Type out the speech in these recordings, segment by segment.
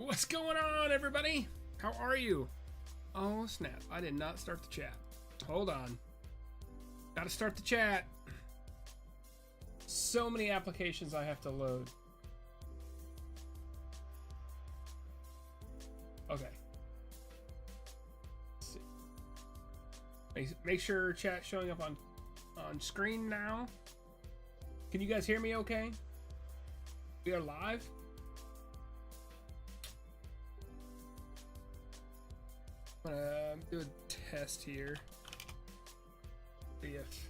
What's going on, everybody? How are you? Oh, snap. I did not start the chat. Hold on. Gotta start the chat. So many applications I have to load. Okay. Let's see. Make sure chat's showing up on screen now. Can you guys hear me okay? We are live. I'm gonna do a test here. See if...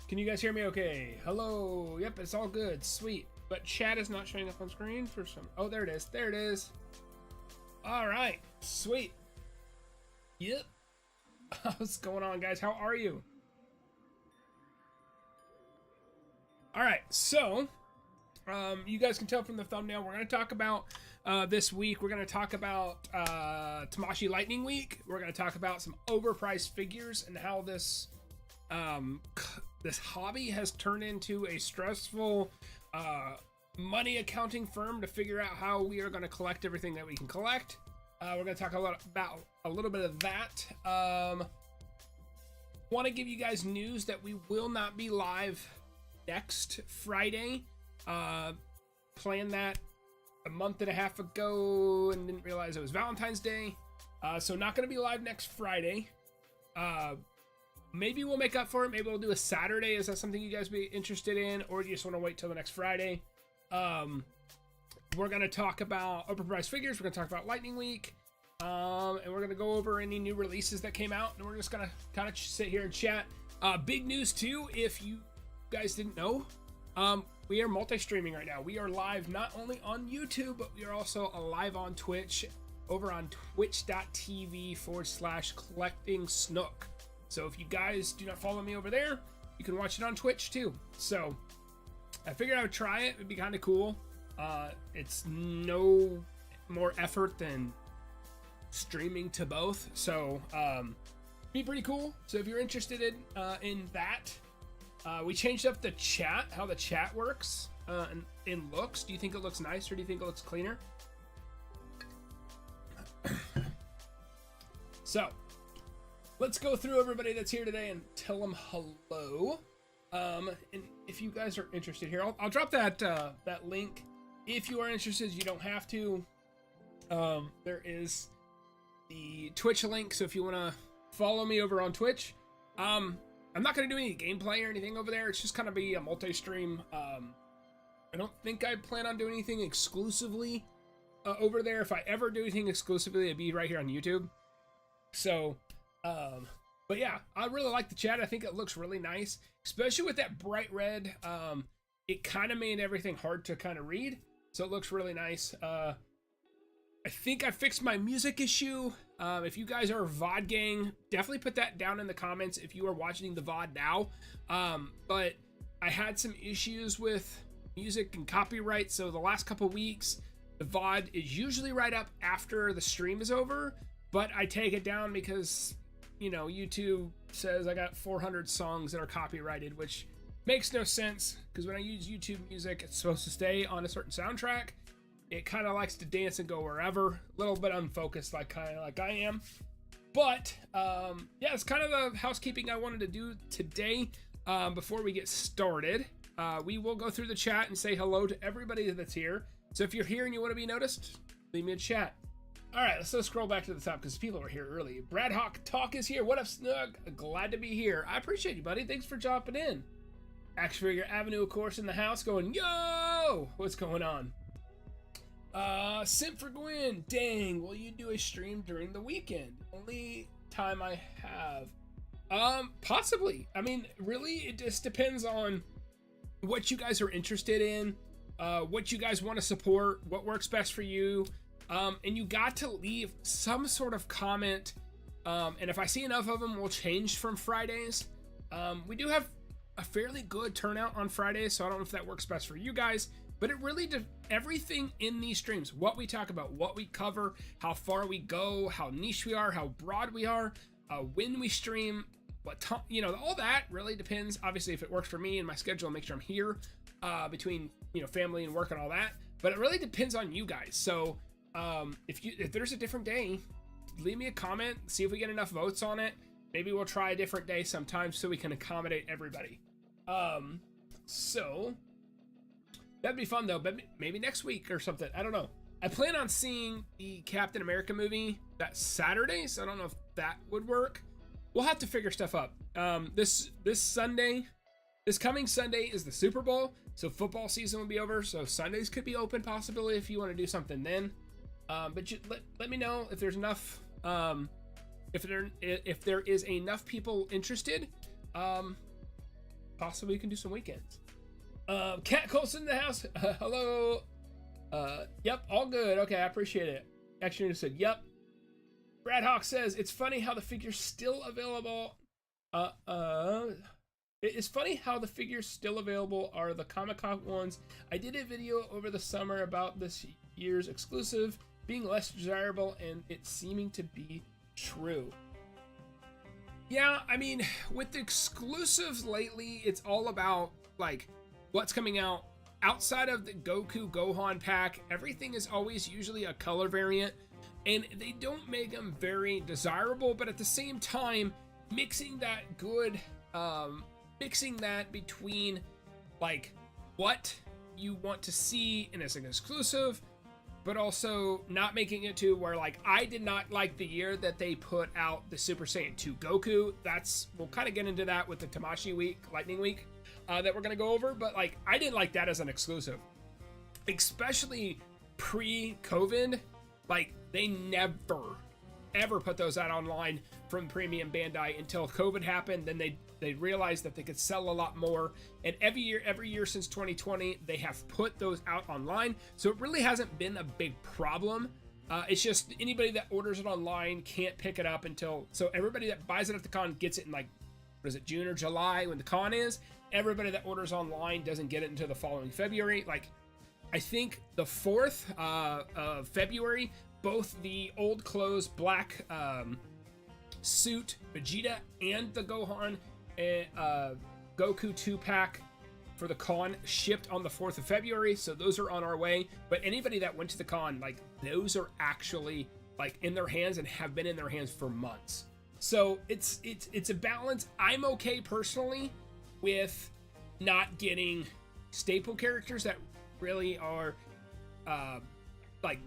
Can you guys hear me okay? Hello. Yep, it's all good. Sweet. But chat is not showing up on screen for some... Oh, there it is. There it is. All right. Sweet. Yep. What's going on, guys? How are you? All right. So, you guys can tell from the thumbnail, we're going to talk about this week. We're going to talk about Tamashii Lightning Week. We're going to talk about some overpriced figures and how this this hobby has turned into a stressful money accounting firm to figure out how we are going to collect everything that we can collect. We're going to talk about a little bit of that. Want to give you guys news that we will not be live next Friday. Planned that a month and a half ago and didn't realize it was Valentine's Day. So not going to be live next Friday. Maybe we'll make up for it. Maybe we'll do a Saturday. Is that something you guys be interested in? Or do you just want to wait till the next Friday? We're going to talk about overpriced figures. We're going to talk about Lightning Week. And we're going to go over any new releases that came out. And we're just going to kind of sit here and chat. Big news too, if you guys didn't know. We are multi-streaming right now. We are live not only on YouTube, but we are also live on Twitch over on twitch.tv/collectingsnook. So if you guys do not follow me over there, you can watch it on Twitch too. So I figured I would try it. It'd be kind of cool. It's no more effort than streaming to both. So be pretty cool. So if you're interested in that, we changed up the chat, how the chat works and looks. Do you think it looks nice or do you think it looks cleaner? So let's go through everybody that's here today and tell them hello. And if you guys are interested here, I'll drop that that link. If you are interested, you don't have to. There is the Twitch link, so if you want to follow me over on Twitch, I'm not going to do any gameplay or anything over there. It's just kind of be a multi-stream. I don't think I plan on doing anything exclusively over there. If I ever do anything exclusively, it'd be right here on YouTube. So, but yeah, I really like the chat. I think it looks really nice, especially with that bright red. It kind of made everything hard to kind of read, so it looks really nice. I think I fixed my music issue. If you guys are a VOD gang, definitely put that down in the comments if you are watching the VOD now. But I had some issues with music and copyright, so the last couple weeks, the VOD is usually right up after the stream is over, but I take it down because, you know, YouTube says I got 400 songs that are copyrighted, which makes no sense, because when I use YouTube music, it's supposed to stay on a certain soundtrack. It kind of likes to dance and go wherever. A little bit unfocused, kind of like I am. But, yeah, it's kind of the housekeeping I wanted to do today before we get started. We will go through the chat and say hello to everybody that's here. So if you're here and you want to be noticed, leave me a chat. All right, let's scroll back to the top because people were here early. Brad Hawk Talk is here. What up, Snug? Glad to be here. I appreciate you, buddy. Thanks for dropping in. Action Figure Avenue, of course, in the house going, yo! What's going on? Simp for Gwen, dang, will you do a stream during the weekend? Only time I have. Possibly. I mean, really, it just depends on what you guys are interested in, what you guys want to support, what works best for you. And you got to leave some sort of comment. And if I see enough of them, we'll change from Fridays. We do have a fairly good turnout on Fridays, so I don't know if that works best for you guys. But it really everything in these streams, what we talk about, what we cover, how far we go, how niche we are, how broad we are, when we stream, all that really depends. Obviously, if it works for me and my schedule, make sure I'm here between family and work and all that. but it really depends on you guys. So if there's a different day, leave me a comment, see if we get enough votes on it. Maybe we'll try a different day sometime so we can accommodate everybody. So that'd be fun though, but maybe next week or something. I don't know. I plan on seeing the Captain America movie that Saturday, so I don't know if that would work. We'll have to figure stuff up. This coming Sunday is the Super Bowl, so football season will be over, so Sundays could be open possibility if you want to do something then. But let me know if there's enough, if there is enough people interested. Possibly you can do some weekends. Cat Colson in the house. Hello. Yep, all good. Okay, I appreciate it. Actually, just said yep. Brad Hawk says it's funny how the figure's still available. It's funny how the figures still available are the Comic-Con ones. I did a video over the summer about this year's exclusive being less desirable, and it seeming to be true. Yeah, I mean, with the exclusives lately, it's all about like what's coming out outside of the Goku Gohan pack. Everything is always usually a color variant, and they don't make them very desirable, but at the same time, mixing that between like what you want to see in as an exclusive, but also not making it to where like I did not like the year that they put out the Super Saiyan 2 Goku. We'll kind of get into that with the Tamashii Lightning Week that we're gonna go over, but like I didn't like that as an exclusive, especially pre-COVID. Like they never ever put those out online from Premium Bandai until COVID happened. Then they realized that they could sell a lot more, and every year since 2020 they have put those out online, so it really hasn't been a big problem. It's just anybody that orders it online can't pick it up until, so everybody that buys it at the con gets it in like, what is it, June or July when the con is. Everybody that orders online doesn't get it until the following February. Like I think the 4th of February, both the old clothes black suit Vegeta and the Gohan Goku 2-pack for the con shipped on the 4th of February, so those are on our way. But anybody that went to the con, like those are actually like in their hands and have been in their hands for months. So it's a balance. I'm okay personally with not getting staple characters that really are like,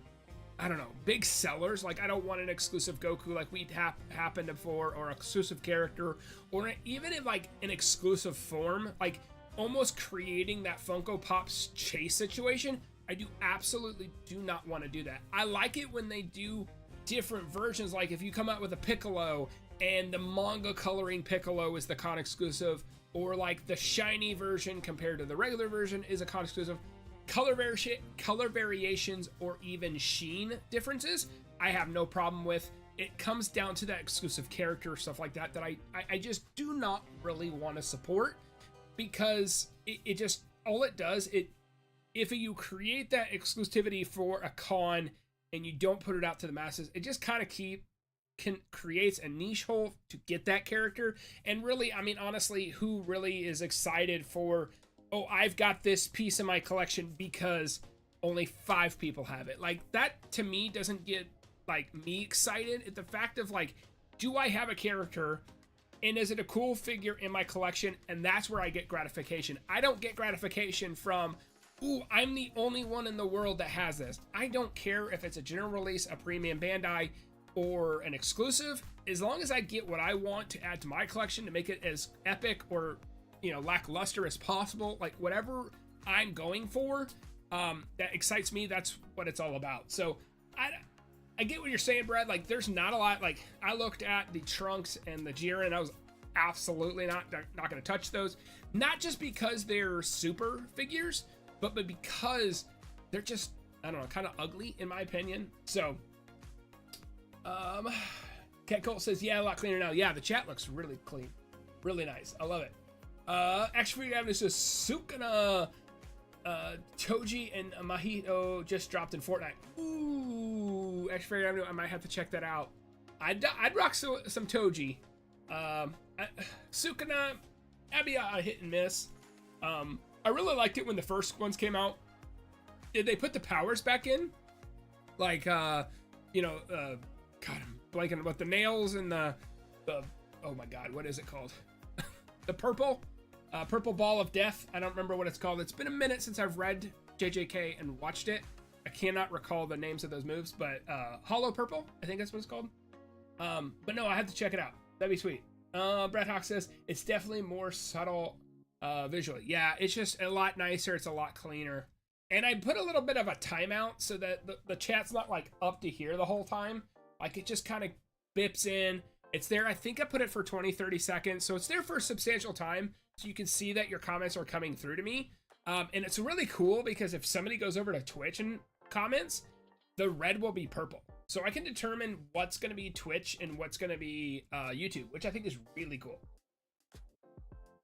I don't know, big sellers. Like I don't want an exclusive Goku like we happened before, or exclusive character, or even in like an exclusive form, like almost creating that Funko Pop's chase situation. I absolutely do not want to do that. I like it when they do different versions, like if you come out with a Piccolo and the manga coloring Piccolo is the con exclusive, or like the shiny version compared to the regular version is a con exclusive. Color variations or even sheen differences, I have no problem with. It comes down to that exclusive character, stuff like that, that I just do not really want to support, because it just, all it does, if you create that exclusivity for a con and you don't put it out to the masses, it just kind of creates a niche hole to get that character. And really, I mean, honestly, who really is excited for, oh, I've got this piece in my collection because only 5 people have it? Like that to me doesn't get like me excited. At the fact of like, do I have a character and is it a cool figure in my collection? And that's where I get gratification. I don't get gratification from, ooh, I'm the only one in the world that has this. I don't care if it's a general release, a Premium Bandai, or an exclusive. As long as I get what I want to add to my collection to make it as epic or, you know, lackluster as possible, like whatever I'm going for, that excites me, that's what it's all about. So I get what you're saying, Brad. Like there's not a lot. Like I looked at the Trunks and the Jiren, I was absolutely not going to touch those. Not just because they're super figures, but because they're just, I don't know, kind of ugly in my opinion. So Cat Colt says, yeah, a lot cleaner now. Yeah, the chat looks really clean, really nice. I love it. Actually, Avenue says Sukuna, Toji and Mahito just dropped in Fortnite. Ooh, Actually, Avenue, I might have to check that out. I'd rock some Toji. Sukuna, Abby, a hit and miss. I really liked it when the first ones came out, did they put the powers back in? Like, you know, God, I'm blanking about the nails and the oh my God, what is it called? The purple ball of death. I don't remember what it's called. It's been a minute since I've read JJK and watched it. I cannot recall the names of those moves, but hollow purple, I think that's what it's called. But no, I have to check it out. That'd be sweet. Brett Hawk says it's definitely more subtle visually. Yeah, it's just a lot nicer. It's a lot cleaner. And I put a little bit of a timeout so that the chat's not like up to here the whole time. Like it just kind of bips in. It's there. I think I put it for 20-30 seconds. So it's there for a substantial time. So you can see that your comments are coming through to me. And it's really cool because if somebody goes over to Twitch and comments, the red will be purple. So I can determine what's going to be Twitch and what's going to be YouTube, which I think is really cool.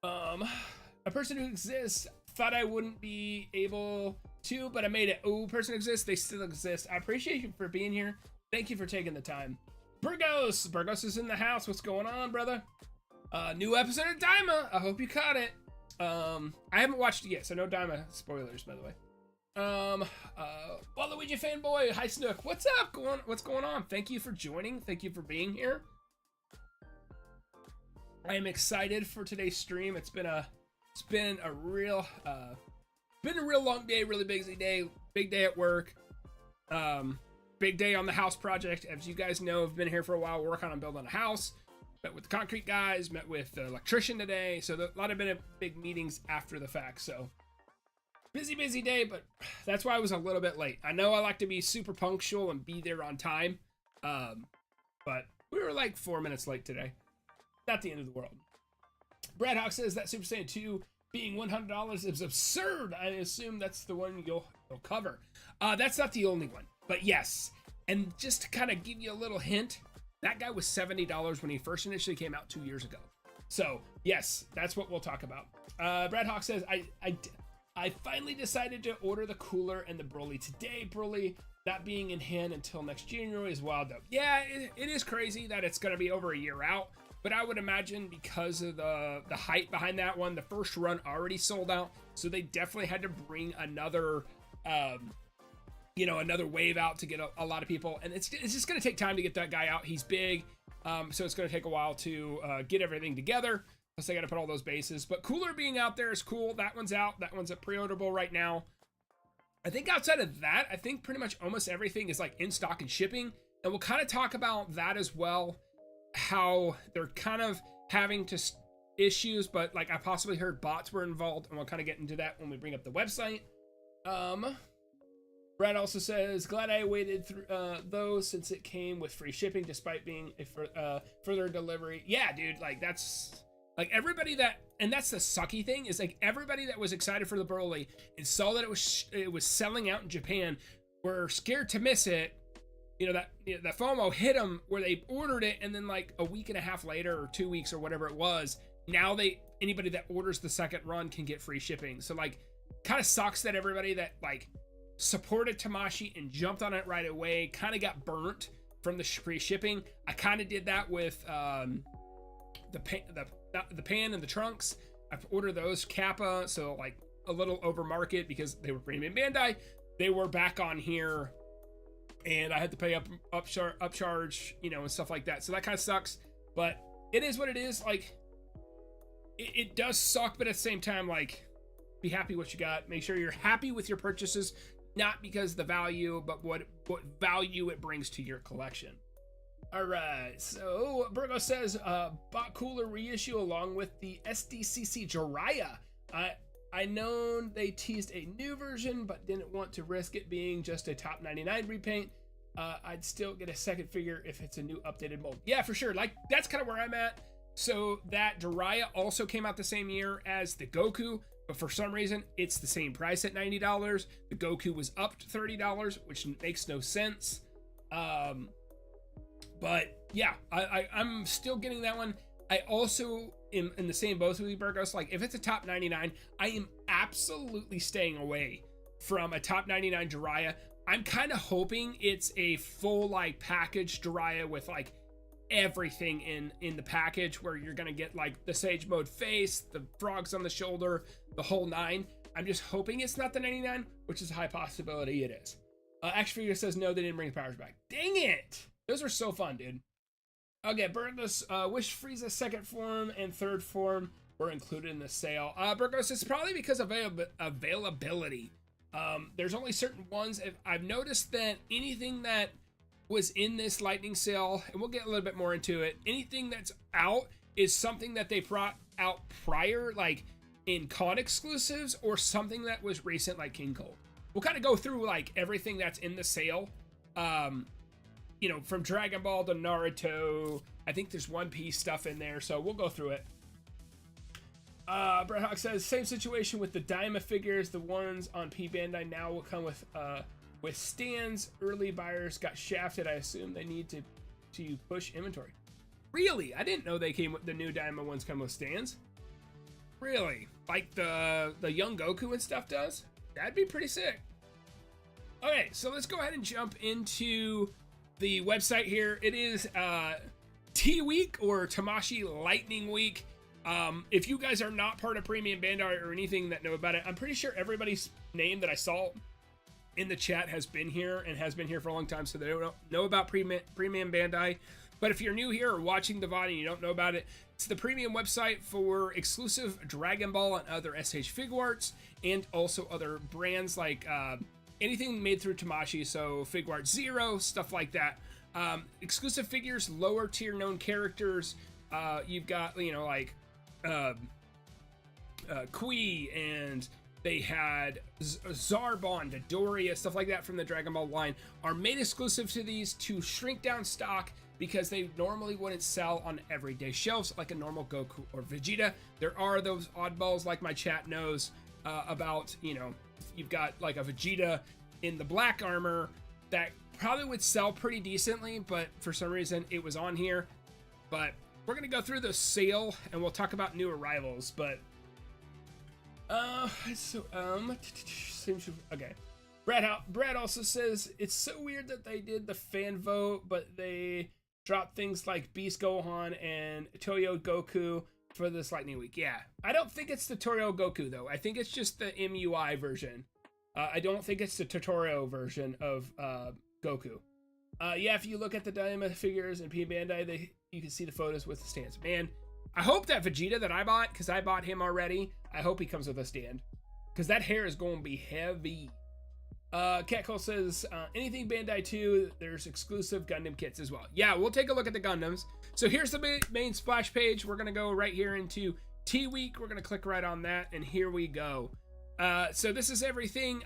A person who exists thought I wouldn't be able to, but I made it. Oh, person exists. They still exist. I appreciate you for being here. Thank you for taking the time. Burgos is in the house. What's going on, brother? New episode of Daima. I hope you caught it. I haven't watched it yet, so no Daima spoilers, by the way. Waluigi fanboy, hi Snook. What's up? What's going on? Thank you for joining. Thank you for being here. I am excited for today's stream. It's been a real long day, really busy day, big day at work. Big day on the house project. As you guys know, I've been here for a while working on building a house. Met with the concrete guys, met with the electrician today. So a lot of big meetings after the fact. So busy day, but that's why I was a little bit late. I know I like to be super punctual and be there on time. But we were like 4 minutes late today. Not the end of the world. Brad Hawk says that Super Saiyan 2 being $100 is absurd. I assume that's the one you'll cover. That's not the only one, but yes. And just to kind of give you a little hint, that guy was $70 when he first initially came out 2 years ago. So yes, that's what we'll talk about. Brad Hawk says, I finally decided to order the cooler and the Broly today. Broly not being in hand until next January is wild though. Yeah, it is crazy that it's going to be over a year out. But I would imagine because of the hype behind that one, the first run already sold out. So they definitely had to bring another, another wave out to get a lot of people. And it's just going to take time to get that guy out. He's big. So it's going to take a while to get everything together. Plus they got to put all those bases. But cooler being out there is cool. That one's out. That one's pre-orderable right now. I think outside of that, I think pretty much almost everything is like in stock and shipping. And we'll kind of talk about that as well. How they're kind of having issues, but like I possibly heard bots were involved, and we'll kind of get into that when we bring up the website. Brad also says, glad I waited through those since it came with free shipping despite being a further delivery. Yeah, dude, like that's like everybody and that's the sucky thing is like everybody that was excited for the Broly and saw that it was selling out in Japan were scared to miss it. That FOMO hit them where they ordered it, and then like a week and a half later or 2 weeks or whatever it was, now anybody that orders the second run can get free shipping. So like kind of sucks that everybody that like supported Tamashii and jumped on it right away kind of got burnt from the free shipping. I kind of did that with the pan and the trunks. I've ordered those Kappa, so like a little over market because they were premium Bandai. They were back on here. And I had to pay upcharge, and stuff like that. So that kind of sucks, but it is what it is. Like, it does suck, but at the same time, like, be happy what you got. Make sure you're happy with your purchases, not because the value, but what value it brings to your collection. All right, so Burgo says, bought cooler reissue along with the SDCC Jiraiya. I know they teased a new version, but didn't want to risk it being just a top 99 repaint. I'd still get a second figure if it's a new updated mold. Yeah, for sure. Like, that's kind of where I'm at. So that Jiraiya also came out the same year as the Goku, but for some reason, it's the same price at $90. The Goku was up to $30, which makes no sense. But yeah, I'm still getting that one. I also am in the same boat with you, Burgos. Like, if it's a top 99, I am absolutely staying away from a top 99 Jiraiya. I'm kind of hoping it's a full, like, package Jiraiya with, like, everything in the package where you're going to get, like, the Sage Mode face, the frogs on the shoulder, the whole nine. I'm just hoping it's not the 99, which is a high possibility it is. Action Figure says no, they didn't bring the powers back. Dang it! Those are so fun, dude. Okay, Burgos, Wish Frieza's second form and third form were included in the sale. Burgos, it's probably because of availability. There's only certain ones. I've noticed that anything that was in this Lightning sale, and we'll get a little bit more into it, anything that's out is something that they brought out prior, like in con exclusives, or something that was recent, like King Cold. We'll kind of go through like everything that's in the sale. You know, from Dragon Ball to Naruto. I think there's One Piece stuff in there, so we'll go through it. Brett Hawk says, same situation with the Daima figures. The ones on P Bandai now will come with stands. Early buyers got shafted. I assume they need to push inventory. Really? I didn't know they came with the new Daima ones come with stands. Really? Like the Young Goku and stuff does? That'd be pretty sick. Okay, so let's go ahead and jump into the website here. It is T Week or Tamashii Lightning Week. If you guys are not part of Premium Bandai or anything that know about it, I'm pretty sure everybody's name that I saw in the chat has been here and has been here for a long time, so they don't know about Premium Bandai. But if you're new here or watching the VOD and you don't know about it, it's the premium website for exclusive Dragon Ball and other SH Figuarts, and also other brands like anything made through Tamashii, so Figuarts Zero, stuff like that. Exclusive figures, lower tier known characters. You've got, you know, like Kui, and they had Zarbon, Dodoria, stuff like that from the Dragon Ball line are made exclusive to these to shrink down stock because they normally wouldn't sell on everyday shelves like a normal Goku or Vegeta. There are those oddballs, like my chat knows about, you know, you've got like a Vegeta in the black armor that probably would sell pretty decently, but for some reason it was on here. But we're gonna go through the sale and we'll talk about new arrivals. But okay. Brad also says it's so weird that they did the fan vote, but they dropped things like Beast Gohan and Toyo Goku for this Lightning Week. Yeah, I don't think it's the Toyo Goku though. I think it's just the MUI version. I don't think it's the tutorial version of Goku. Yeah, if you look at the Daima figures and P Bandai, you can see the photos with the stands. Man, I hope that Vegeta that I bought, because I bought him already, I hope he comes with a stand, because that hair is going to be heavy. Cat Cole says, anything Bandai 2, there's exclusive Gundam kits as well. Yeah, we'll take a look at the Gundams. So here's the main splash page. We're going to go right here into T Week. We're going to click right on that, and here we go. So this is everything.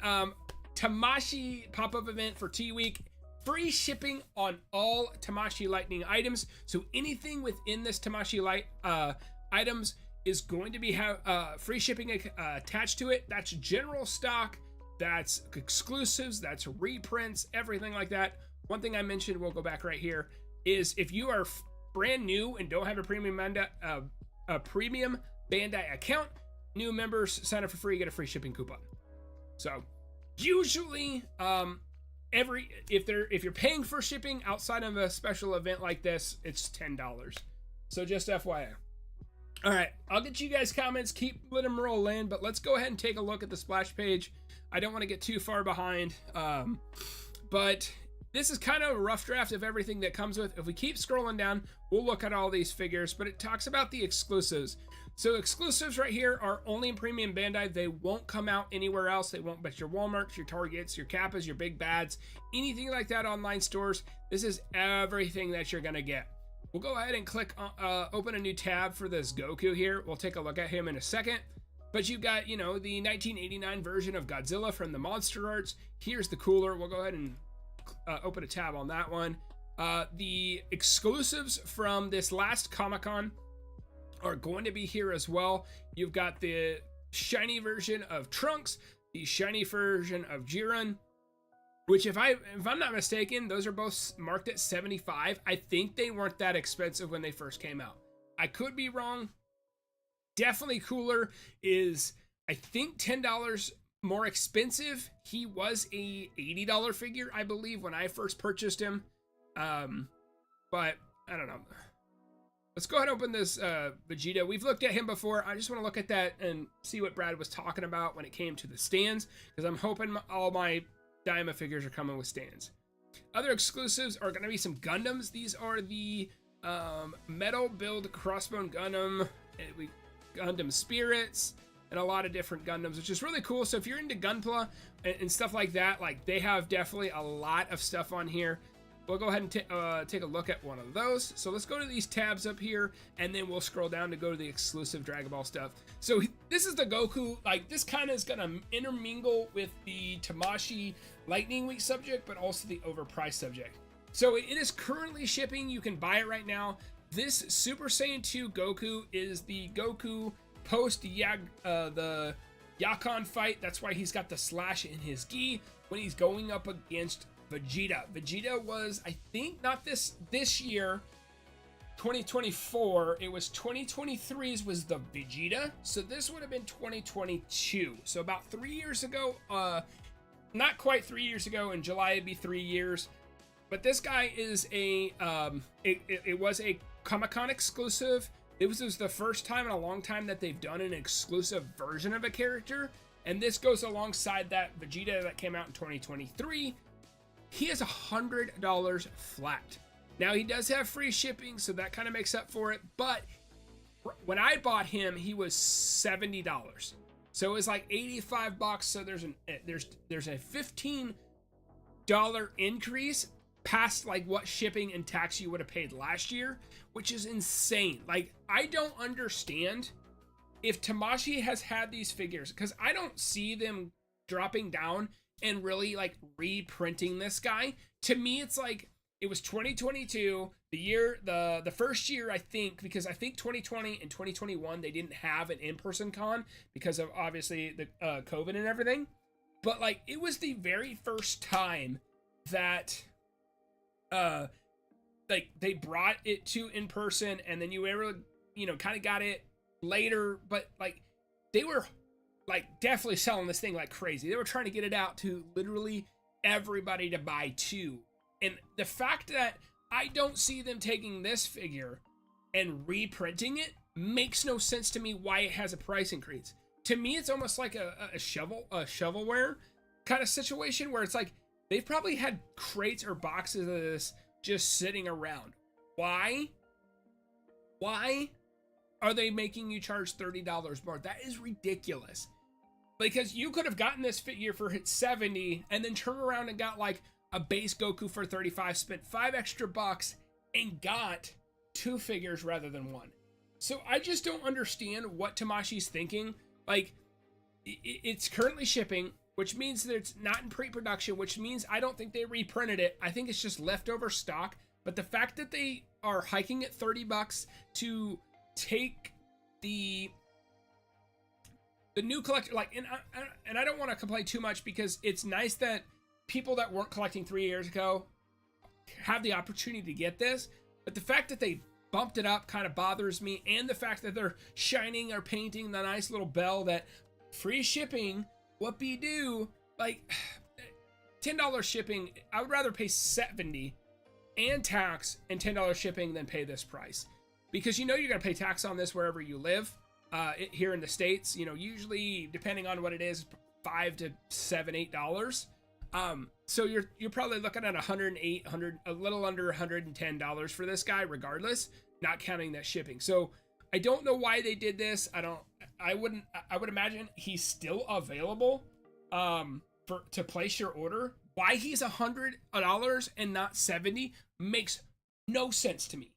Tamashii pop-up event for T Week. Free shipping on all Tamashii Lightning items. So anything within this Tamashii Light items is going to be free shipping attached to it. That's general stock. That's exclusives, that's reprints, everything like that. One thing I mentioned, we'll go back right here, is if you are brand new and don't have a premium Bandai account, new members sign up for free, get a free shipping coupon. So usually, if you're paying for shipping outside of a special event like this, it's $10. So just FYI. All right, I'll get you guys comments, let them roll in, but let's go ahead and take a look at the splash page. I don't want to get too far behind, but this is kind of a rough draft of everything that comes with. If we keep scrolling down, we'll look at all these figures, but it talks about the exclusives. So exclusives right here are only in Premium Bandai. They won't come out anywhere else. They won't bet your Walmarts, your Targets, your Kappas, your Big Bads, anything like that online stores. This is everything that you're going to get. We'll go ahead and click open a new tab for this Goku here. We'll take a look at him in a second. But you've got, you know, the 1989 version of Godzilla from the Monster Arts. Here's the cooler. We'll go ahead and open a tab on that one. The exclusives from this last Comic-Con are going to be here as well. You've got the shiny version of Trunks, the shiny version of Jiren, which if I'm not mistaken, those are both marked at $75. I think they weren't that expensive when they first came out. I could be wrong. Definitely cooler is, I think, $10 more expensive. He was a $80 figure, I believe, when I first purchased him. But I don't know. let's go ahead and open this Vegeta. We've looked at him before. I just want to look at that and see what Brad was talking about when it came to the stands, because I'm hoping all my Diamond figures are coming with stands. Other exclusives are going to be some Gundams. These are the metal build crossbone Gundam, Gundam Spirits, and a lot of different Gundams, which is really cool. So if you're into Gunpla and stuff like that, like they have definitely a lot of stuff on here. We'll go ahead and take a look at one of those. So let's go to these tabs up here, and then we'll scroll down to go to the exclusive Dragon Ball stuff. So this is the Goku. Like, this kind of is going to intermingle with the Tamashii Lightning Week subject, but also the overpriced subject. So it is currently shipping. You can buy it right now. This Super Saiyan 2 Goku is the Goku post the Yakon fight. That's why he's got the slash in his gi when he's going up against Vegeta. Vegeta was, I think, not this year, 2024. It was 2023's was the Vegeta. So this would have been 2022. So about 3 years ago, not quite 3 years ago. In July, it'd be 3 years. But this guy is a, it was a Comic-Con exclusive. It was the first time in a long time that they've done an exclusive version of a character. And this goes alongside that Vegeta that came out in 2023. He is $100 flat. Now, he does have free shipping, so that kind of makes up for it. But when I bought him, he was $70. So it was like 85 bucks. So there's a $15 increase past like what shipping and tax you would have paid last year, which is insane. Like, I don't understand if Tamashii has had these figures, because I don't see them dropping down and really like reprinting this guy. To me, it's like it was 2022, the first year, I think, because I think 2020 and 2021 they didn't have an in-person con because of obviously the COVID and everything. But like, it was the very first time that like they brought it to in person, and then you ever, you know, kind of got it later. But like, they were like definitely selling this thing like crazy. They were trying to get it out to literally everybody to buy too. And the fact that I don't see them taking this figure and reprinting it makes no sense to me why it has a price increase. To me, it's almost like a shovelware kind of situation where it's like they've probably had crates or boxes of this just sitting around. Why are they making you charge $30 more? That is ridiculous. Because you could have gotten this figure for $70 and then turn around and got like a base Goku for $35, spent $5 extra and got 2 figures rather than 1. So I just don't understand what Tamashii's thinking. Like, it's currently shipping, which means that it's not in pre-production, which means I don't think they reprinted it. I think it's just leftover stock. But the fact that they are hiking at $30 to take the new collector, like, and I don't want to complain too much, because it's nice that people that weren't collecting 3 years ago have the opportunity to get this. But the fact that they bumped it up kind of bothers me, and the fact that they're shining or painting the nice little bell that free shipping, what be do, like $10 shipping. I would rather pay $70 and tax and $10 shipping than pay this price, because you know you're gonna pay tax on this wherever you live. Here in the States, you know, usually depending on what it is, $5 to $7, $8. So you're probably looking at $108, a little under $110 for this guy, regardless, not counting that shipping. So I don't know why they did this. I would imagine he's still available to place your order. Why he's $100 and not $70 makes no sense to me.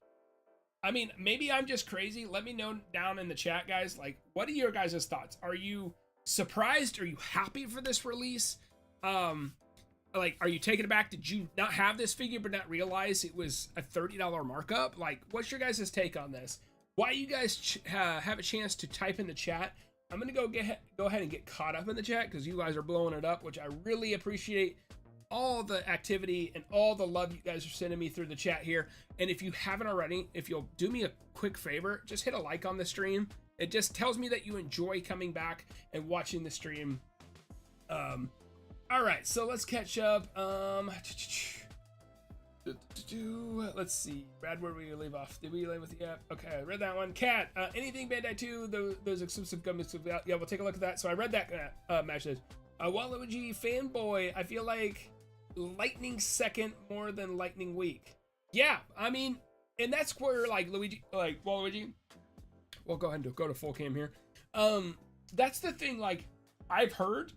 I mean, maybe I'm just crazy. Let me know down in the chat, guys. Like, what are your guys' thoughts? Are you surprised? Are you happy for this release? Like, are you taken aback? Did you not have this figure but not realize it was a $30 markup? Like, what's your guys' take on this? While you guys have a chance to type in the chat, I'm gonna go ahead and get caught up in the chat, because you guys are blowing it up, which I really appreciate. All the activity and all the love you guys are sending me through the chat here. And if you haven't already, if you'll do me a quick favor, just hit a like on the stream. It just tells me that you enjoy coming back and watching the stream. All right, so let's catch up. Let's see. Brad, where did we leave off? Did we leave with the app? Okay, I read that one. Cat, anything Bandai 2, those exclusive gummies. Yeah, we'll take a look at that. So I read that message. Waluigi fanboy, I feel like Lightning second more than Lightning week. Yeah, I mean, and that's where like Waluigi. We'll go ahead and go to full cam here. That's the thing. Like, I've heard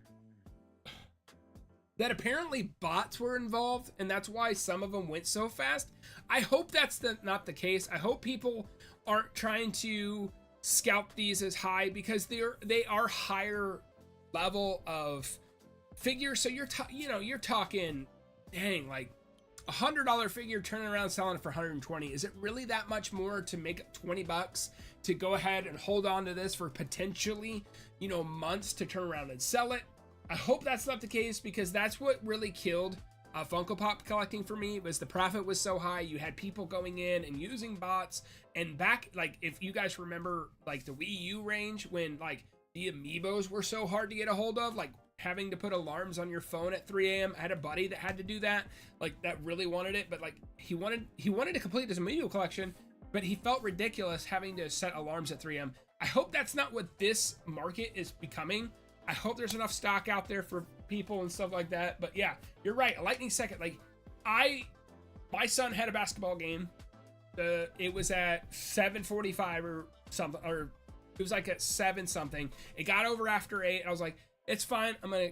that apparently bots were involved, and that's why some of them went so fast. I hope that's not the case. I hope people aren't trying to scalp these as high, because they are higher level of figures. So you're talking, dang, like $100 figure turning around selling it for 120. Is it really that much more to make $20 to go ahead and hold on to this for potentially, months to turn around and sell it? I hope that's not the case, because that's what really killed Funko Pop collecting for me, was the profit was so high. You had people going in and using bots, and back, like, if you guys remember, like the Wii U range, when like the amiibos were so hard to get a hold of, like having to put alarms on your phone at 3 a.m. I had a buddy that had to do that, like that really wanted it, but like he wanted to complete his amiibo collection, but he felt ridiculous having to set alarms at 3 a.m. I hope that's not what this market is becoming. I hope there's enough stock out there for people and stuff like that. But yeah, you're right. A Lightning second. Like, my son had a basketball game. It was at 7:45 or something, or it was like at 7 something. It got over after 8. I was like, it's fine. I'm gonna,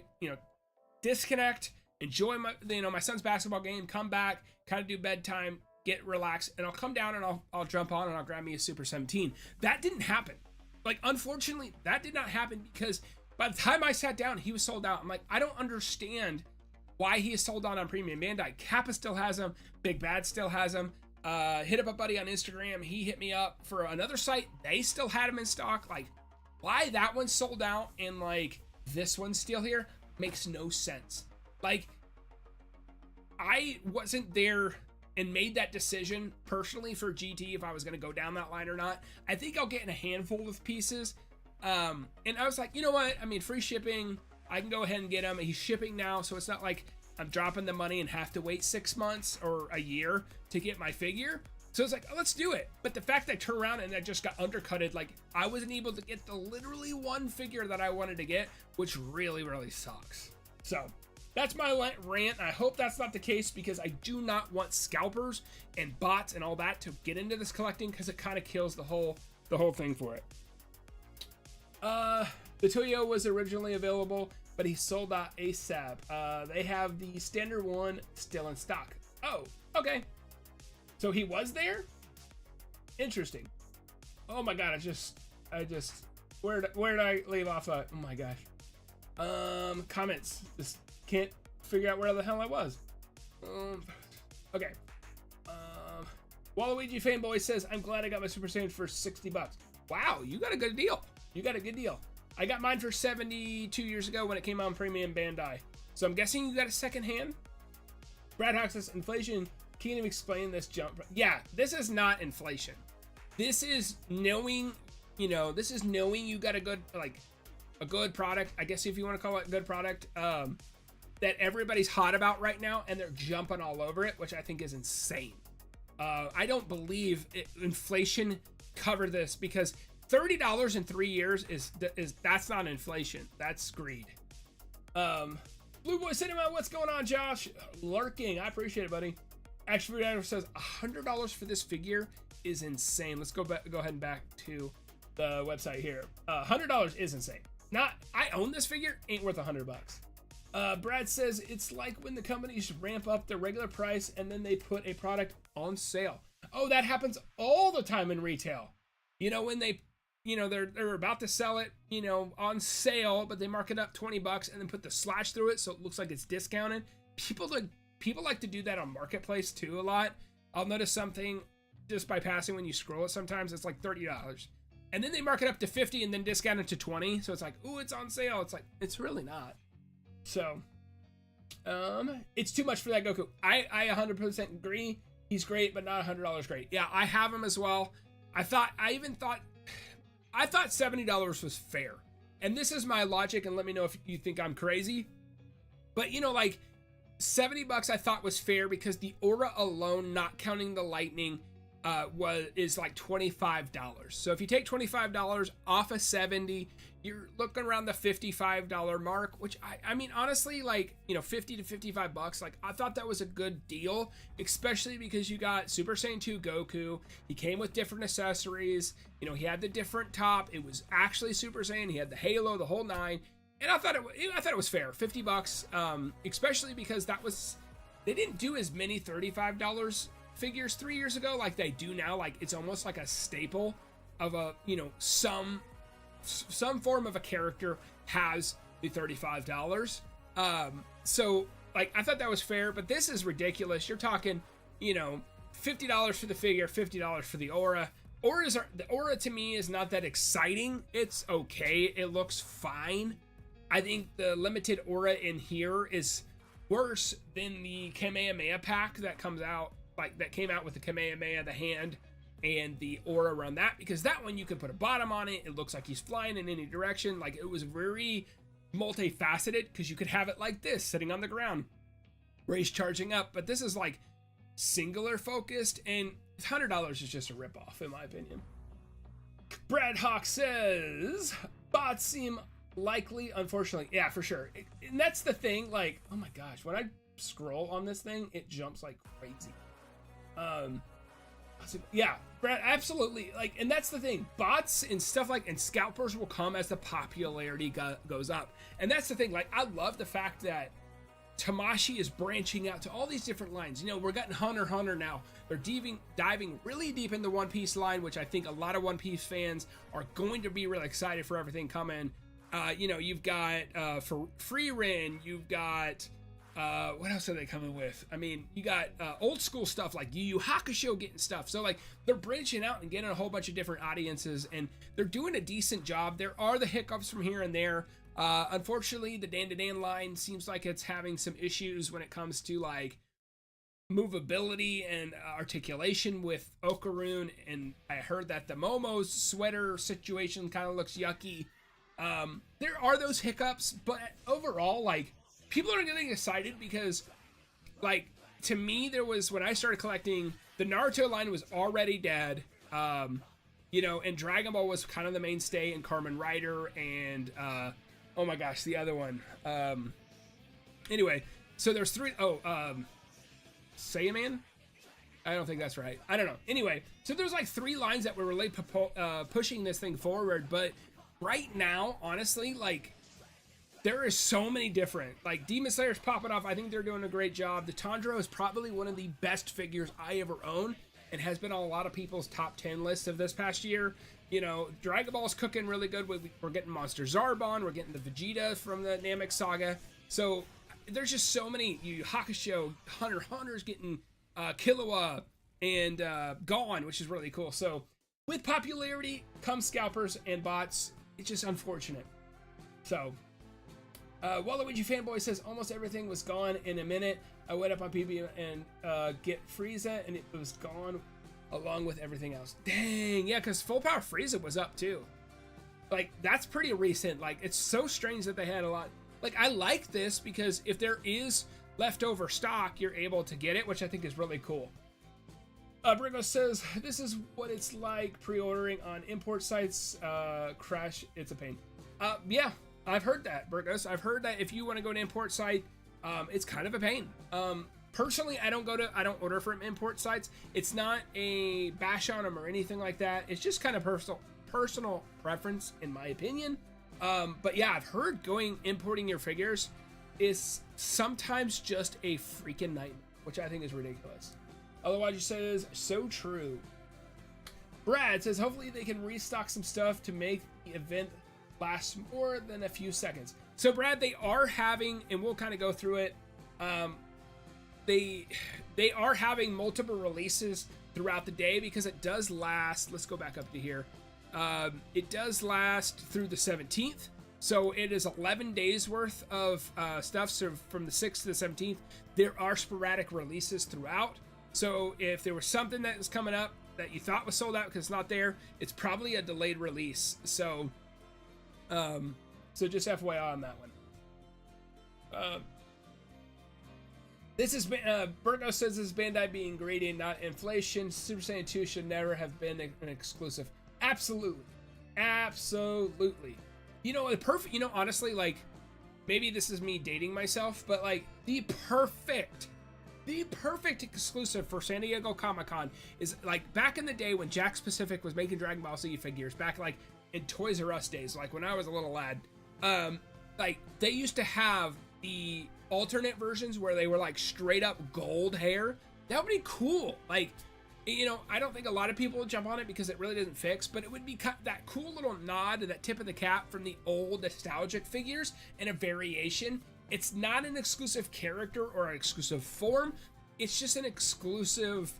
disconnect, enjoy my son's basketball game, come back, kind of do bedtime, get relaxed, and I'll come down and I'll jump on and I'll grab me a Super 17. That didn't happen. Like, unfortunately, that did not happen, because by the time I sat down, he was sold out. I'm like, I don't understand why he is sold out on Premium Bandai. Kappa still has them. Big Bad still has them. Hit up a buddy on Instagram. He hit me up for another site. They still had them in stock. Like, why that one's sold out and like this one's still here makes no sense. Like, I wasn't there and made that decision personally for GT if I was going to go down that line or not. I think I'll get in a handful of pieces. And I was like, you know what? I mean, free shipping, I can go ahead and get him. He's shipping now, so it's not like I'm dropping the money and have to wait 6 months or a year to get my figure. So it's like, oh, let's do it. But the fact that I turned around and I just got undercutted, like I wasn't able to get the literally one figure that I wanted to get, which really, really sucks. So that's my rant. I hope that's not the case, because I do not want scalpers and bots and all that to get into this collecting, because it kind of kills the whole thing for it. The Toyo was originally available, but he sold out ASAP. They have the standard one still in stock. Oh, okay. So he was there? Interesting. Oh my god, I just where did I leave off at? Oh my gosh. Comments. Just can't figure out where the hell I was. Okay. Waluigi fanboy says, I'm glad I got my Super Saiyan for $60. Wow, you got a good deal. You got a good deal. I got mine for 72 years ago when it came on Premium Bandai. So I'm guessing you got a second hand? Brad Hawk says, inflation, can you explain this jump? Yeah, this is not inflation. This is knowing, you got a good product, I guess if you want to call it a good product, that everybody's hot about right now, and they're jumping all over it, which I think is insane. I don't believe inflation covered this, because $30 in 3 years is that's not inflation. That's greed. Blue Boy Cinema, what's going on, Josh? Lurking, I appreciate it, buddy. Action Food Animal says $100 for this figure is insane. Let's go ahead and back to the website here. $100 is insane. I own this figure, ain't worth $100. Brad says it's like when the companies ramp up the regular price and then they put a product on sale. Oh, that happens all the time in retail. When they're about to sell it, on sale, but they mark it up $20 and then put the slash through it so it looks like it's discounted. People like to do that on Marketplace too a lot. I'll notice something just by passing when you scroll it. Sometimes it's like $30, and then they mark it up to $50 and then discount it to $20. So it's like, ooh, it's on sale. It's like, it's really not. So, it's too much for that Goku. I 100% agree. He's great, but not $100 great. Yeah, I have him as well. I thought $70 was fair. And this is my logic, and let me know if you think I'm crazy. But, $70 I thought was fair because the aura alone, not counting the lightning, is like $25. So if you take $25 off of 70, you're looking around the $55 mark, which I mean, honestly, like, you know, 50 to $55, like, I thought that was a good deal, especially because you got Super Saiyan 2 Goku. He came with different accessories. You know, he had the different top. It was actually Super Saiyan. He had the halo, the whole nine. And I thought it was fair, $50, especially because they didn't do as many $35 figures 3 years ago like they do now. Like, it's almost like a staple of a, you know, some form of a character has the $35. So like, I thought that was fair, but this is ridiculous. You're talking, you know, $50 for the figure, $50 for the aura. The aura to me is not that exciting. It's okay. It looks fine. I think the limited aura in here is worse than the Kamehameha pack that came out with the Kamehameha, the hand, and the aura around that, because that one you could put a bottom on it. It looks like he's flying in any direction. Like, it was very multifaceted because you could have it like this, sitting on the ground, where he's charging up. But this is like singular focused, and $100 is just a ripoff, in my opinion. Brad Hawk says, bots seem likely, unfortunately. Yeah, for sure. And that's the thing, like, oh my gosh, when I scroll on this thing, it jumps like crazy. Yeah, Brad, absolutely. Like, and that's the thing, bots and stuff like, and scalpers will come as the popularity goes up. And that's the thing, like, I love the fact that Tamashii is branching out to all these different lines. You know, we're getting Hunter x Hunter now. They're diving really deep in the One Piece line, which I think a lot of One Piece fans are going to be really excited for everything coming. You know, you've got for Free Ren, you've got what else are they coming with? I mean, you got old school stuff like Yu Yu Hakusho getting stuff. So like, they're branching out and getting a whole bunch of different audiences, and they're doing a decent job. There are the hiccups from here and there. Unfortunately, the Dan to Dan line seems like it's having some issues when it comes to like movability and articulation with Okaroon, and I heard that the Momo's sweater situation kind of looks yucky. There are those hiccups, but overall, like, people are getting excited because, like, to me, there was, when I started collecting, the Naruto line was already dead, you know, and Dragon Ball was kind of the mainstay, and Kamen Rider, and, oh my gosh, the other one, anyway, so there's three, Saiyaman? I don't think that's right. I don't know. Anyway, so there's like three lines that were really pushing this thing forward, but right now, honestly, like, there is so many different, like, Demon Slayer's popping off. I think they're doing a great job. The Tanjiro is probably one of the best figures I ever own, and has been on a lot of people's top 10 lists of this past year. You know, Dragon Ball's cooking really good. We're getting Monster Zarbon. We're getting the Vegeta from the Namek Saga. So there's just so many. Yu Yu Hakusho, Hunter x Hunter's getting Killua, and Gone, which is really cool. So with popularity comes scalpers and bots. It's just unfortunate. So Waluigi Fanboy says, almost everything was gone in a minute. I went up on PB and get Frieza, and it was gone along with everything else. Dang, yeah, because Full Power Frieza was up too. Like, that's pretty recent. Like, it's so strange that they had a lot. Like, I like this because if there is leftover stock, you're able to get it, which I think is really cool. Brigo says, this is what it's like pre-ordering on import sites. Crash, it's a pain. Yeah, I've heard that, Burgos. I've heard that if you want to go to an import site, it's kind of a pain. Personally, I don't order from import sites. It's not a bash on them or anything like that. It's just kind of personal preference, in my opinion. But yeah, I've heard importing your figures is sometimes just a freaking nightmare, which I think is ridiculous. Otherwise, he says, so true. Brad says, hopefully they can restock some stuff to make the event last more than a few seconds. So Brad, they are having, and we'll kind of go through it, they are having multiple releases throughout the day because it does last, let's go back up to here, it does last through the 17th, so it is 11 days worth of stuff. So from the 6th to the 17th, there are sporadic releases throughout. So if there was something that is coming up that you thought was sold out because it's not there, it's probably a delayed release. So so just FYI on that one. This is Burgo says this is Bandai being greedy, not inflation. Super Saiyan 2 should never have been an exclusive. Absolutely, absolutely. You know, perfect. You know, honestly, like maybe this is me dating myself, but like the perfect exclusive for San Diego Comic-Con is like back in the day when Jakks Pacific was making Dragon Ball Z figures, back like in Toys R Us days, like when I was a little lad. Like they used to have the alternate versions where they were like straight up gold hair. That would be cool. Like, you know, I don't think a lot of people would jump on it because it really doesn't fix, but it would be that cool little nod to that tip of the cap from the old nostalgic figures and a variation. It's not an exclusive character or an exclusive form. It's just an exclusive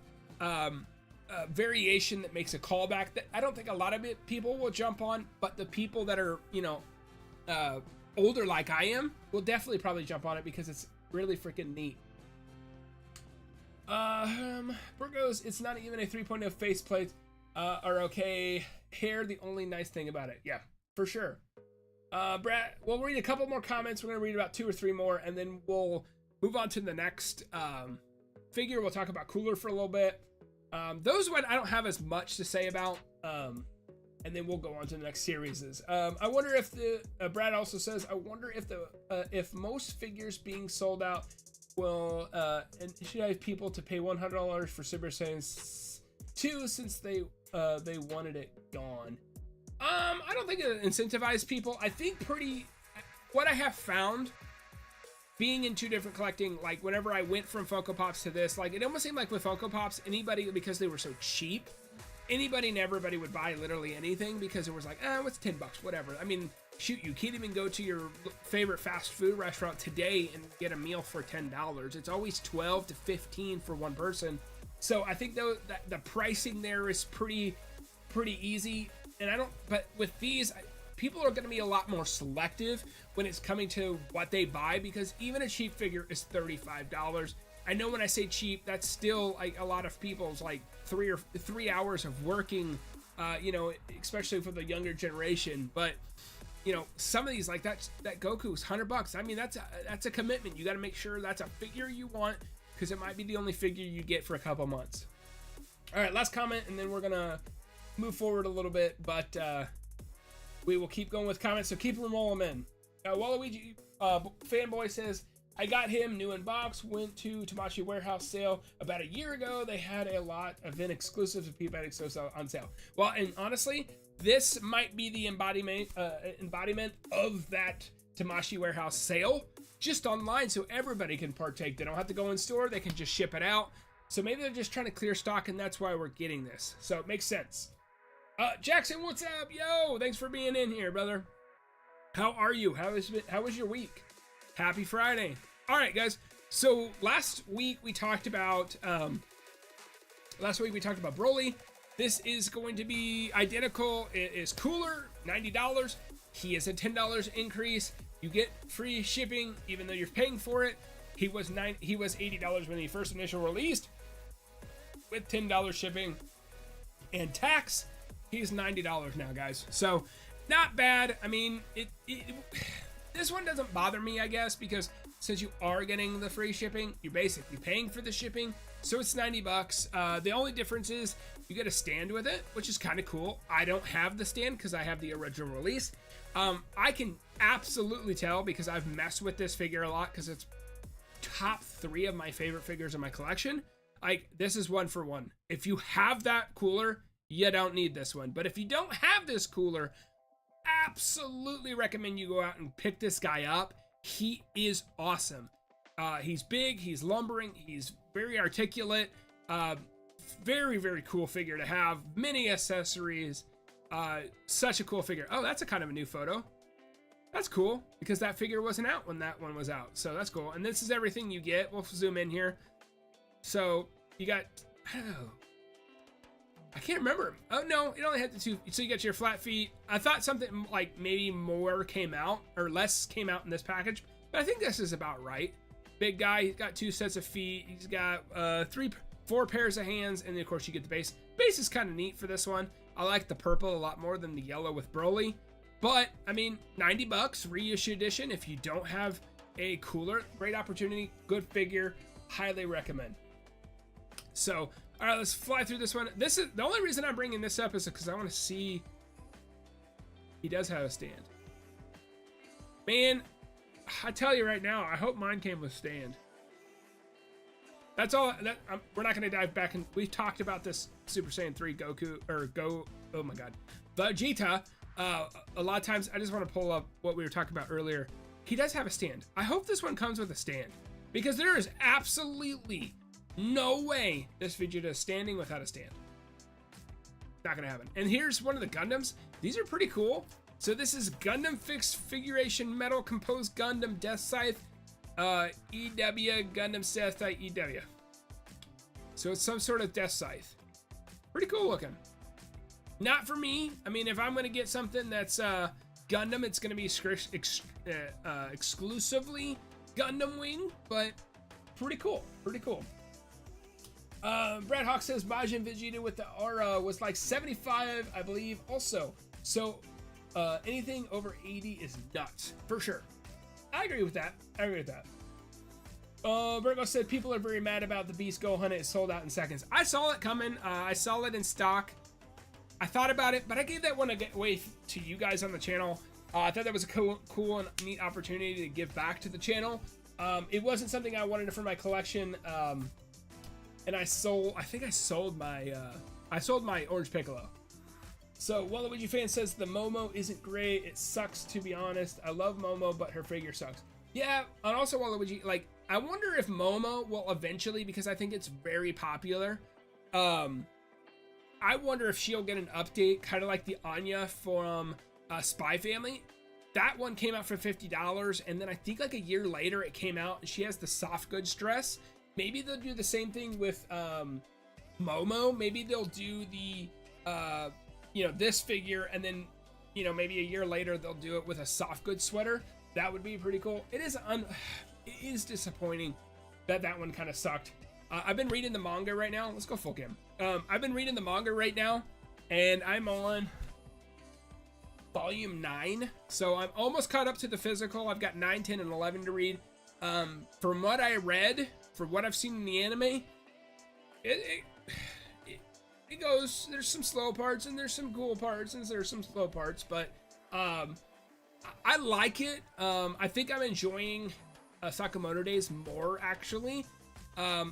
variation that makes a callback that I don't think a lot of people will jump on, but the people that are, you know, older like I am will definitely probably jump on it because it's really freaking neat. Burgos, it's not even a 3.0 faceplate are okay. Hair, the only nice thing about it. Yeah, for sure. Brad, we'll read a couple more comments. We're gonna read about 2 or 3 more, and then we'll move on to the next figure. We'll talk about Cooler for a little bit. Those one I don't have as much to say about. And then we'll go on to the next series. I wonder if the Brad also says, I wonder if the if most figures being sold out will incentivize people to pay $100 for Super Saiyan 2 since they wanted it gone. I don't think it incentivizes people. I think what I have found being in 2 different collecting, like whenever I went from Funko Pops to this, like it almost seemed like with Funko Pops, anybody, because they were so cheap, anybody and everybody would buy literally anything because it was like, what's $10, whatever. I mean, shoot, you can't even go to your favorite fast food restaurant today and get a meal for $10. It's always 12 to 15 for one person. So I think though that the pricing there is pretty easy. And but with these, people are going to be a lot more selective when it's coming to what they buy, because even a cheap figure is $35. I know when I say cheap, that's still like a lot of people's like 3 hours of working, you know, especially for the younger generation. But you know, some of these, like that Goku's $100. I mean, that's a commitment. You got to make sure that's a figure you want, because it might be the only figure you get for a couple months. All right, last comment, and then we're gonna move forward a little bit, but we will keep going with comments, so keep them rolling in. Waluigi fanboy says, I got him new in box, went to Tamashii warehouse sale about a year ago. They had a lot of event exclusives of P-Bag on sale. Well, and honestly, this might be the embodiment of that Tamashii warehouse sale, just online, so everybody can partake. They don't have to go in store, they can just ship it out. So maybe they're just trying to clear stock, and that's why we're getting this. So it makes sense. Jackson, what's up? Yo, thanks for being in here, brother. How are you? How was your week? Happy Friday. All right, guys. So last week we talked about Broly. This is going to be identical. It is Cooler, $90. He is a $10 increase. You get free shipping even though you're paying for it. He was $80 when he first initially released, with $10 shipping and tax. He's $90 now, guys. So not bad. I mean, this one doesn't bother me, I guess, because since you are getting the free shipping, you're basically paying for the shipping. So it's $90. The only difference is you get a stand with it, which is kind of cool. I don't have the stand because I have the original release. I can absolutely tell because I've messed with this figure a lot, because it's top 3 of my favorite figures in my collection. Like, this is 1 for 1. If you have that Cooler, you don't need this one. But if you don't have this Cooler, absolutely recommend you go out and pick this guy up. He is awesome. He's big, he's lumbering, he's very articulate. Very, very cool figure to have. Many accessories. Such a cool figure. Oh, that's a kind of a new photo. That's cool, because that figure wasn't out when that one was out. So that's cool. And this is everything you get. We'll zoom in here. So you got, I can't remember. Oh no, it only had the 2. So you got your flat feet. I thought something like maybe more came out or less came out in this package, but I think this is about right. Big guy, he's got 2 sets of feet. He's got 4 pairs of hands, and then of course you get the base. Base is kind of neat for this one. I like the purple a lot more than the yellow with Broly. But I mean, $90 reissue edition. If you don't have a Cooler, great opportunity, good figure. highly recommend. So, all right, let's fly through this one. This is the only reason I'm bringing this up is because I want to see. He does have a stand. Man, I tell you right now, I hope mine came with stand. That's all. We're not going to dive back, and we've talked about this Super Saiyan 3 Goku oh my God, Vegeta. A lot of times, I just want to pull up what we were talking about earlier. He does have a stand. I hope this one comes with a stand, because there is absolutely no way this Vegeta is standing without a stand. Not gonna happen. And here's one of the Gundams. These are pretty cool. So this is Gundam Fixed Figuration Metal Composed Gundam Death Scythe EW Gundam Seth EW. So it's some sort of Death Scythe. Pretty cool looking. Not for me. I mean, if I'm gonna get something that's Gundam, it's gonna be exclusively Gundam Wing, but pretty cool. Pretty cool. Brad Hawk says Majin Vegeta with the aura was like 75, I believe, also. So anything over 80 is nuts, for sure. I agree with that. Virgo said people are very mad about the Beast Gohan. It sold out in seconds. I saw it coming. I saw it in stock. I thought about it, but I gave that one away to you guys on the channel. I thought that was a cool and neat opportunity to give back to the channel. It wasn't something I wanted for my collection. And I think I sold my Orange Piccolo. So Waluigi fan says the Momo isn't great. It sucks, to be honest. I love Momo, but her figure sucks. Yeah, and also Waluigi, like, I wonder if Momo will eventually, because I think it's very popular. I wonder if she'll get an update, kind of like the Anya from Spy Family. That one came out for $50, and then I think like a year later it came out, and she has the soft goods dress. Maybe they'll do the same thing with Momo. Maybe they'll do the, this figure, and then, maybe a year later they'll do it with a soft goods sweater. That would be pretty cool. It is disappointing that one kind of sucked. I've been reading the manga right now. Let's go full cam. I've been reading the manga right now, and I'm on volume 9. So I'm almost caught up to the physical. I've got 9, 10, and 11 to read. From what I read, from what I've seen in the anime, it goes, there's some slow parts and there's some cool parts and there's some slow parts, but I like it. I think I'm enjoying Sakamoto Days more, actually.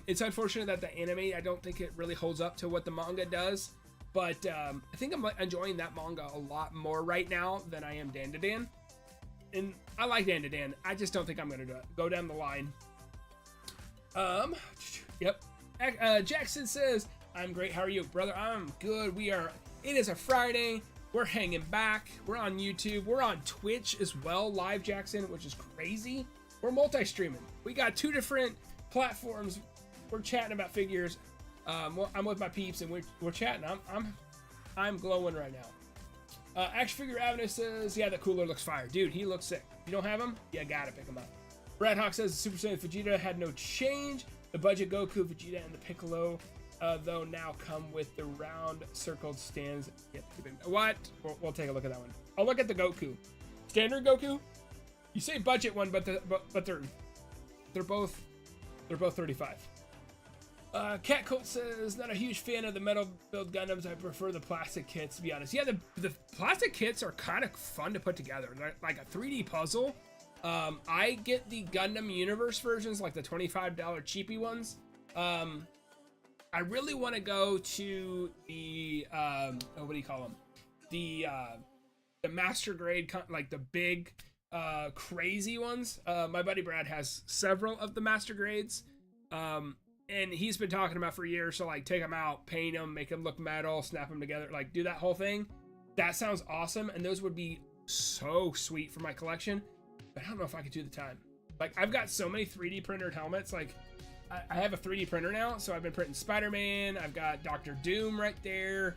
It's unfortunate that the anime, I don't think it really holds up to what the manga does, but I think I'm enjoying that manga a lot more right now than I am Dandadan. And I like Dandadan. I just don't think I'm going to go down the line. Yep. Jackson says, I'm great. How are you, brother? I'm good. It is a Friday. We're hanging back. We're on YouTube. We're on Twitch as well, live, Jackson, which is crazy. We're multi-streaming. We got 2 different platforms. We're chatting about figures. I'm with my peeps and we're chatting. I'm glowing right now. Action Figure Avenue says, yeah, the cooler looks fire. Dude, he looks sick. You don't have him? Yeah, gotta pick him up. Brad Hawk says Super Saiyan Vegeta had no change. The budget Goku, Vegeta, and the Piccolo, though, now come with the round circled stands. Yep. What? We'll take a look at that one. I'll look at the Goku. Standard Goku? You say budget one, but they're both 35. Cat Colt says, not a huge fan of the metal build Gundams. I prefer the plastic kits, to be honest. Yeah, the plastic kits are kind of fun to put together. They're like a 3D puzzle. I get the Gundam Universe versions, like the $25 cheapy ones. I really want to go to the, what do you call them? The master grade, like the big, crazy ones. My buddy Brad has several of the master grades. And he's been talking about for years, so like take them out, paint them, make them look metal, snap them together, like do that whole thing. That sounds awesome, and those would be so sweet for my collection, but I don't know if I could do the time. Like, I've got so many 3D printed helmets. Like, I have a 3D printer now, so I've been printing Spider-Man. I've got Dr. Doom right there.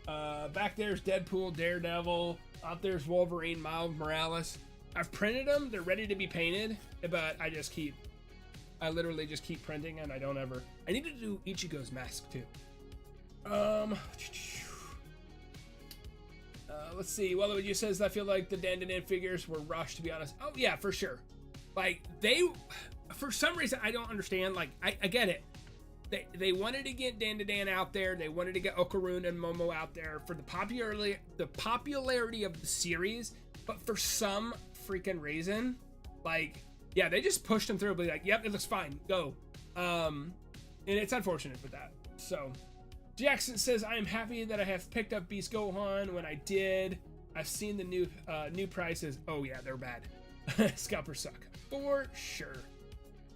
Back there's Deadpool, Daredevil. Out there's Wolverine, Miles Morales. I've printed them. They're ready to be painted, but I literally just keep printing, and I don't ever. I need to do Ichigo's mask too. Let's see. Well, you says I feel like the Dandadan figures were rushed, to be honest. Oh yeah, for sure. Like for some reason, I don't understand. Like, I get it. They wanted to get Dan out there. They wanted to get Okaroon and Momo out there for the popularity of the series. But for some freaking reason, like, yeah, they just pushed them through. Be like, yep, it looks fine. Go. And it's unfortunate with that. So Jackson says, I am happy that I have picked up Beast Gohan when I did. I've seen the new prices. Oh yeah, they're bad. Scalpers suck for sure.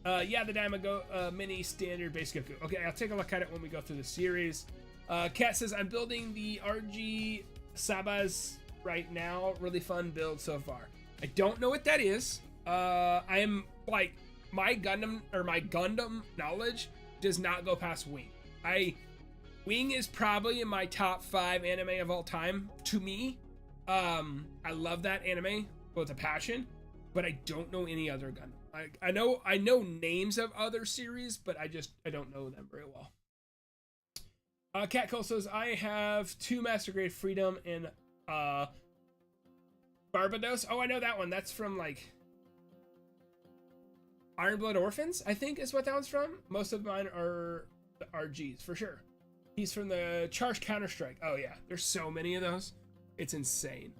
Yeah, the Diamond Mini Standard Base Goku. Okay, I'll take a look at it when we go through the series. Kat says, I'm building the RG Sabas right now. Really fun build so far. I don't know what that is. I am like, my Gundam knowledge does not go past Wing. Wing is probably in my top 5 anime of all time to me. I love that anime with a passion, but I don't know any other Gundam. I know names of other series, but I don't know them very well. Cat Cole says, I have 2 Master Grade Freedom and Barbados. Oh, I know that one. That's from like Iron Blood Orphans, I think is what that one's from. Most of mine are the RGs for sure. He's from the Charge Counter-Strike. Oh yeah, there's so many of those. It's insane.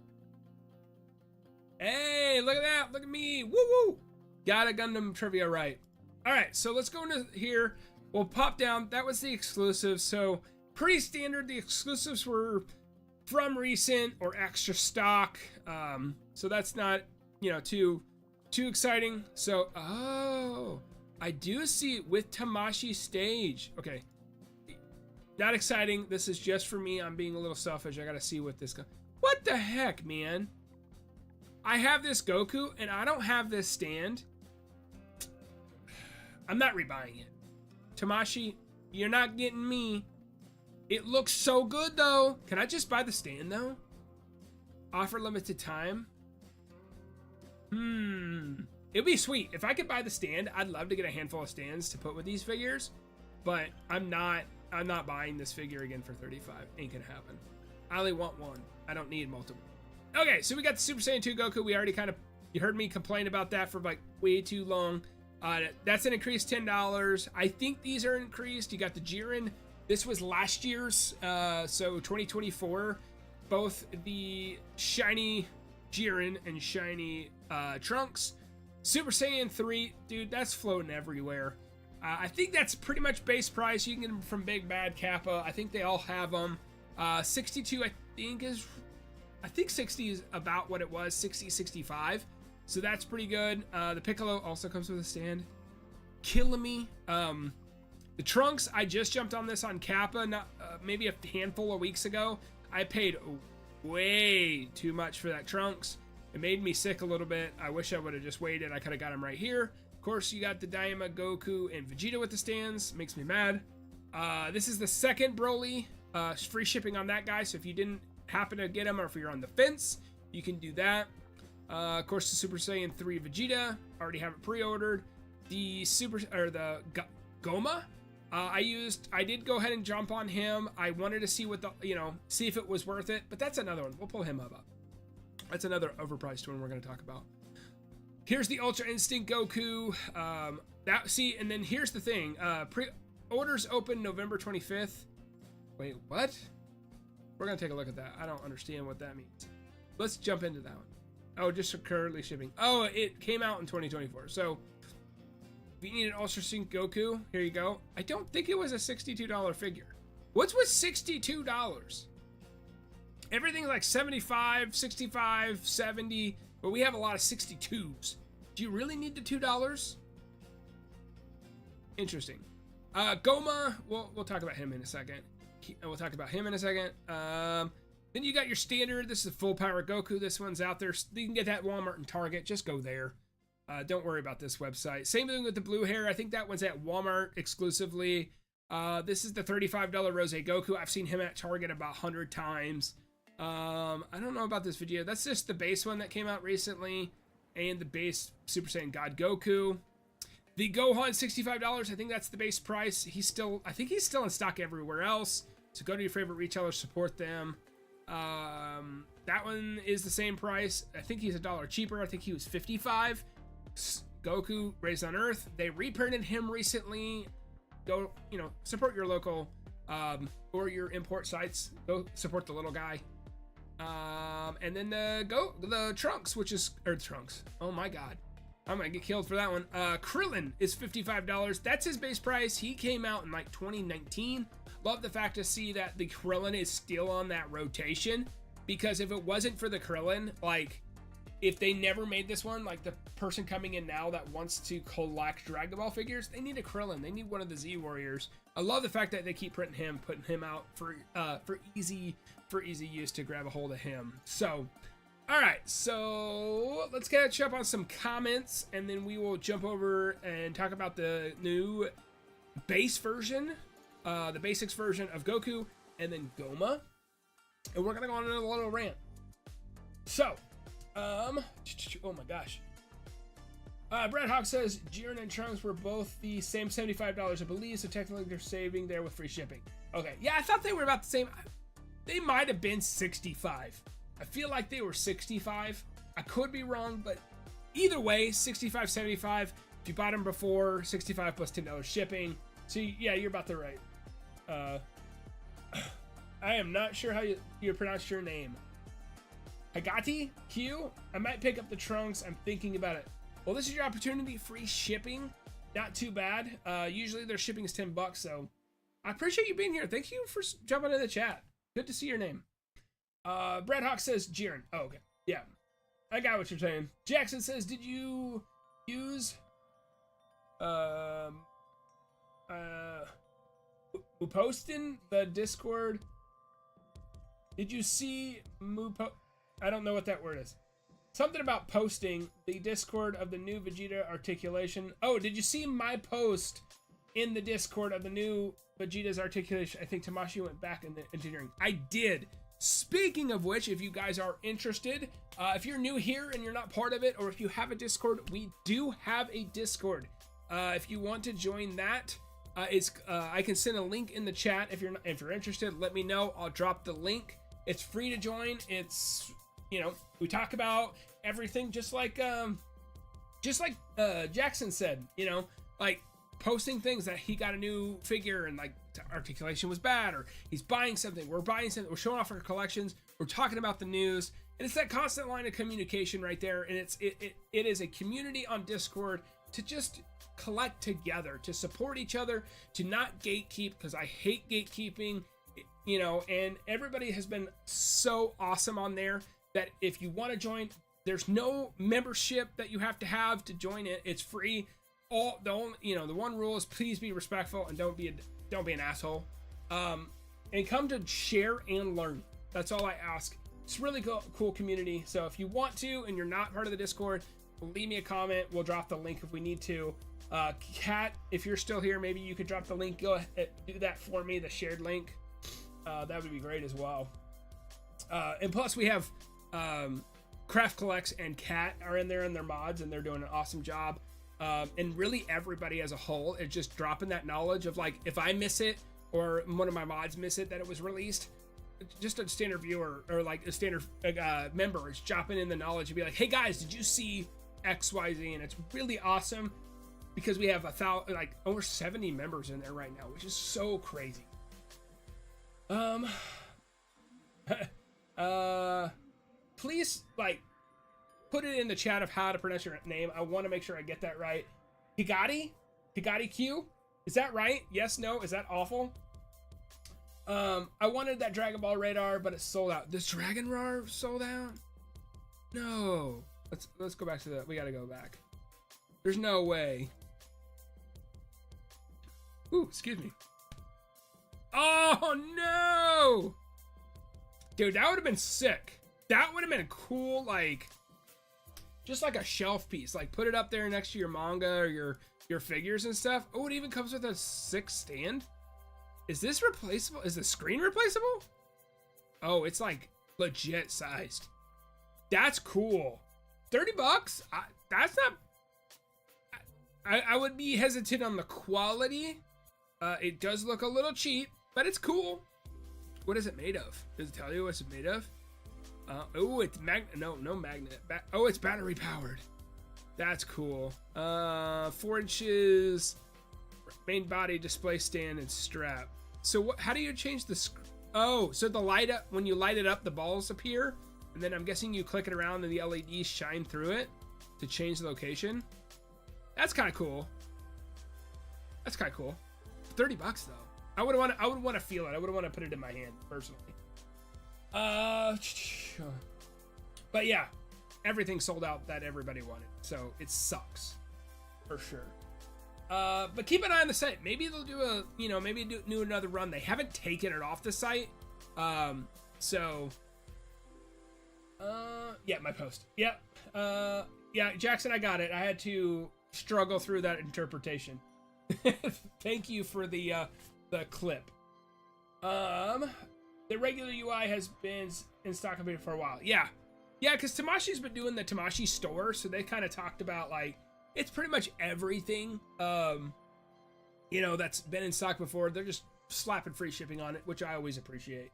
Hey, look at that. Look at me. Woo woo. Got a Gundam trivia right. All right, so let's go into here. We'll pop down. That was the exclusives. So pretty standard. The exclusives were from recent or extra stock. So that's not, you know, too exciting. So, oh, I do see it with Tamashii stage. Okay. Not exciting. This is just for me. I'm being a little selfish. I got to see what this guy. What the heck, man? I have this Goku and I don't have this stand. I'm not rebuying it. Tamashii, you're not getting me. It looks so good though. Can I just buy the stand though? Offer limited time. It'd be sweet. If I could buy the stand, I'd love to get a handful of stands to put with these figures. But I'm not buying this figure again for 35. Ain't gonna happen. I only want one. I don't need multiple. Okay, so we got the Super Saiyan 2 Goku. We already you heard me complain about that for like way too long. That's an increased $10. I think these are increased. You got the Jiren. This was last year's, so 2024. Both the shiny Jiren and shiny Trunks. Super Saiyan 3, dude, that's floating everywhere. I think that's pretty much base price. You can get them from Big Bad Kappa. I think they all have them. 62, I think 60 is about what it was, 60, 65. So that's pretty good. The Piccolo also comes with a stand. Killing me. The Trunks, I just jumped on this on Kappa, maybe a handful of weeks ago. I paid way too much for that Trunks. It made me sick a little bit. I wish I would have just waited. I could have got him right here. Of course, you got the Daima, Goku, and Vegeta with the stands. Makes me mad. This is the second Broly. Free shipping on that guy. So if you didn't happen to get him, or if you're on the fence, you can do that. Of course, the Super Saiyan 3 Vegeta. Already have it pre-ordered. The Goma. I did go ahead and jump on him. I wanted to see what see if it was worth it, but that's another one. We'll pull him up. That's another overpriced one we're going to talk about. Here's the Ultra Instinct Goku. And then here's the thing. Pre-orders open November 25th. Wait, what? We're going to take a look at that. I don't understand what that means. Let's jump into that one. Oh, just currently shipping. Oh, it came out in 2024. So if you need an Ultra Instinct Goku, here you go. I don't think it was a $62 figure. What's with $62? Everything's like 75, 65, 70, but we have a lot of 62s. Do you really need the $2? Interesting. Goma, we'll talk about him in a second. Then you got your standard. This is full power Goku. This one's out there. You can get that at Walmart and Target. Just go there. Don't worry about this website. Same thing with the blue hair. I think that one's at Walmart exclusively. This is the $35 Rose Goku. I've seen him at Target about 100 times. I don't know about this video. That's just the base one that came out recently, and the base Super Saiyan God Goku. The Gohan, $65. I think that's the base price. I think he's still in stock everywhere else. So go to your favorite retailer, support them. That one is the same price. I think he's $1 cheaper. I think he was $55. Goku Raised on Earth. They reprinted him recently. Go, you know, support your local or your import sites. Go support the little guy. And then the Trunks, which is Trunks. Oh my God, I'm gonna get killed for that one. Krillin is $55. That's his base price. He came out in like 2019. Love the fact to see that the Krillin is still on that rotation, because if it wasn't for the Krillin, like if they never made this one, like the person coming in now that wants to collect Dragon Ball figures, they need a Krillin. They need one of the Z Warriors. I love the fact that they keep putting him out for easy use to grab a hold of him. So, all right, so let's catch up on some comments, and then we will jump over and talk about the new base version, the basics version of Goku, and then Goma, and we're gonna go on a little rant. So, oh my gosh. Brad Hawk says Jiren and Trunks were both the same $75, I believe, so technically they're saving there with free shipping. Okay, yeah, I thought they were about the same. They might have been 65. I feel like they were 65. I could be wrong, but either way, 65, 75. If you bought them before, 65 plus $10 shipping. So yeah, you're about the right. I am not sure how you pronounce your name. Hagati Q. I might pick up the Trunks. I'm thinking about it. Well, this is your opportunity. Free shipping. Not too bad. Usually their shipping is $10, so I appreciate you being here. Thank you for jumping in the chat. Good to see your name. Brad Hawk says Jiren. Oh, okay. Yeah. I got what you're saying. Jackson says, did you use posting the Discord? Did you see I don't know what that word is. Something about posting the Discord of the new Vegeta articulation. Oh, did you see my post in the Discord of the new Vegeta's articulation? I think Tamashii went back in the engineering. I did. Speaking of which, if you guys are interested, if you're new here and you're not part of it, or if you have a Discord, we do have a Discord. If you want to join that, I can send a link in the chat. If you're interested, let me know. I'll drop the link. It's free to join. It's, you know, we talk about everything, just like Jackson said, you know, like posting things that he got a new figure and like articulation was bad, or he's buying something, we're buying something, we're showing off our collections, we're talking about the news, and it's that constant line of communication right there. And it is a community on Discord to just collect together, to support each other, to not gatekeep, because I hate gatekeeping, you know. And everybody has been so awesome on there that if you want to join, there's no membership that you have to join it. It's free. The one rule is please be respectful and don't be an asshole. And come to share and learn. That's all I ask. It's really cool community. So if you want to and you're not part of the Discord, leave me a comment. We'll drop the link if we need to. Kat, if you're still here, maybe you could drop the link. Go ahead, do that for me, the shared link. That would be great as well. And plus we have Craft Collects and Kat are in there in their mods, and they're doing an awesome job. And really everybody as a whole is just dropping that knowledge of, like, if I miss it or one of my mods miss it that it was released, just a standard viewer or like a standard member is dropping in the knowledge and be like, hey guys, did you see XYZ? And it's really awesome because we have over 70 members in there right now, which is so crazy. Please, like, put it in the chat of how to pronounce your name. I want to make sure I get that right. Higati Q? Is that right? Yes, no? Is that awful? I wanted that Dragon Ball radar, but it's sold out. This Dragon Rar sold out? No. Let's go back to that. We gotta go back. There's no way. Ooh, excuse me. Oh, no! Dude, that would have been sick. That would have been a cool, like, just like a shelf piece. Like, put it up there next to your manga or your figures and stuff. Oh, it even comes with a 6 stand. Is this replaceable? Is the screen replaceable? Oh, it's like legit sized. That's cool. $30? That's not... I would be hesitant on the quality. It does look a little cheap, but it's cool. What is it made of? Does it tell you what it's made of? Oh, it's no magnet. Oh, it's battery powered. That's cool. 4 inches, main body, display stand, and strap. So what? How do you change the? Oh, so the light up, when you light it up, the balls appear, and then I'm guessing you click it around and the LEDs shine through it to change the location. That's kind of cool. That's kind of cool. $30 though. I would want to feel it. I would want to put it in my hand personally. But yeah, everything sold out that everybody wanted, so it sucks for sure. But keep an eye on the site. Maybe they'll do a, maybe do another run. They haven't taken it off the site. So, yeah, my post. Yep. Yeah, Jackson, I got it. I had to struggle through that interpretation. Thank you for the clip. The regular UI has been in stock for a while. Yeah, because Tamashii's been doing the Tamashii store, so they kind of talked about like it's pretty much everything that's been in stock before. They're just slapping free shipping on it, which I always appreciate.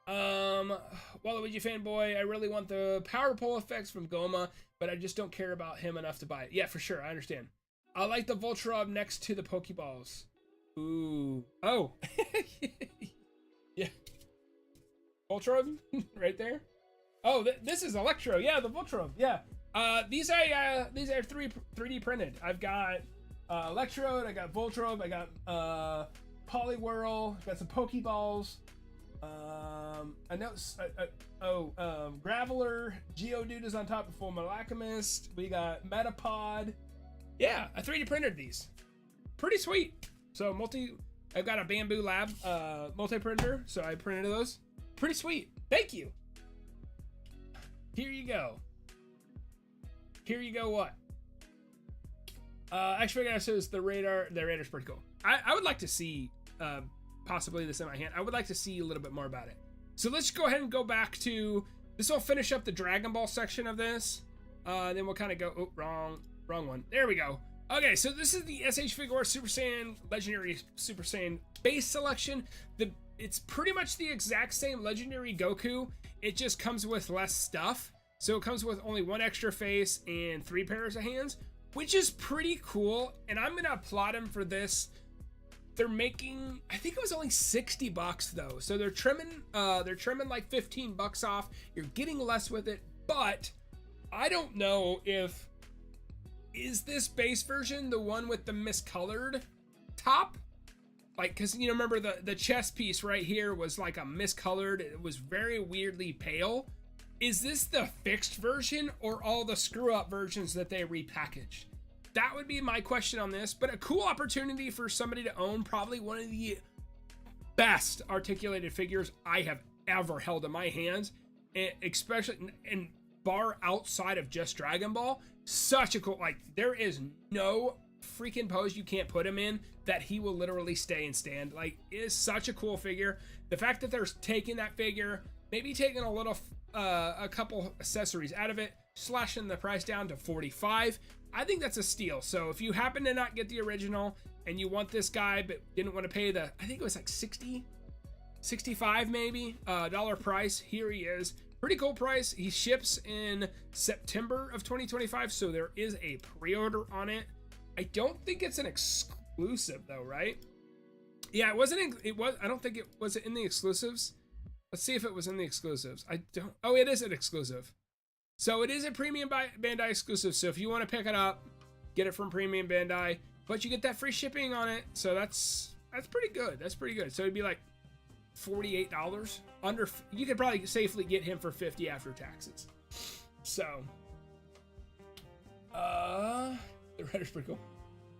Waluigi fanboy, I really want the power pole effects from Goma, but I just don't care about him enough to buy it. Yeah, for sure, I understand. I like the Voltron next to the Pokeballs. Ooh. Oh. Yeah. Voltron right there. Oh, this is Electro. Yeah, the Voltron. Yeah. These are 3D printed. I've got Electrode, I got Voltron, I got Poliwhirl, got some Pokeballs. I know. Graveler, Geodude is on top of Full Alchemist. We got Metapod. Yeah, I 3D printed these. Pretty sweet. So I've got a Bamboo Lab multi printer, so I printed those. Pretty sweet. Thank you. Here you go. Here you go. What? SH Figuarts says the radar. The radar's pretty cool. I would like to see possibly this in my hand. I would like to see a little bit more about it. So let's go ahead and go back to this. Will finish up the Dragon Ball section of this. Then we'll kind of go. Oh, wrong one. There we go. Okay, so this is the SH Figuarts Super Saiyan Legendary Super Saiyan base selection. It's pretty much the exact same Legendary Goku. It just comes with less stuff. So it comes with only 1 extra face and 3 pairs of hands, which is pretty cool. And I'm gonna applaud them for this. They're making, I think it was only $60 though. So they're trimming like $15 off. You're getting less with it, but I don't know if, is this base version the one with the miscolored top? Like, cause remember the chest piece right here was like a miscolored, it was very weirdly pale. Is this the fixed version or all the screw up versions that they repackaged? That would be my question on this, but a cool opportunity for somebody to own probably one of the best articulated figures I have ever held in my hands, especially in bar outside of just Dragon Ball. Such a cool, like, there is no freaking pose you can't put him in that he will literally stay and stand. Like, it is such a cool figure. The fact that they're taking that figure, maybe taking a couple accessories out of it, slashing the price down to $45, I think that's a steal. So if you happen to not get the original and you want this guy but didn't want to pay the, I think it was like 65 maybe dollar price, here he is. Pretty cool price. He ships in September of 2025, so there is a pre-order on it. I don't think it's an exclusive though, right? Yeah, it wasn't. I don't think it was in the exclusives. Let's see if it was in the exclusives. I don't. Oh, it is an exclusive. So it is a Premium Bandai exclusive. So if you want to pick it up, get it from Premium Bandai, but you get that free shipping on it. So that's pretty good. That's pretty good. So it'd be like $48 under. You could probably safely get him for $50 after taxes. So the Redder's pretty cool.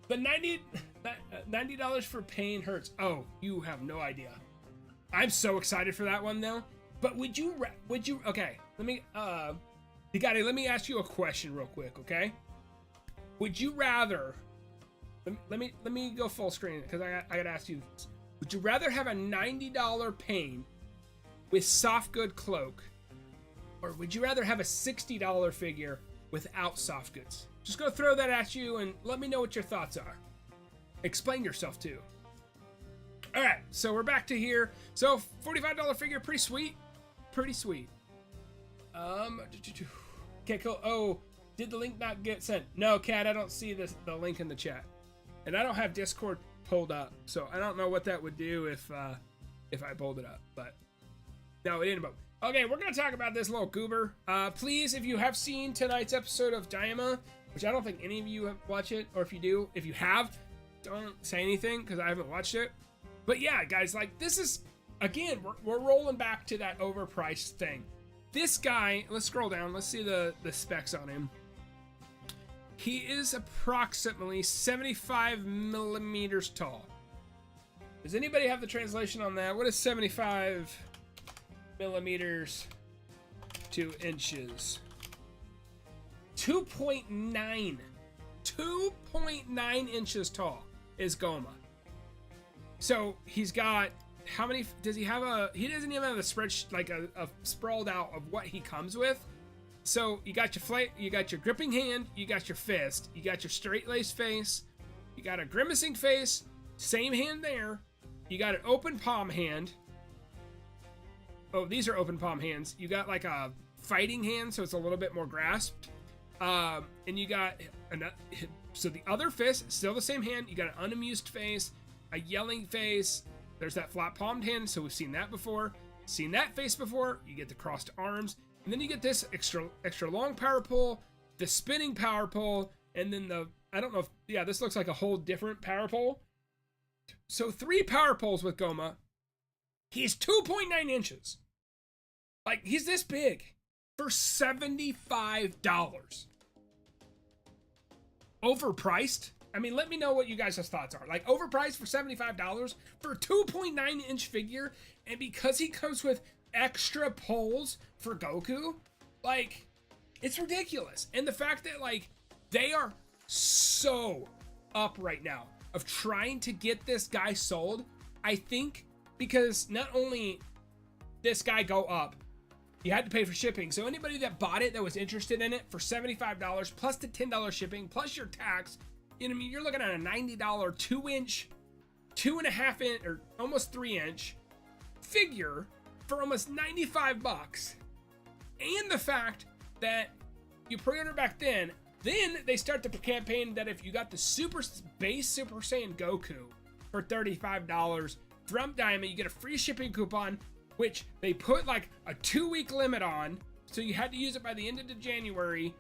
The $90 for pain hurts. Oh, you have no idea. I'm so excited for that one though. But would you okay, let me let me ask you a question real quick, okay? Would you rather, let me go full screen because I gotta ask you this. Would you rather have a $90 pain with soft good cloak, or would you rather have a $60 figure without soft goods? Just gonna throw that at you and let me know what your thoughts are. Explain yourself too. All right, so we're back to here. So $45 figure, pretty sweet, pretty sweet. Okay, cool. Oh, Did the link not get sent? No, Kat, I don't see the link in the chat. And I don't have Discord pulled up, so I don't know what that would do if I pulled it up. But no, it didn't. Okay, we're gonna talk about this little goober. Please, if you have seen tonight's episode of Daima, which I don't think any of you have watched it, or if you have, don't say anything because I haven't watched it. But yeah, guys, like this is again, we're rolling back to that overpriced thing. This guy, let's scroll down. Let's see the specs on him. He is approximately 75 millimeters tall. Does anybody have the translation on that? What is 75 millimeters to inches? 2.9. 2.9 inches tall is Goma. So he's got, how many, does he have he doesn't even have a spreadsheet, like a sprawled out of what he comes with. So you got you got your gripping hand, you got your fist, you got your straight lace face, you got a grimacing face, same hand there. You got an open palm hand. Oh, these are open palm hands. You got like a fighting hand, so it's a little bit more grasped. And you got so the other fist, still the same hand. You got an unamused face, a yelling face. There's that flat palmed hand, so we've seen that before. Seen that face before. You get the crossed arms. And then you get this extra long power pole, the spinning power pole, and then I don't know if, yeah, this looks like a whole different power pole. So 3 power poles with Goma. He's 2.9 inches. Like, he's this big for $75. Overpriced? I mean, let me know what you guys' thoughts are. Like, overpriced for $75 for a 2.9 inch figure, and because he comes with extra poles for Goku, like, it's ridiculous. And the fact that, like, they are so up right now of trying to get this guy sold, I think, because not only this guy go up, you had to pay for shipping. So anybody that bought it that was interested in it for $75 plus the $10 shipping plus your tax, you know what I mean, you're looking at a $90 2-inch, 2.5 inch, or almost 3-inch figure for almost 95 bucks. And the fact that you pre-order back then they start the campaign that if you got the base Super Saiyan Goku for $35 from Daima, you get a free shipping coupon, which they put like a 2-week limit on, so you had to use it by the end of January.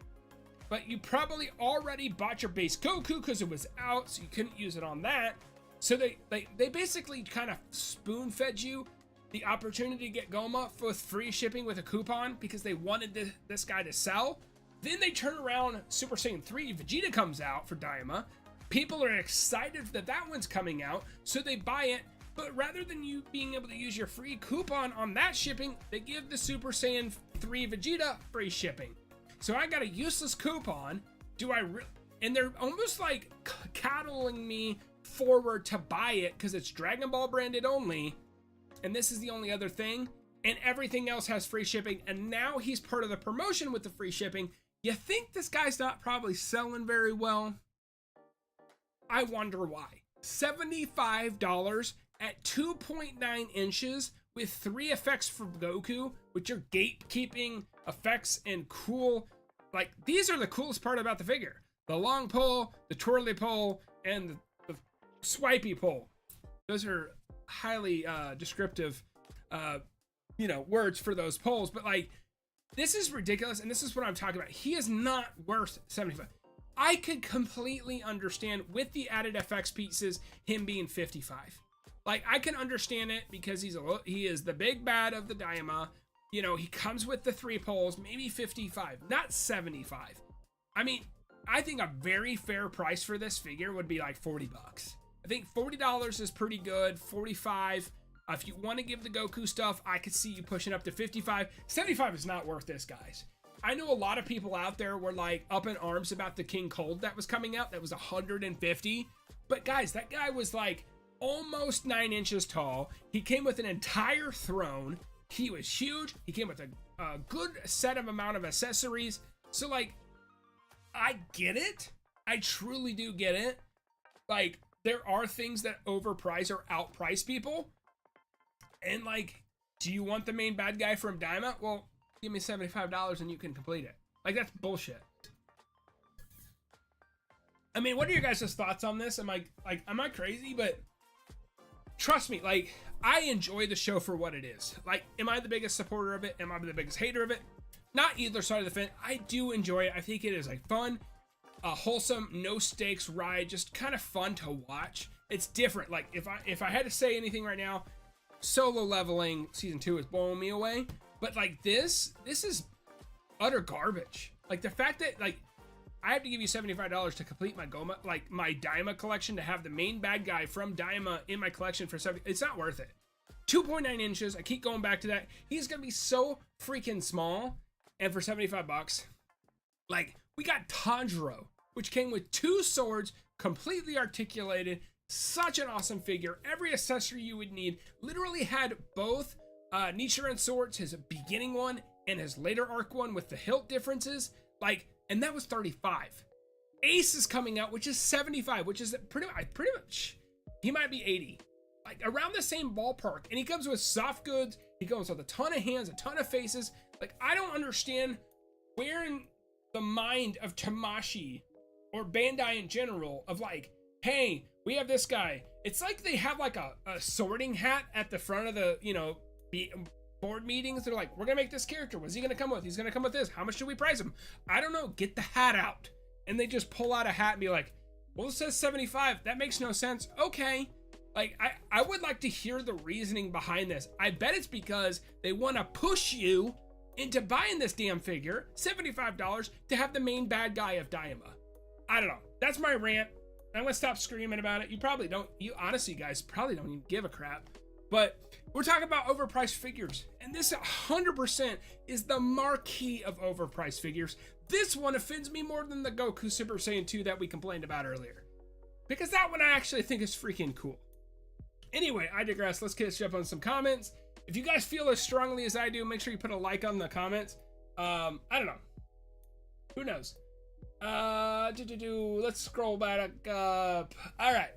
But you probably already bought your base Goku because it was out, so you couldn't use it on that. So they basically kind of spoon-fed you the opportunity to get Goma with free shipping with a coupon because they wanted this guy to sell. Then they turn around, Super Saiyan 3 Vegeta comes out for Daima. People are excited that one's coming out, so they buy it. But rather than you being able to use your free coupon on that shipping, they give the Super Saiyan 3 Vegeta free shipping. So I got a useless coupon. And they're almost like coddling me forward to buy it because it's Dragon Ball branded only. And this is the only other thing. And everything else has free shipping. And now he's part of the promotion with the free shipping. You think this guy's not probably selling very well? I wonder why. $75 at 2.9 inches with 3 effects from Goku, with your gatekeeping effects and cool, like, these are the coolest part about the figure. The long pole, the twirly pole, and the swipey pole. Those are highly descriptive, words for those poles, but like, this is ridiculous, and this is what I'm talking about. He is not worth 75. I could completely understand with the added FX pieces him being 55. Like, I can understand it because he is the big bad of the Daima. You know, he comes with the 3 poles, maybe 55, not 75. I mean, I think a very fair price for this figure would be like $40. I think $40 is pretty good. 45. If you want to give the Goku stuff, I could see you pushing up to 55. 75 is not worth this, guys. I know a lot of people out there were like up in arms about the King Cold that was coming out. That was 150. But guys, that guy was like almost 9 inches tall. He came with an entire throne. He was huge. He came with a good set of amount of accessories. So like, I get it. I truly do get it. Like, there are things that overprice or outprice people. And like, do you want the main bad guy from Daima? Well, give me $75 and you can complete it. Like, that's bullshit. I mean, what are your guys' thoughts on this? Am I crazy? But trust me, like, I enjoy the show for what it is. Like, am I the biggest supporter of it? Am I the biggest hater of it? Not either side of the fence. I do enjoy it. I think it is a fun, wholesome, no stakes ride, just kind of fun to watch. It's different. Like, if I had to say anything right now, Solo Leveling season 2 is blowing me away. But like this is utter garbage. Like the fact that like I have to give you $75 to complete my Goma, like my Daima collection, to have the main bad guy from Daima in my collection for 70. It's not worth it. 2.9 inches. I keep going back to that. He's gonna be so freaking small, and for 75 bucks, like we got Tanjiro, which came with 2 swords, completely articulated. Such an awesome figure. Every accessory you would need. Literally had both Nichiren swords, his beginning one and his later arc one with the hilt differences. Like, and that was 35. Ace is coming out, which is 75, which is pretty much, he might be 80. Like around the same ballpark. And he comes with soft goods. He comes with a ton of hands, a ton of faces. Like, I don't understand where in the mind of Tamashii or Bandai in general of like, hey, we have this guy. It's like they have like a sorting hat at the front of the, you know, board meetings. They're like, we're gonna make this character. What's he gonna come with? He's gonna come with this. How much do we price him? I don't know. Get the hat out. And they just pull out a hat and be like, well, it says 75. That makes no sense. Okay. Like, I would like to hear the reasoning behind this. I bet it's because they want to push you into buying this damn figure, $75, to have the main bad guy of Daima. I don't know. That's my rant. I'm gonna stop screaming about it. You probably don't. You honestly, guys, probably don't even give a crap. But we're talking about overpriced figures, and this 100% is the marquee of overpriced figures. This one offends me more than the Goku Super Saiyan 2 that we complained about earlier, because that one I actually think is freaking cool. Anyway, I digress. Let's catch up on some comments. If you guys feel as strongly as I do, make sure you put a like on the comments. I don't know. Who knows? Let's scroll back up. All right.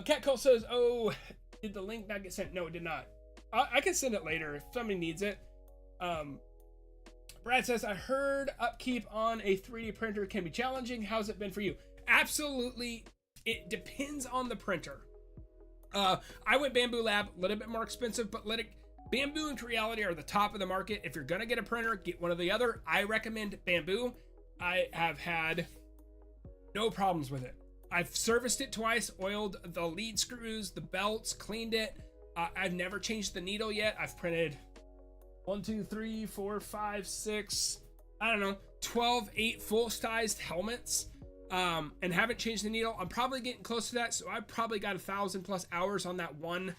Cat Cole says, "Oh, did the link not get sent?" No, it did not. I can send it later if somebody needs it. Brad says, "I heard upkeep on a 3D printer can be challenging. How's it been for you?" Absolutely. It depends on the printer. I went Bamboo Lab, a little bit more expensive, but Bamboo and Creality are the top of the market. If you're gonna get a printer, get one or the other. I recommend Bamboo. I have had no problems with it. I've serviced it twice, oiled the lead screws, the belts, cleaned it. I've never changed the needle yet. I've printed 1, 2, 3, 4, 5, 6, I don't know, 12, 8 full-sized helmets, and haven't changed the needle. I'm probably getting close to that, so I've probably got 1,000+ hours on that one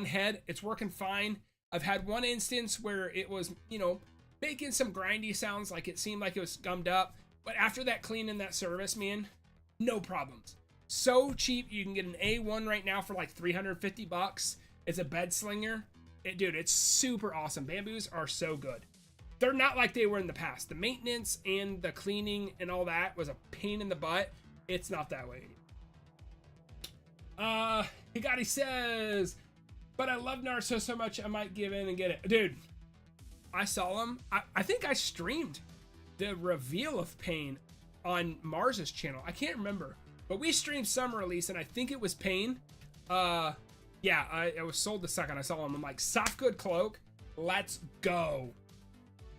head. It's working fine. I've had one instance where it was, you know, making some grindy sounds, like it seemed like it was gummed up, but after that clean and that service, man, no problems. So cheap. You can get an A1 right now for like 350 bucks. It's a bed slinger. Dude, it's super awesome. Bamboos are so good. They're not like they were in the past. The maintenance and the cleaning and all that was a pain in the butt. It's not that way. Higati says, "But I love Naruto so much I might give in and get it." Dude, I saw him. I think I streamed the reveal of Pain on Mars's channel. I can't remember, but we streamed some release, and I think it was Pain. Yeah, I was sold the second I saw him. I'm like, soft good cloak, let's go.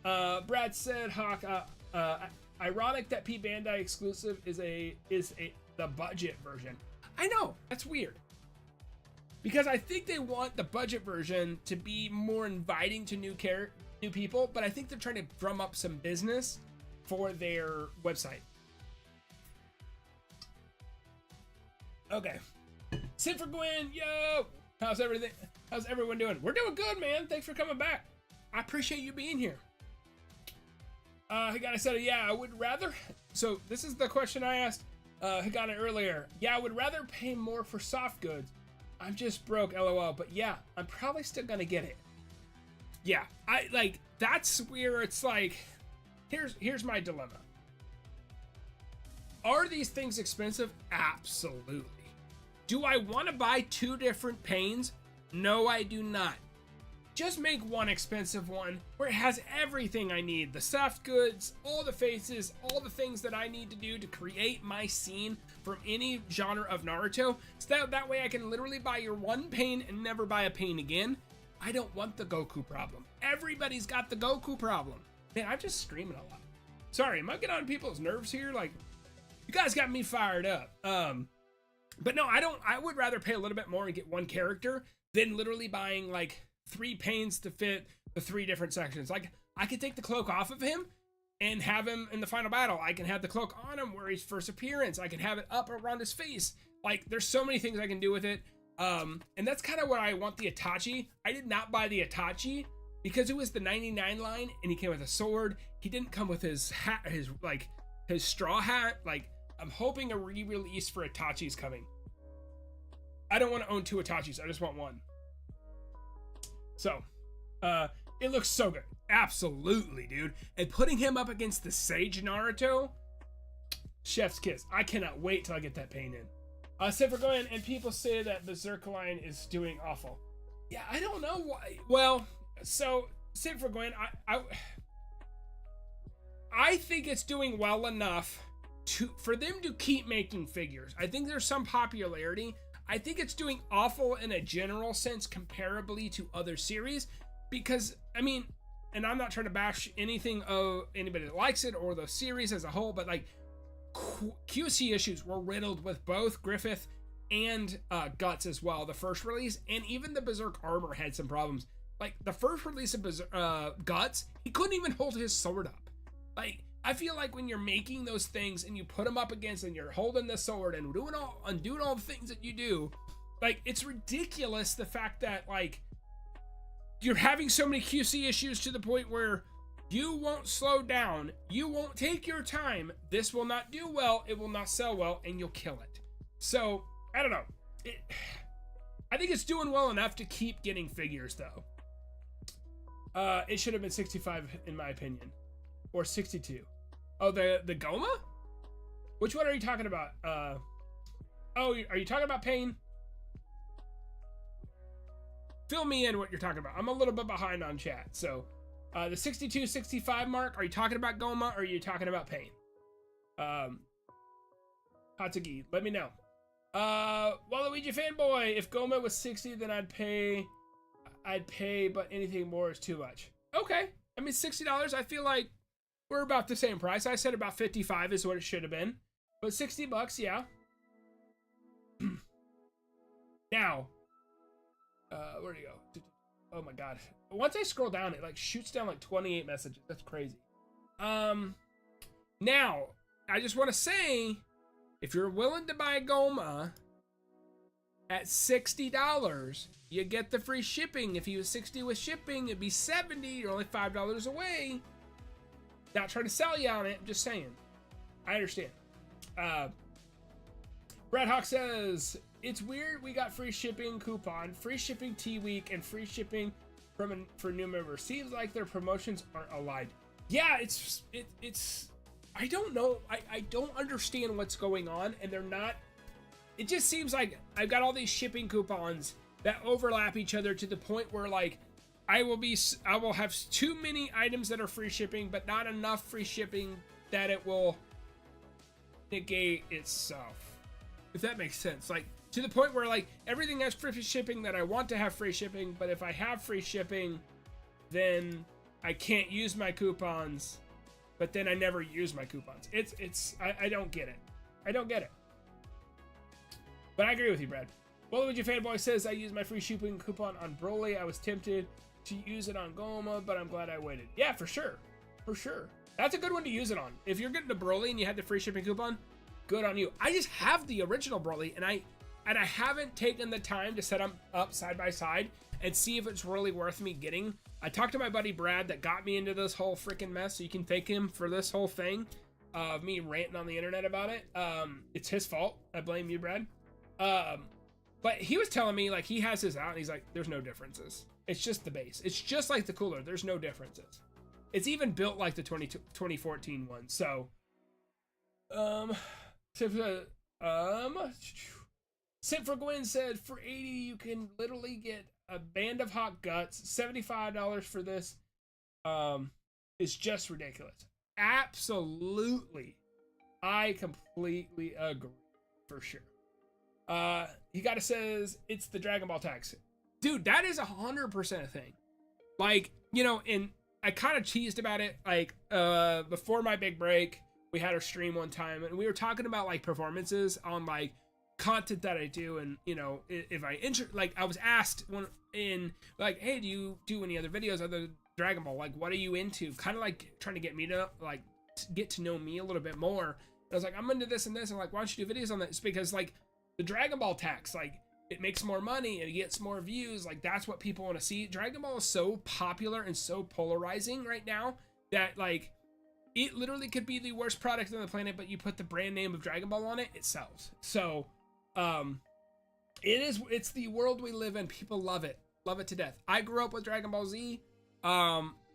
Brad said, Hawk, ironic that P Bandai exclusive is the budget version. I know, that's weird, because I think they want the budget version to be more inviting to new people, but I think they're trying to drum up some business for their website. Okay. Sid for Gwen, yo! How's everything? How's everyone doing? We're doing good, man. Thanks for coming back. I appreciate you being here. Higana said, yeah, I would rather... So, this is the question I asked Higana earlier. Yeah, I would rather pay more for soft goods. I'm just broke, LOL. But yeah, I'm probably still gonna get it. Yeah, that's where it's like, here's my dilemma. Are these things expensive? Absolutely. Do I want to buy 2 different Pains? No, I do not. just make one expensive one where it has everything I need. The soft goods, all the faces, all the things that I need to do to create my scene from any genre of Naruto. So that way I can literally buy your one pain and never buy a pain again. I don't want the Goku problem. Everybody's got the Goku problem. Man, I'm just screaming a lot. Sorry, am I getting on people's nerves here? Like, you guys got me fired up. But no, I would rather pay a little bit more and get one character than literally buying like 3 pains to fit the 3 different sections. Like, I could take the cloak off of him and have him in the final battle. I can have the cloak on him where he's first appearance. I can have it up around his face. Like, there's so many things I can do with it. And that's kind of what I want the Itachi. I did not buy the Itachi because it was the 99 line and he came with a sword. He didn't come with his hat, his straw hat. Like, I'm hoping a re-release for Itachi's coming. I don't want to own 2 Itachis. I just want one. So, it looks so good. Absolutely, dude. And putting him up against the Sage Naruto, chef's kiss. I cannot wait till I get that pain in. So for going, and people say that Berserk line is doing awful. Yeah, I don't know why. Well, so Sid for going, I think it's doing well enough for them to keep making figures. I think there's some popularity. I think it's doing awful in a general sense comparably to other series because, I mean, and I'm not trying to bash anything of anybody that likes it or the series as a whole, but like QC issues were riddled with both Griffith and Guts as well, the first release, and even the Berserk armor had some problems. Like the first release of Guts, he couldn't even hold his sword up. Like, I feel like when you're making those things and you put them up against and you're holding the sword and doing all the things that you do, like, it's ridiculous the fact that like you're having so many QC issues to the point where you won't slow down, you won't take your time, this will not do well, it will not sell well, and you'll kill it. So, I don't know. I think it's doing well enough to keep getting figures though. It should have been 65 in my opinion. Or 62. Oh, the Goma? Which one are you talking about? Oh, are you talking about Pain? Fill me in what you're talking about. I'm a little bit behind on chat. So, the 62, 65 mark, are you talking about Goma or are you talking about Pain? Hatsugi, let me know. Waluigi fanboy, if Goma was 60, then I'd pay, but anything more is too much. Okay. I mean, $60, I feel like we're about the same price. I said about 55 is what it should have been. But 60 bucks, yeah. Now, where'd he go? Oh my god. Once I scroll down, it like shoots down like 28 messages. That's crazy. Now, I just want to say, if you're willing to buy Goma at $60, you get the free shipping. If he was 60 with shipping, it'd be 70. You're only $5 away. Not trying to sell you on it, I'm just saying. I understand. Brad Hawk says, it's weird we got free shipping coupon, free shipping T-Week, and free shipping for new members. Seems like their promotions aren't aligned. Yeah, it's I don't know. I don't understand what's going on, and they're not. It just seems like I've got all these shipping coupons that overlap each other to the point where like I will have too many items that are free shipping, but not enough free shipping that it will negate itself. If that makes sense. Like, to the point where, like, everything has free shipping that I want to have free shipping, but if I have free shipping, then I can't use my coupons, but then I never use my coupons. I don't get it. I don't get it. But I agree with you, Brad. Waluigi fanboy says, I used my free shipping coupon on Broly. I was tempted to use it on Goma, but I'm glad I waited. Yeah, for sure. For sure. That's a good one to use it on. If you're getting the Broly and you had the free shipping coupon, good on you. I just have the original Broly, and I haven't taken the time to set them up side by side and see if it's really worth me getting. I talked to my buddy Brad that got me into this whole freaking mess, so you can thank him for this whole thing of me ranting on the internet about it. It's his fault. I blame you, Brad. But he was telling me, like, he has his out, and he's like, there's no differences. It's just the base. It's just like the cooler. There's no differences. It's even built like the 2014 one. So, Sim for Gwen said, for 80, you can literally get a band of hot guts. $75 for this is just ridiculous. Absolutely. I completely agree, for sure. He got it, says it's the Dragon Ball tax. Dude, that is 100% a thing. Like, you know, and I kind of teased about it, like, before my big break, we had our stream one time, and we were talking about, like, performances on, like, content that I do, and, you know, if I like, I was asked in, like, hey, do you do any other videos other than Dragon Ball? Like, what are you into? Kind of, like, trying to get me to, like, get to know me a little bit more. And I was like, I'm into this and this, and, like, why don't you do videos on this? Because, like, the Dragon Ball tax, like, it makes more money and it gets more views. Like, that's what people want to see. Dragon Ball is so popular and so polarizing right now that, like, it literally could be the worst product on the planet, but you put the brand name of Dragon Ball on it, it sells. So, it's the world we live in. People love it to death. I grew up with Dragon Ball Z.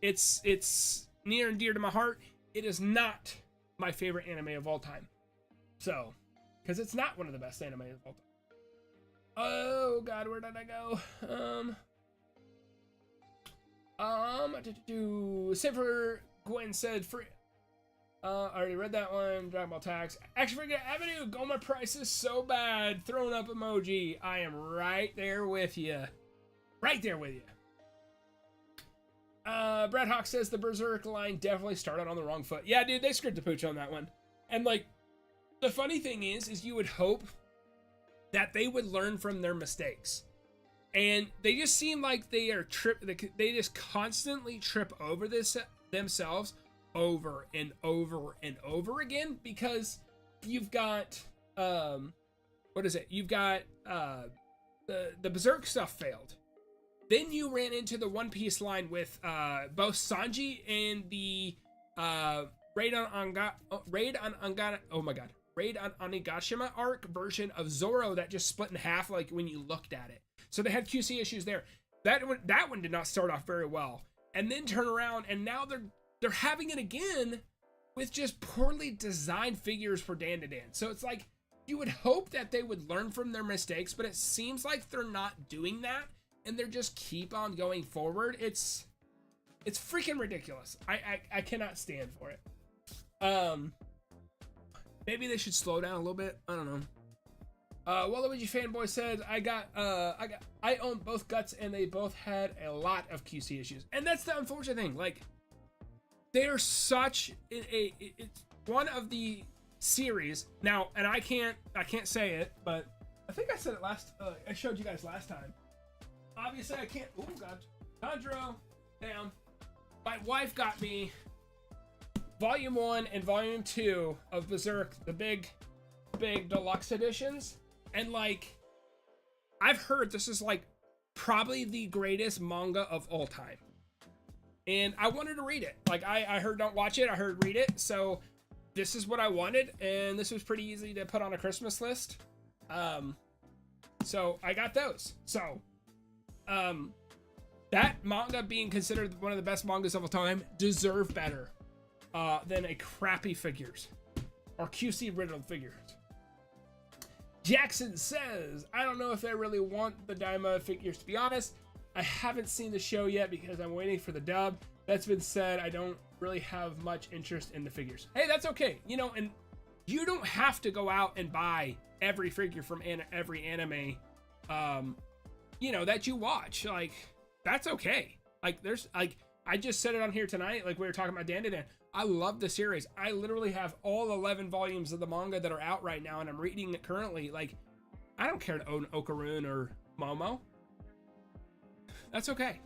It's near and dear to my heart. It is not my favorite anime of all time. So, because it's not one of the best anime of all time. Oh God, where did I go? Safer Gwen said free. I already read that one. Dragon Ball tax. Action Figure Avenue. Goma price is so bad. Throwing up emoji. I am right there with you. Right there with you. Brad Hawk says the Berserk line definitely started on the wrong foot. Yeah, dude, they screwed the pooch on that one. And, like, the funny thing is you would hope that they would learn from their mistakes. And they just seem like they just constantly trip over this themselves over and over and over again, because you've got you've got the Berserk stuff failed. Then you ran into the One Piece line with both Sanji and the Raid on Onigashima arc version of Zoro that just split in half, like, when you looked at it. So they had QC issues there. That one did not start off very well, and then turn around, and now they're having it again with just poorly designed figures for Dan to Dan. So it's like, you would hope that they would learn from their mistakes, but it seems like they're not doing that, and they're just keep on going forward. It's freaking ridiculous. I cannot stand for it. Maybe they should slow down a little bit. I don't know. Waluigi fanboy said, I own both guts, and they both had a lot of QC issues. And that's the unfortunate thing. Like, they are such it's one of the series now, and I can't say it, but I think I said it I showed you guys last time. Obviously I can't. Oh God, Condro down. My wife got me Volume 1 and Volume 2 of Berserk, the big deluxe editions, and, like, I've heard this is, like, probably the greatest manga of all time. And I wanted to read it. Like, I heard don't watch it, I heard read it, so this is what I wanted, and this was pretty easy to put on a Christmas list. So I got those. So, that manga being considered one of the best mangas of all time deserve better than a crappy figures or QC riddled figures. Jackson says, I don't know if I really want the Daima figures, to be honest. I haven't seen the show yet because I'm waiting for the dub. That's been said, I don't really have much interest in the figures. Hey, that's okay. You know, and you don't have to go out and buy every figure from every anime, you know, that you watch. Like, that's okay. Like, there's, like, I just said it on here tonight, like we were talking about Dan to Dan. I love the series. I literally have all 11 volumes of the manga that are out right now, and I'm reading it currently. Like, I don't care to own Okarun or Momo. That's okay.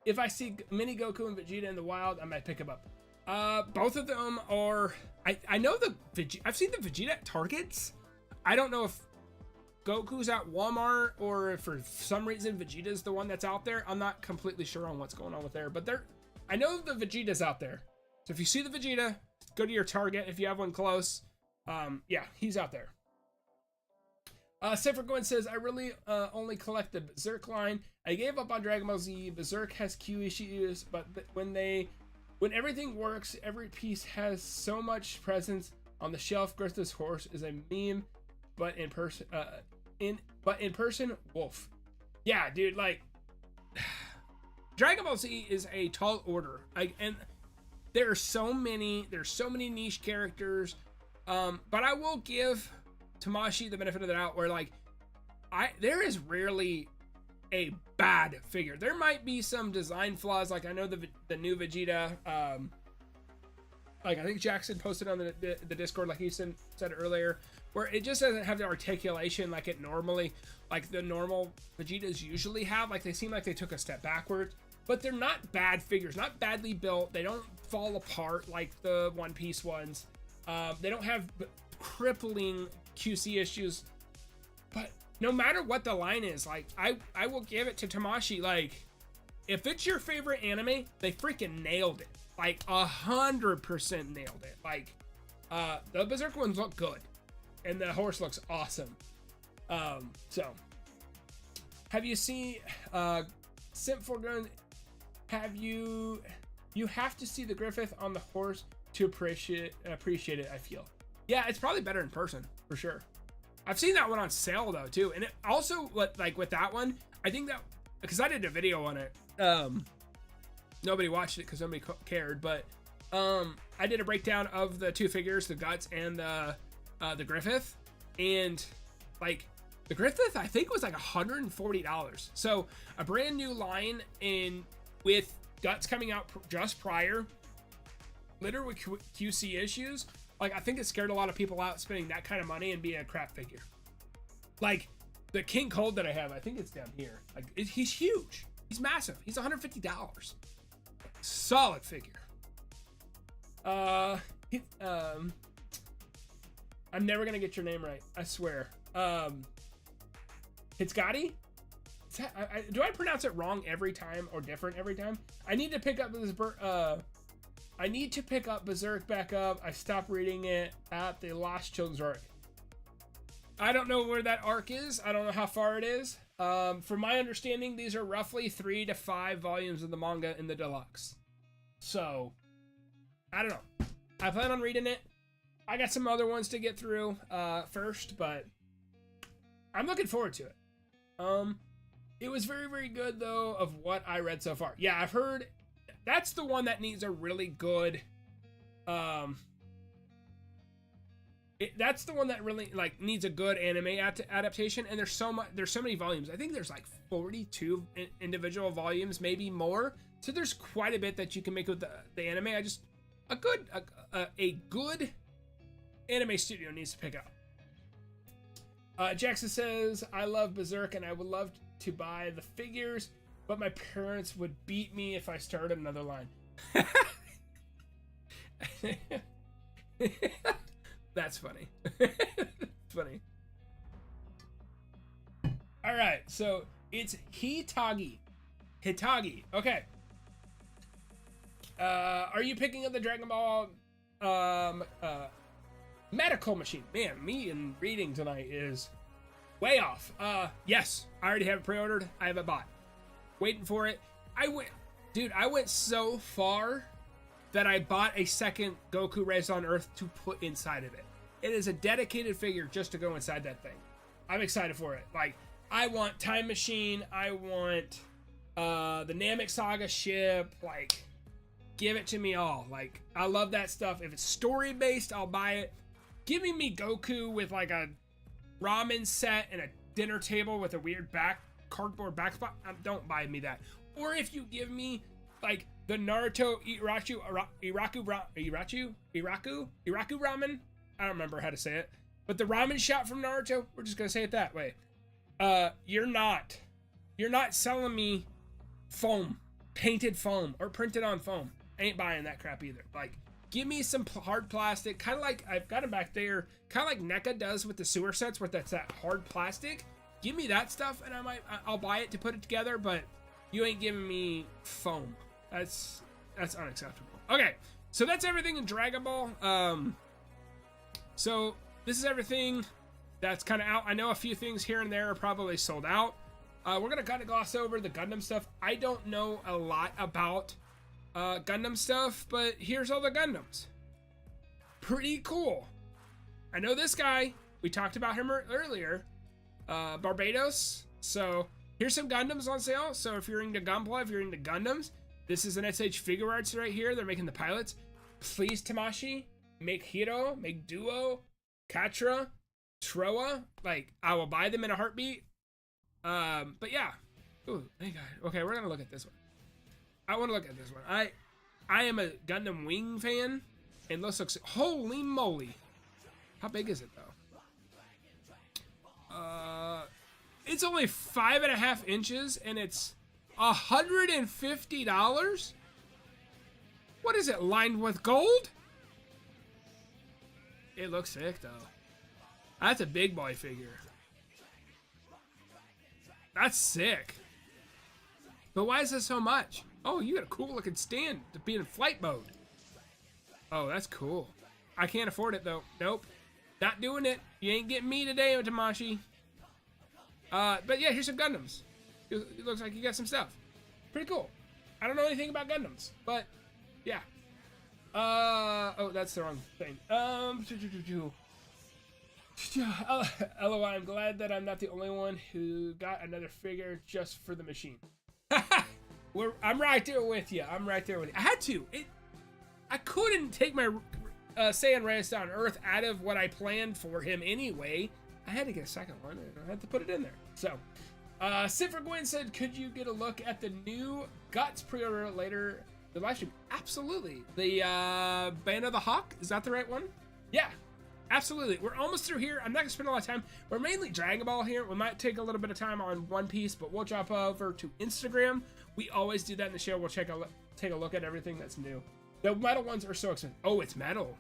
If I see Mini Goku and Vegeta in the wild, I might pick them up. Both of them are... I know I've seen the Vegeta at Targets. I don't know if Goku's at Walmart or if for some reason Vegeta's the one that's out there. I'm not completely sure on what's going on with there, but I know the Vegeta's out there. So if you see the Vegeta, go to your Target if you have one close. Yeah, he's out there. Safer Gwen says, I really only collect the Berserk line. I gave up on Dragon Ball Z. Berserk has Q issues, but when everything works, every piece has so much presence on the shelf. Griffith's horse is a meme, but in person, but in person, wolf. Yeah, dude, like Dragon Ball Z is a tall order. And there's so many niche characters. But I will give Tamashii the benefit of the doubt where like there is rarely a bad figure. There might be some design flaws, like I know the new Vegeta, like I think Jackson posted on the Discord, like he said earlier, where it just doesn't have the articulation like it normally, like the normal Vegetas usually have. Like they seem like they took a step backwards, but they're not bad figures, not badly built. They don't fall apart like the One Piece ones. They don't have crippling QC issues, but no matter what the line is, like I will give it to Tamashii. Like if it's your favorite anime, they freaking nailed it. Like 100% nailed it. Like the Berserk ones look good, and the horse looks awesome. So have you seen Simp Forgun? Have you have to see the Griffith on the horse to appreciate it, I feel. Yeah, it's probably better in person for sure. I've seen that one on sale though too, and it also like with that one, I think that because I did a video on it, nobody watched it because nobody cared, but I did a breakdown of the two figures, the Guts and the Griffith, and like the Griffith I think was like $140. So a brand new line in with Guts coming out just prior, literally with QC issues. Like I think it scared a lot of people out spending that kind of money and being a crap figure. Like the King Cold that I have, I think it's down here. Like he's huge. He's massive. He's $150. Solid figure. I'm never gonna get your name right. I swear. Hitsgati? Do I pronounce it wrong every time or different every time? I need to pick up this. I need to pick up Berserk back up. I stopped reading it at the Lost Children's arc. I don't know where that arc is. I don't know how far it is. From my understanding, these are roughly 3 to 5 volumes of the manga in the deluxe. So, I don't know. I plan on reading it. I got some other ones to get through first, but I'm looking forward to it. It was very, very good, though, of what I read so far. Yeah, I've heard that's the one that needs a really good that's the one that really like needs a good anime adaptation, and there's so many volumes. I think there's like 42 individual volumes, maybe more, so there's quite a bit that you can make with the anime. A good anime studio needs to pick up. Jackson says, I love Berserk and I would love to buy the figures, but my parents would beat me if I started another line. That's funny. Funny. All right, so it's Hitagi. Okay. Are you picking up the Dragon Ball medical machine? Man, me and reading tonight is way off. Yes, I already have it pre-ordered. I have it bought. Waiting for it. I went so far that I bought a second Goku Raised on Earth to put inside of it. It is a dedicated figure just to go inside that thing. I'm excited for it. Like, I want Time Machine. I want the Namek Saga ship. Like, give it to me all. Like, I love that stuff. If it's story based, I'll buy it. Giving me Goku with like a ramen set and a dinner table with a weird cardboard back spot, don't buy me that. Or if you give me like the Naruto Iraku ramen, I don't remember how to say it, but the ramen shop from Naruto, we're just gonna say it that way. You're not selling me foam, painted foam or printed on foam. I ain't buying that crap either. Like, give me some hard plastic, kind of like I've got them back there, kind of like NECA does with the sewer sets, where that's that hard plastic. Give me that stuff, and I'll buy it to put it together. But you ain't giving me foam. That's unacceptable. Okay, so that's everything in Dragon Ball. So this is everything that's kind of out. I know a few things here and there are probably sold out. We're gonna kind of gloss over the Gundam stuff. I don't know a lot about Gundam stuff, but here's all the Gundams. Pretty cool. I know this guy. We talked about him earlier. Barbados. So here's some Gundams on sale. So if you're into Gunpla, if you're into Gundams, this is an SH Figuarts right here. They're making the pilots. Please, Tamashii, make Hiro, make Duo, Katra, Troa. Like, I will buy them in a heartbeat. But yeah. Ooh, thank God. Okay, we're gonna look at this one. I want to look at this one. I am a Gundam Wing fan, and this looks, holy moly. How big is it though? It's only 5.5 inches, and it's $150. What is it, lined with gold? It looks sick though. That's a big boy figure. That's sick. But why is this so much? Oh, you got a cool looking stand to be in flight mode. Oh, that's cool. I can't afford it though. Nope. Not doing it. You ain't getting me today, Tamashii. But yeah, here's some Gundams. It looks like you got some stuff. Pretty cool. I don't know anything about Gundams, but yeah. Oh, that's the wrong thing. LOI, I'm glad that I'm not the only one who got another figure just for the machine. I'm right there with you. I'm right there with you. I had to. I couldn't take my Saiyan Reyes on Earth out of what I planned for him anyway. I had to get a second one, and I had to put it in there. So, Sid for Gwen said, could you get a look at the new Guts pre-order later the live stream? Absolutely. The Band of the Hawk, is that the right one? Yeah, absolutely. We're almost through here. I'm not gonna spend a lot of time. We're mainly Dragon Ball here. We might take a little bit of time on One Piece, but we'll drop over to Instagram. We always do that in the show. We'll take a look at everything that's new. The metal ones are so expensive. Oh, it's metal.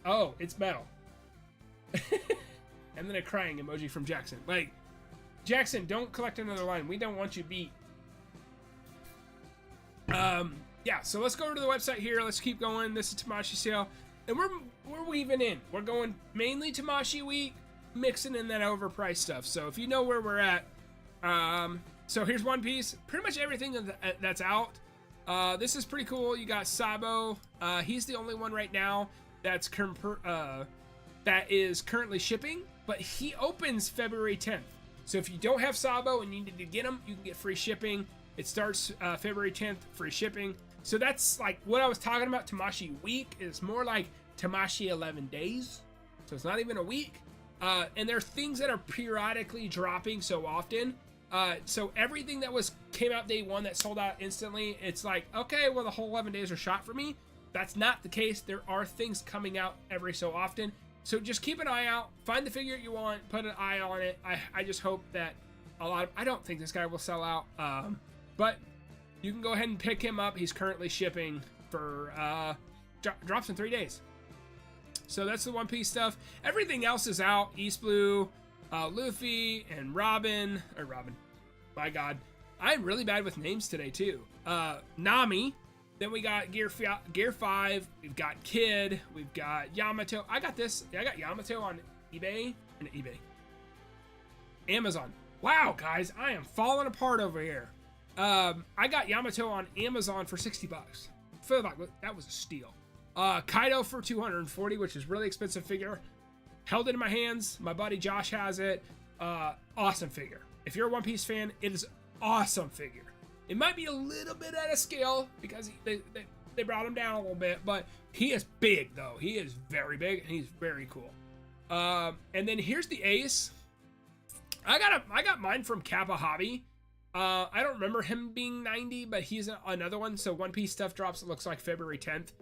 Oh, it's metal. And then a crying emoji from Jackson. Like, Jackson, don't collect another line. We don't want you beat. Yeah, so let's go over to the website here. Let's keep going. This is Tamashii sale. And we're weaving in. We're going mainly Tamashii week, mixing in that overpriced stuff. So if you know where we're at, so here's One Piece. Pretty much everything that's out. This is pretty cool. You got Sabo. He's the only one right now that is currently shipping, but he opens February 10th. So if you don't have Sabo and you need to get him, you can get free shipping. It starts February 10th, free shipping. So that's like what I was talking about. Tamashii week is more like Tamashii 11 days. So it's not even a week. And there are things that are periodically dropping so often. So everything that came out day one that sold out instantly, it's like, okay, well, the whole 11 days are shot for me. That's not the case. There are things coming out every so often. So just keep an eye out. Find the figure you want. Put an eye on it. I just hope that I don't think this guy will sell out. But you can go ahead and pick him up. He's currently shipping for drops in 3 days. So that's the One Piece stuff. Everything else is out. East Blue, Luffy, and Robin. My God. I'm really bad with names today, too. Nami. Then we got Gear 5. We've got Kid. We've got Yamato. I got Yamato on eBay. Amazon. Wow, guys. I am falling apart over here. I got Yamato on Amazon for $60. Feel like that was a steal. Kaido for $240, which is really expensive figure. Held it in my hands. My buddy Josh has it. Awesome figure. If you're a One Piece fan, it is awesome figure. It might be a little bit out of scale because they brought him down a little bit, but he is big though. He is very big and he's very cool. And then here's the Ace. I got mine from Kappa Hobby. I don't remember him being 90, but he's another one. So One Piece stuff drops, it looks like February 10th.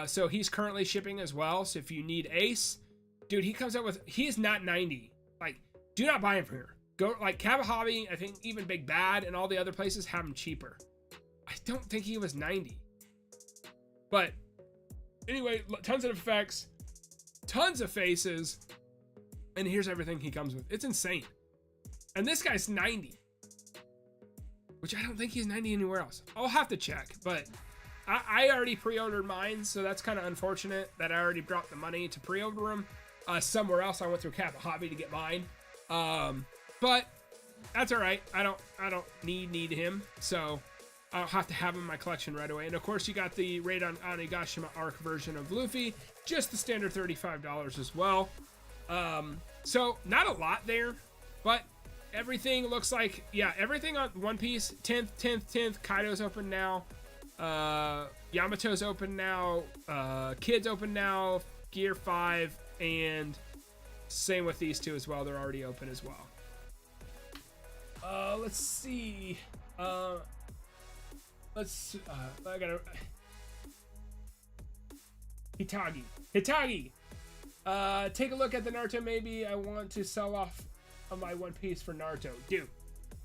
So he's currently shipping as well. So if you need Ace, dude, he is not 90. Like, do not buy him from here. Go like Kappa Hobby, I think even Big Bad and all the other places have him cheaper. I don't think he was 90. But anyway, tons of effects, tons of faces, and here's everything he comes with. It's insane. And this guy's 90, which I don't think he's 90 anywhere else. I'll have to check, but I already pre-ordered mine, so that's kind of unfortunate that I already brought the money to pre-order them. Somewhere else I went through Kappa Hobby to get mine. But that's all right. I don't need him, so I'll have to have him in my collection right away. And of course, you got the Raid on Onigashima Arc version of Luffy, just the standard $35 as well. So not a lot there, but everything looks like, yeah, everything on One Piece, 10th, Kaido's open now, Yamato's open now, Kid's open now, Gear 5, and same with these two as well. They're already open as well. Let's see. I gotta... Hitagi. Take a look at the Naruto. Maybe I want to sell off of my One Piece for Naruto. Dude,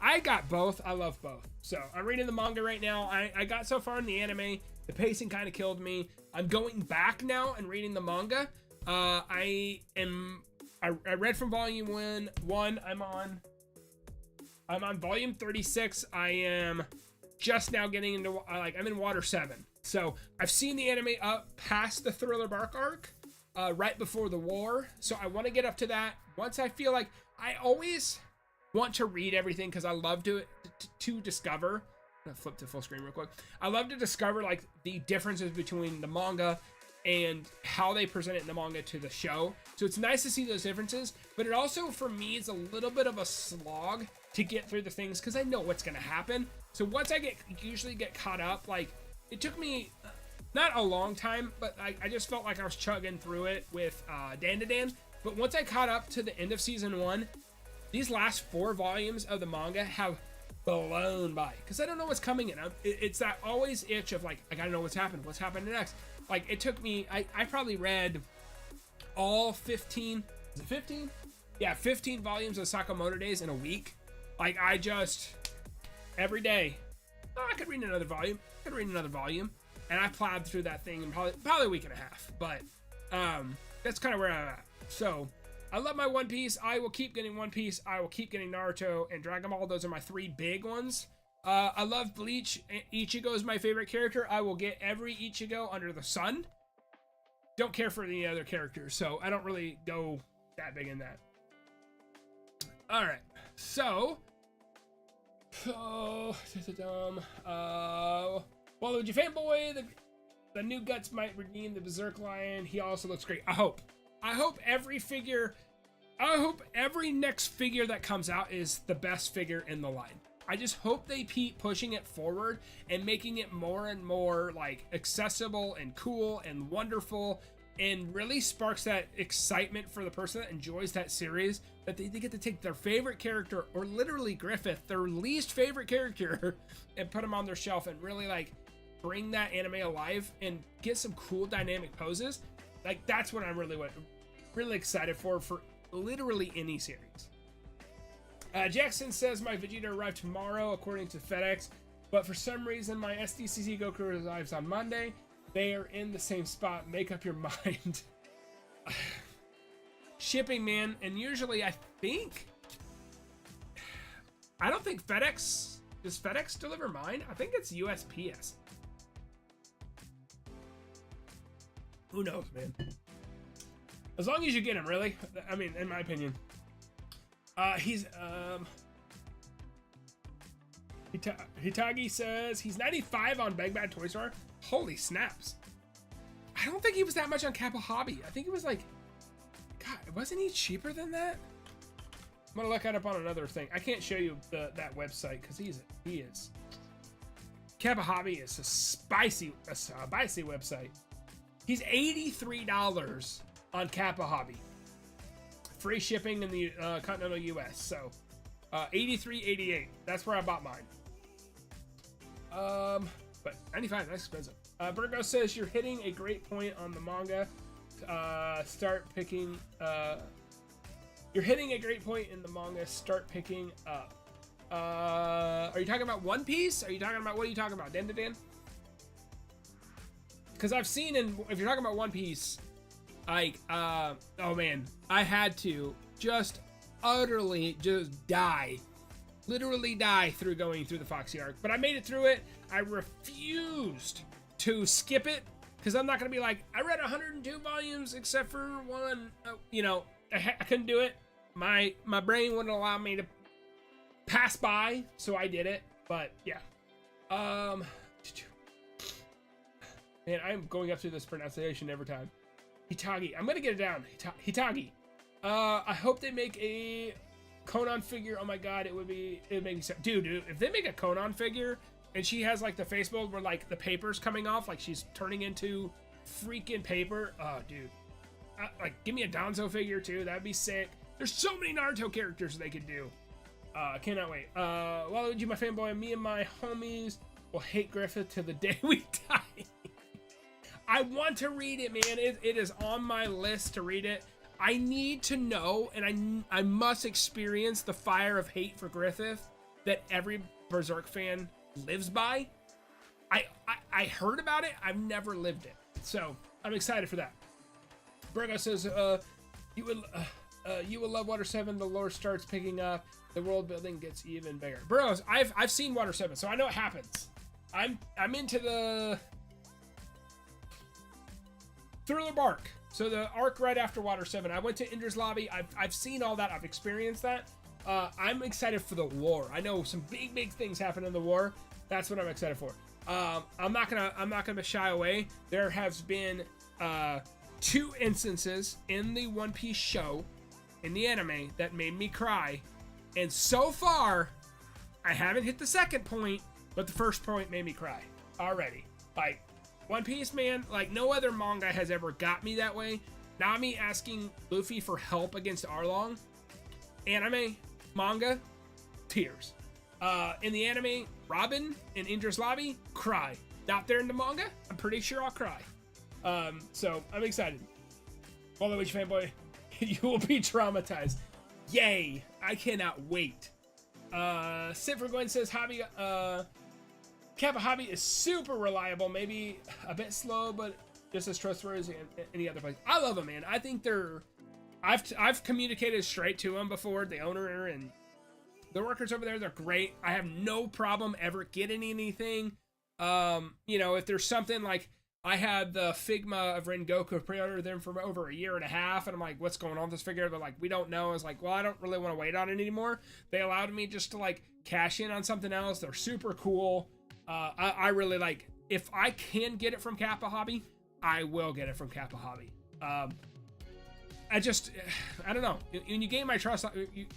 I got both. I love both. So I'm reading the manga right now. I got so far in the anime. The pacing kind of killed me. I'm going back now and reading the manga. I read from volume 1. I'm on volume 36. I am just now getting into, I'm in water 7. So I've seen the anime up past the Thriller Bark arc, right before the war. So I want to get up to that. Once I feel like, I always want to read everything because I love to discover. I'm gonna flip to full screen real quick. I love to discover like the differences between the manga and how they present it in the manga to the show. So it's nice to see those differences, but it also, for me, is a little bit of a slog to get through the things because I know what's gonna happen. So once I usually get caught up, like it took me not a long time, but I just felt like I was chugging through it with Dan. But once I caught up to the end of season 1, these last 4 volumes of the manga have blown by because I don't know what's coming in. It's that always itch of like, I gotta know what's happening next. Like it took me, I probably read all 15, is it 15? Yeah, 15 volumes of Sakamoto Days in a week. Like I just, every day, I could read another volume. And I plowed through that thing in probably a week and a half. But that's kind of where I'm at. So I love my One Piece. I will keep getting One Piece. I will keep getting Naruto and Dragon Ball. Those are my 3 big ones. I love Bleach. Ichigo is my favorite character. I will get every Ichigo under the sun. Don't care for any other characters, so I don't really go that big in that. All right, so Waluigi fanboy. The new guts might redeem the Berserk Lion. He also looks great. I hope every next figure that comes out is the best figure in the line. I just hope they keep pushing it forward and making it more and more like accessible and cool and wonderful, and really sparks that excitement for the person that enjoys that series, that they get to take their favorite character, or literally Griffith, their least favorite character, and put them on their shelf and really like bring that anime alive and get some cool dynamic poses. Like that's what I'm really excited for literally any series. Jackson says my Vegeta arrived tomorrow according to FedEx, but for some reason my SDCC Goku arrives on Monday. They are in the same spot. Make up your mind. Shipping, man, and usually I don't think FedEx, does FedEx deliver mine? I think it's USPS. Who knows, man? As long as you get him, really. I mean, in my opinion. Hitagi says he's 95 on Big Bad Toy Store. Holy snaps. I don't think he was that much on Kappa Hobby. I think it was like, God, wasn't he cheaper than that? I'm gonna look that up on another thing. I can't show you that website because he is. Kappa Hobby is a spicy website. He's $83 on Kappa Hobby. Free shipping in the continental US. So $83.88. That's where I bought mine. But $95, that's expensive. Virgo says you're hitting a great point on the manga. You're hitting a great point in the manga. Start picking up. Are you talking about One Piece? What are you talking about? Dan? Because I've seen if you're talking about One Piece, like, oh man, I had to just utterly literally die through going through the Foxy arc. But I made it through it. I refused to skip it because I'm not going to be like, I read 102 volumes except for one. I couldn't do it. My brain wouldn't allow me to pass by, so I did it. But yeah. Man, I'm going up through this pronunciation every time. Hitagi. I'm going to get it down. Hitagi. I hope they make a Conan figure. Oh my god, it would make me sad. Dude, if they make a Conan figure and she has like the face mold where like the paper's coming off, like she's turning into freaking paper. Oh, dude. Like, give me a Danzo figure too. That'd be sick. There's so many Naruto characters they could do. Cannot wait. Waluigi, my fanboy, and me and my homies will hate Griffith to the day we die. I want to read it, man. It is on my list to read it. I need to know, and I must experience the fire of hate for Griffith that every Berserk fan lives by. I heard about it. I've never lived it. So I'm excited for that. Burgo says, you will love Water 7. The lore starts picking up. The world building gets even bigger. Bros, I've seen Water 7, so I know it happens. I'm into the Thriller Bark. So the arc right after Water 7. I went to Indra's Lobby. I've seen all that. I've experienced that. I'm excited for the war. I know some big things happen in the war. That's what I'm excited for. I'm not gonna shy away. There has been 2 instances in the One Piece show, in the anime, that made me cry, and so far I haven't hit the second point, but the first point made me cry already. Like, One Piece, man, like no other manga has ever got me that way. Nami asking Luffy for help against Arlong, anime, manga, tears. In the anime, Robin in Indra's Lobby, cry. Not there in the manga, I'm pretty sure I'll cry. So I'm excited. Waluigi fanboy, you will be traumatized. Yay! I cannot wait. Sit for Gwen says hobby, Kappa Hobby is super reliable, maybe a bit slow, but just as trustworthy as any other place. I love them, man. I think they're, I've communicated straight to them before, the owner and the workers over there. They're great. I have no problem ever getting anything. You know, if there's something like, I had the Figma of Rengoku pre-order them for over 1.5 years, and I'm like, what's going on with this figure? They're like, we don't know. I was like, well, I don't really want to wait on it anymore. They allowed me just to like cash in on something else. They're super cool. I really like, if I can get it from Kappa Hobby, I will get it from Kappa Hobby. I don't know. When you gain my trust,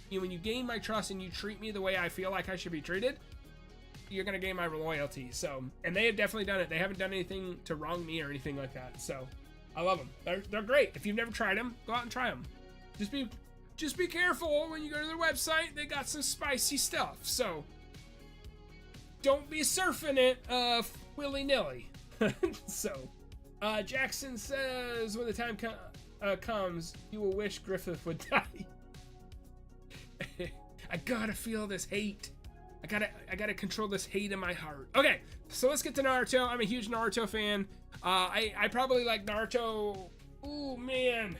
when you gain my trust and you treat me the way I feel like I should be treated, you're gonna gain my loyalty. So, and they have definitely done it. They haven't done anything to wrong me or anything like that. So, I love them. They're great. If you've never tried them, go out and try them. Just be careful when you go to their website. They got some spicy stuff. So, don't be surfing it willy-nilly. So, Jackson says, when the time comes, you will wish Griffith would die. I gotta feel this hate. I gotta control this hate in my heart. Okay, so let's get to Naruto. I'm a huge Naruto fan. I probably like Naruto, ooh man,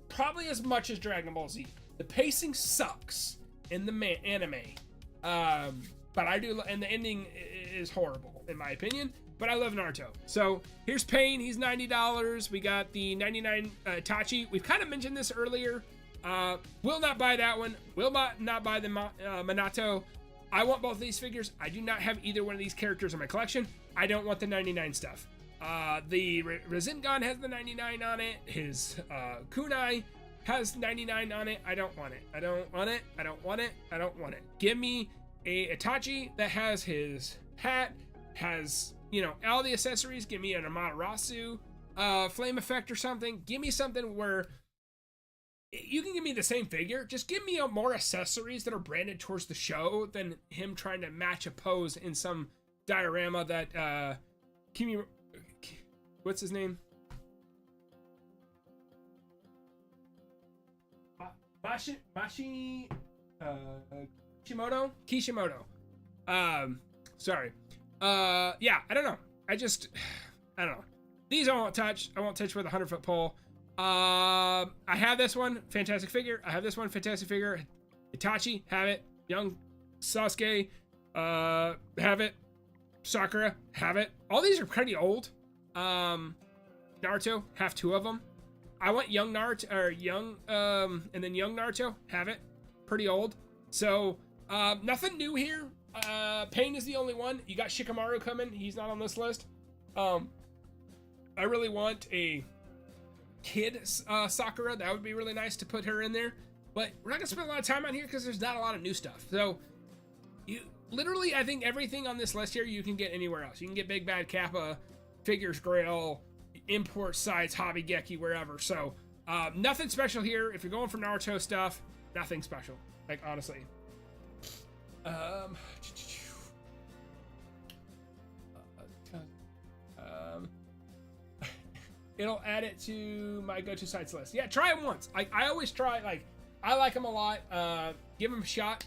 probably as much as Dragon Ball Z. The pacing sucks in the anime, but I do, and the ending is horrible in my opinion. But I love Naruto. So here's Pain. He's $90. We got the 99 Itachi. We've kind of mentioned this earlier. Will not buy that one. Will not buy the Minato. I want both of these figures. I do not have either one of these characters in my collection. I don't want the 99 stuff. The Rasengan has the 99 on it. His Kunai has 99 on it. I don't want it. I don't want it. I don't want it. I don't want it. Give me a Itachi that has his hat, has, you know, all the accessories. Give me an Amaterasu flame effect or something. Give me something where you can give me the same figure. Just give me more accessories that are branded towards the show than him trying to match a pose in some diorama that what's his name? Kishimoto. Sorry. Yeah, I don't know. I don't know. These I won't touch. I won't touch with a 100-foot pole. I have this one, fantastic figure. I have this one, fantastic figure. Itachi, have it. Young Sasuke, have it. Sakura, have it. All these are pretty old. Naruto, have 2 of them. I want young Naruto, or young, and then young Naruto, have it. Pretty old. So, nothing new here. Pain is the only one. You got Shikamaru coming. He's not on this list. I really want a kid Sakura. That would be really nice to put her in there. But we're not gonna spend a lot of time on here because there's not a lot of new stuff. So you literally, I think everything on this list here you can get anywhere else. You can get Big Bad Kappa, Figures Grail, import sites, Hobby Geki, wherever. So nothing special here. If you're going for Naruto stuff, nothing special. Like, honestly. It'll add it to my go-to sites list. Yeah, try it once. I always try. Like, I like them a lot. Give them a shot.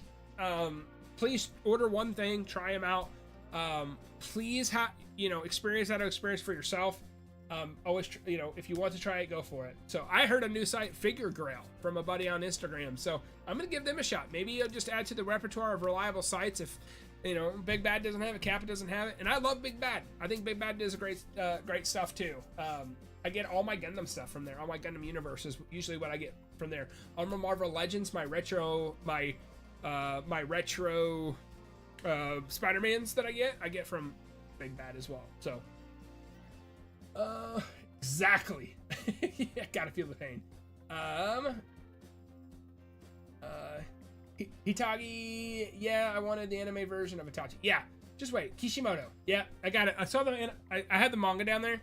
Please order one thing. Try them out. Please experience that experience for yourself. Always, if you want to try it, go for it. So I heard a new site, Figure Grail, from a buddy on Instagram. So I'm gonna give them a shot. Maybe I'll just add to the repertoire of reliable sites if Big Bad doesn't have it, Kappa doesn't have it, and I love Big Bad. I think Big Bad does a great stuff too. I get all my Gundam stuff from there. All my Gundam universe is usually what I get from there. On my Marvel Legends, my retro Spider-Mans that I get from Big Bad as well. So exactly. Yeah, gotta feel the pain. Hitagi, yeah, I wanted the anime version of Itachi. Yeah, just wait. Kishimoto. Yeah, I got it. I saw the I had the manga down there.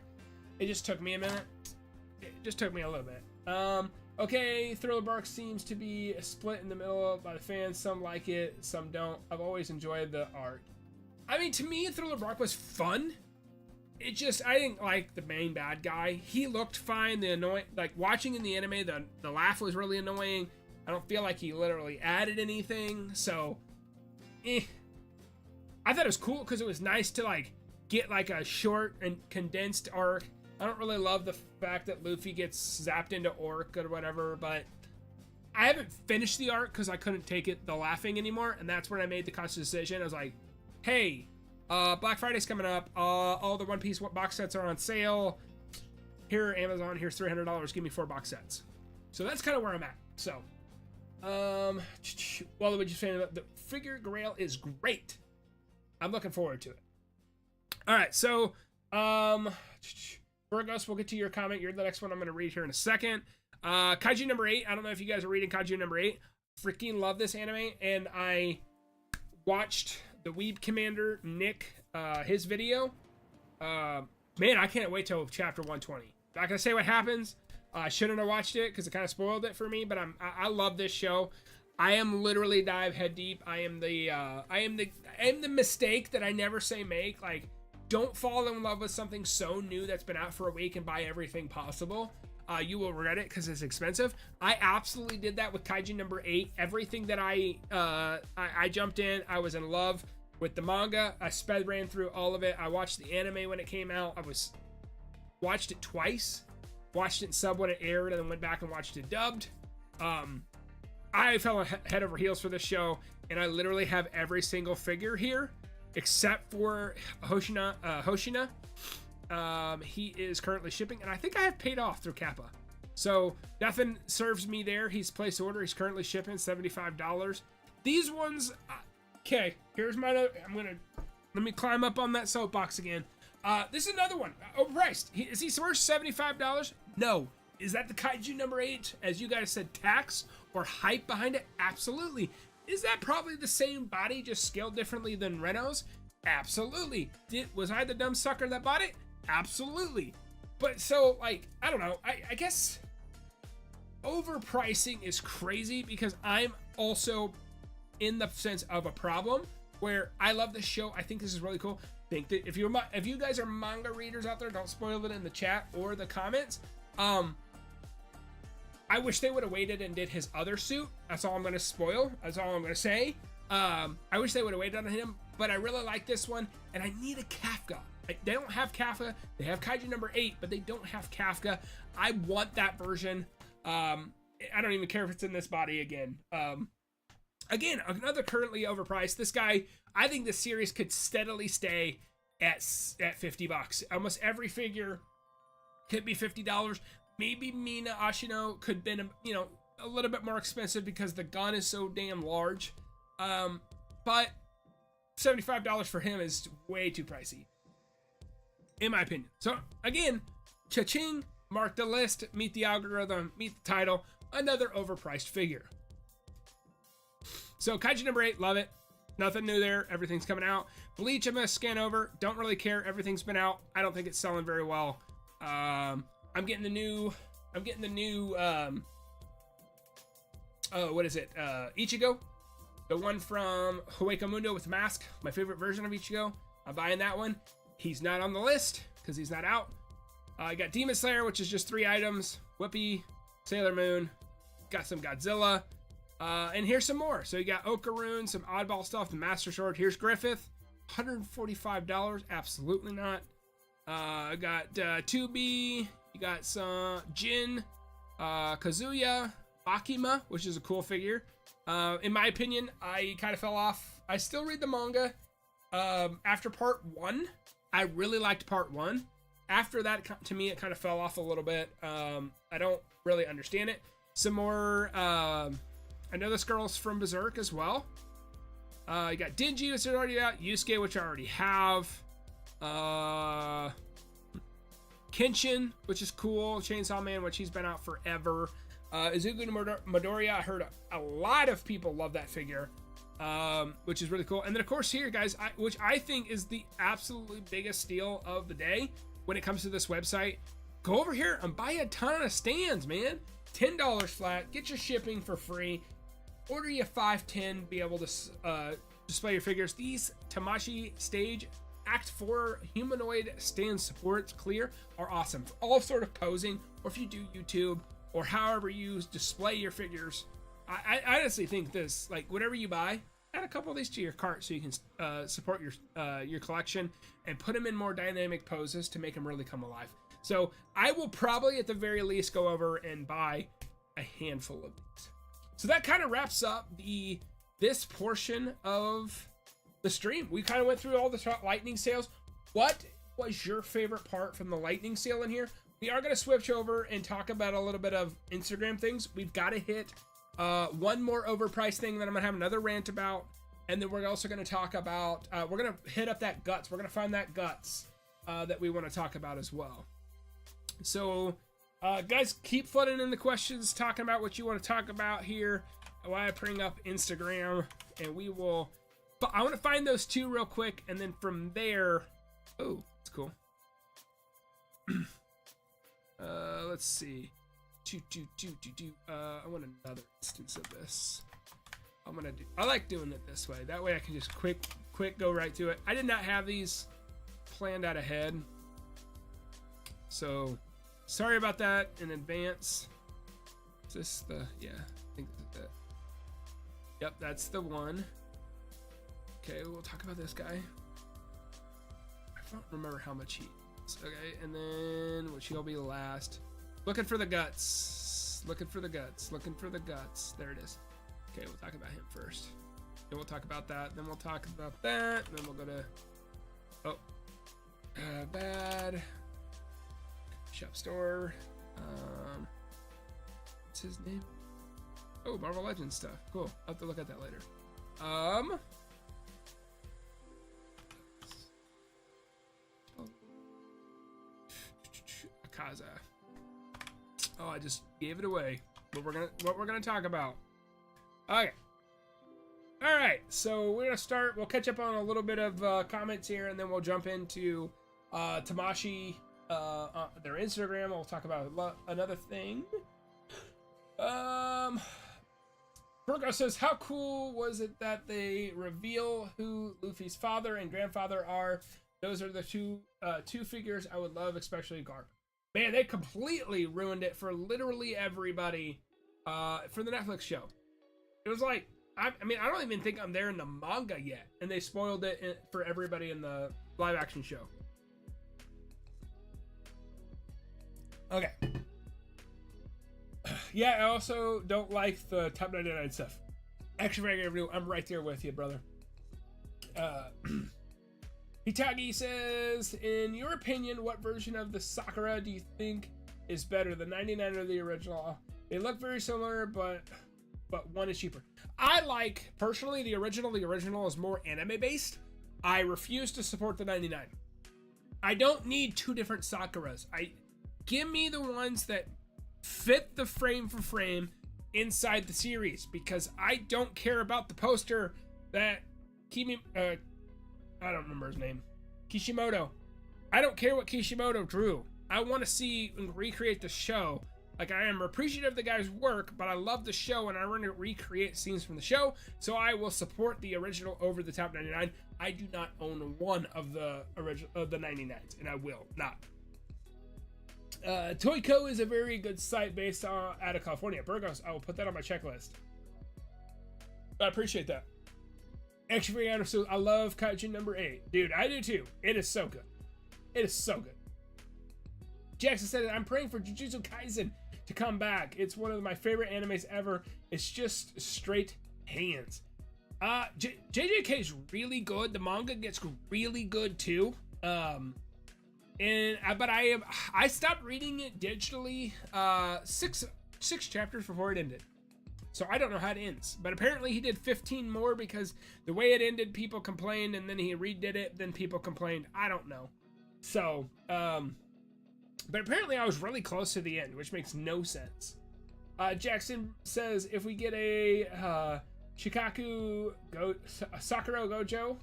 It just took me a minute. It just took me a little bit. Okay, Thriller Bark seems to be split in the middle by the fans. Some like it, some don't. I've always enjoyed the art. I mean, to me, Thriller Bark was fun. It just, I didn't like the main bad guy. He looked fine. The annoying, like watching in the anime, the laugh was really annoying. I don't feel like he literally added anything. So, I thought it was cool because it was nice to like get like a short and condensed arc. I don't really love the fact that Luffy gets zapped into Orc or whatever, but I haven't finished the arc because I couldn't take the laughing anymore, and that's when I made the conscious decision. I was like, hey, Black Friday's coming up. All the One Piece box sets are on sale. Here, Amazon, here's $300. Give me 4 box sets. So that's kind of where I'm at. So, well, we just saying the Figure Grail is great. I'm looking forward to it. All right, so, Burgos, we'll get to your comment. You're the next one I'm going to read here in a second. Kaiju number 8. I don't know if you guys are reading Kaiju number 8. Freaking love this anime, and I watched the Weeb Commander Nick his video. Man, I can't wait till chapter 120. Not gonna say what happens. I shouldn't have watched it because it kind of spoiled it for me. But I love this show. I am literally dive head deep. I am the mistake that I never say make. Like, don't fall in love with something so new that's been out for a week and buy everything possible. You will regret it because it's expensive. I absolutely did that with Kaiju number 8. Everything that I jumped in, I was in love with the manga. I sped ran through all of it. I watched the anime when it came out. Watched it twice. Watched it in sub when it aired, and then went back and watched it dubbed. I fell head over heels for this show, and I literally have every single figure here except for Hoshina. He is currently shipping, and I think I have paid off through Kappa. So nothing serves me there. He's placed order. He's currently shipping $75. These ones, okay, here's my note. Let me climb up on that soapbox again. This is another one. Overpriced. Is he worth $75? No. Is that the Kaiju number 8? As you guys said, tax or hype behind it? Absolutely. Is that probably the same body, just scaled differently than Renault's? Absolutely. Was I the dumb sucker that bought it? Absolutely. But so, like, I don't know. I guess overpricing is crazy because I'm also in the sense of a problem where I love this show. I think this is really cool. Think that if you guys are manga readers out there, don't spoil it in the chat or the comments. I wish they would have waited and did his other suit. That's all I'm going to spoil. That's all I'm going to say. I wish they would have waited on him, but I really like this one, and I need a Kafka. They don't have Kafka. They have Kaiju number 8, but they don't have Kafka. I want that version. I don't even care if it's in this body again. Again, another currently overpriced. This guy, I think this series could steadily stay at $50. Almost every figure could be $50. Maybe Mina Ashino could have been, a little bit more expensive because the gun is so damn large. But $75 for him is way too pricey, in my opinion. So again, cha-ching, mark the list, meet the algorithm, meet the title, another overpriced figure. So Kaiju number 8, love it. Nothing new there. Everything's coming out. Bleach, I'm gonna scan over. Don't really care. Everything's been out. I don't think it's selling very well. I'm getting the new. What is it? Ichigo, the one from Hueco Mundo with the mask. My favorite version of Ichigo. I'm buying that one. He's not on the list because he's not out. I got Demon Slayer, which is just 3 items. Whoopi, Sailor Moon. Got some Godzilla. And here's some more. So you got Okaroon, some oddball stuff, the Master Sword. Here's Griffith, $145. Absolutely not. I got 2B. You got some Jin, Kazuya, Akima, which is a cool figure. In my opinion, I kind of fell off. I still read the manga. After part 1, I really liked part 1. After that, to me, it kind of fell off a little bit. I don't really understand it. Some more. I know this girl's from Berserk as well. You got Dingy, which is already out. Yusuke, which I already have. Kenshin, which is cool. Chainsaw Man, which he's been out forever. Izuku Midoriya, I heard a lot of people love that figure, which is really cool. And then, of course, here, guys, which I think is the absolutely biggest steal of the day when it comes to this website. Go over here and buy a ton of stands, man. $10 flat. Get your shipping for free. Order you 5-10, be able to display your figures. These Tamashii Stage Act 4 humanoid stand supports clear are awesome for all sort of posing, or if you do YouTube, or however you display your figures. I honestly think this, like, whatever you buy, add a couple of these to your cart so you can support your collection and put them in more dynamic poses to make them really come alive. So I will probably, at the very least, go over and buy a handful of these. So that kind of wraps up this portion of the stream. We kind of went through all the lightning sales. What was your favorite part from the lightning sale in here? We are going to switch over and talk about a little bit of Instagram things. We've got to hit one more overpriced thing that I'm going to have another rant about. And then we're also going to talk about, we're going to hit up that guts. We're going to find that guts that we want to talk about as well. So, guys, keep flooding in the questions, talking about what you want to talk about here while I bring up Instagram, and we will. But I want to find those 2 real quick, and then from there, oh, that's cool. Let's see. I want another instance of this. I like doing it this way. That way I can just quick go right to it. I did not have these planned out ahead, so sorry about that in advance. Is this the, yeah, I think that's it. Yep, that's the one. Okay, we'll talk about this guy. I don't remember how much he is. Okay, and then, which he'll be last. Looking for the guts. Looking for the guts. Looking for the guts. There it is. Okay, we'll talk about him first. Then we'll talk about that. Then we'll talk about that. And then we'll go to, bad. Shop store. What's his name? Oh, Marvel Legends stuff. Cool. I'll have to look at that later. Akaza. Oh, I just gave it away. What we're gonna talk about. Okay. All right. So we're gonna start. We'll catch up on a little bit of comments here, and then we'll jump into Tamashii, their Instagram. We'll talk about another thing. Virgo says, how cool was it that they reveal who Luffy's father and grandfather are? Those are the two figures I would love, especially Garp. Man, they completely ruined it for literally everybody for the Netflix show. It was like, I mean, I don't even think I'm there in the manga yet, and they spoiled it for everybody in the live action show. Okay. Yeah, I also don't like the top 99 stuff. Action figure review, I'm right there with you, brother. Hitagi says, in your opinion, what version of the Sakura do you think is better, the 99 or the original? They look very similar, but one is cheaper. I like, personally, the original. The original is more anime-based. I refuse to support the 99. I don't need 2 different Sakuras. give me the ones that fit the frame for frame inside the series, because I don't care about the poster that I don't remember his name, Kishimoto. I don't care what Kishimoto drew. I want to see and recreate the show. Like, I am appreciative of the guy's work, but I love the show and I want to recreate scenes from the show, so I will support the original over the top 99. I do not own one of the original of the 99s, and I will not. Toyco is a very good site based out of California. Burgos, I will put that on my checklist. I appreciate that. SH Figuarts, I love Kaiju number 8. Dude, I do too. It is so good. It is so good. Jackson said, I'm praying for Jujutsu Kaisen to come back. It's one of my favorite animes ever. It's just straight hands. JJK is really good. The manga gets really good too. But I stopped reading it digitally 6 chapters before it ended. So I don't know how it ends. But apparently he did 15 more because the way it ended, people complained, and then he redid it, then people complained. I don't know. So, but apparently I was really close to the end, which makes no sense. Jackson says, if we get a Sakura Gojo,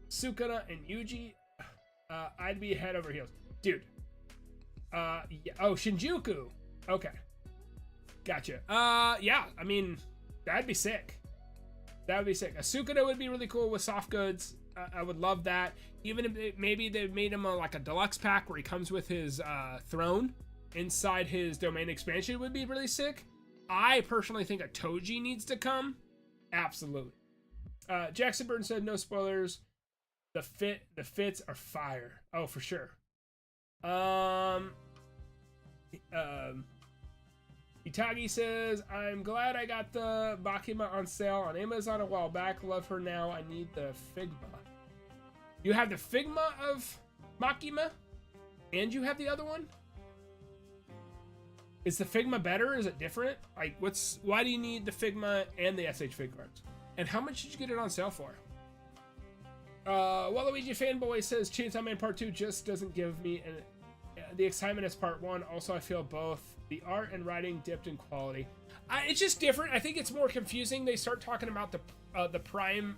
Sukuna, and Yuji, I'd be head over heels. Dude. Yeah. Oh, Shinjuku. Okay. Gotcha. Yeah, I mean, that'd be sick. That would be sick. A Sukuna would be really cool with soft goods. I would love that. Even if maybe they made him like a deluxe pack where he comes with his throne inside his domain expansion would be really sick. I personally think a Toji needs to come. Absolutely. Jackson Burton said, no spoilers. The fits are fire. Oh, for sure. Itagi says, I'm glad I got the Makima on sale on Amazon a while back. Love her now. I need the Figma. You have the Figma of Makima? And you have the other one? Is the Figma better? Is it different? Like, why do you need the Figma and the SH Figuarts? And how much did you get it on sale for? Waluigi Fanboy says, Chainsaw Man Part 2 just doesn't give me the excitement as Part 1. Also, I feel both the art and writing dipped in quality. It's just different. I think it's more confusing. They start talking about the Prime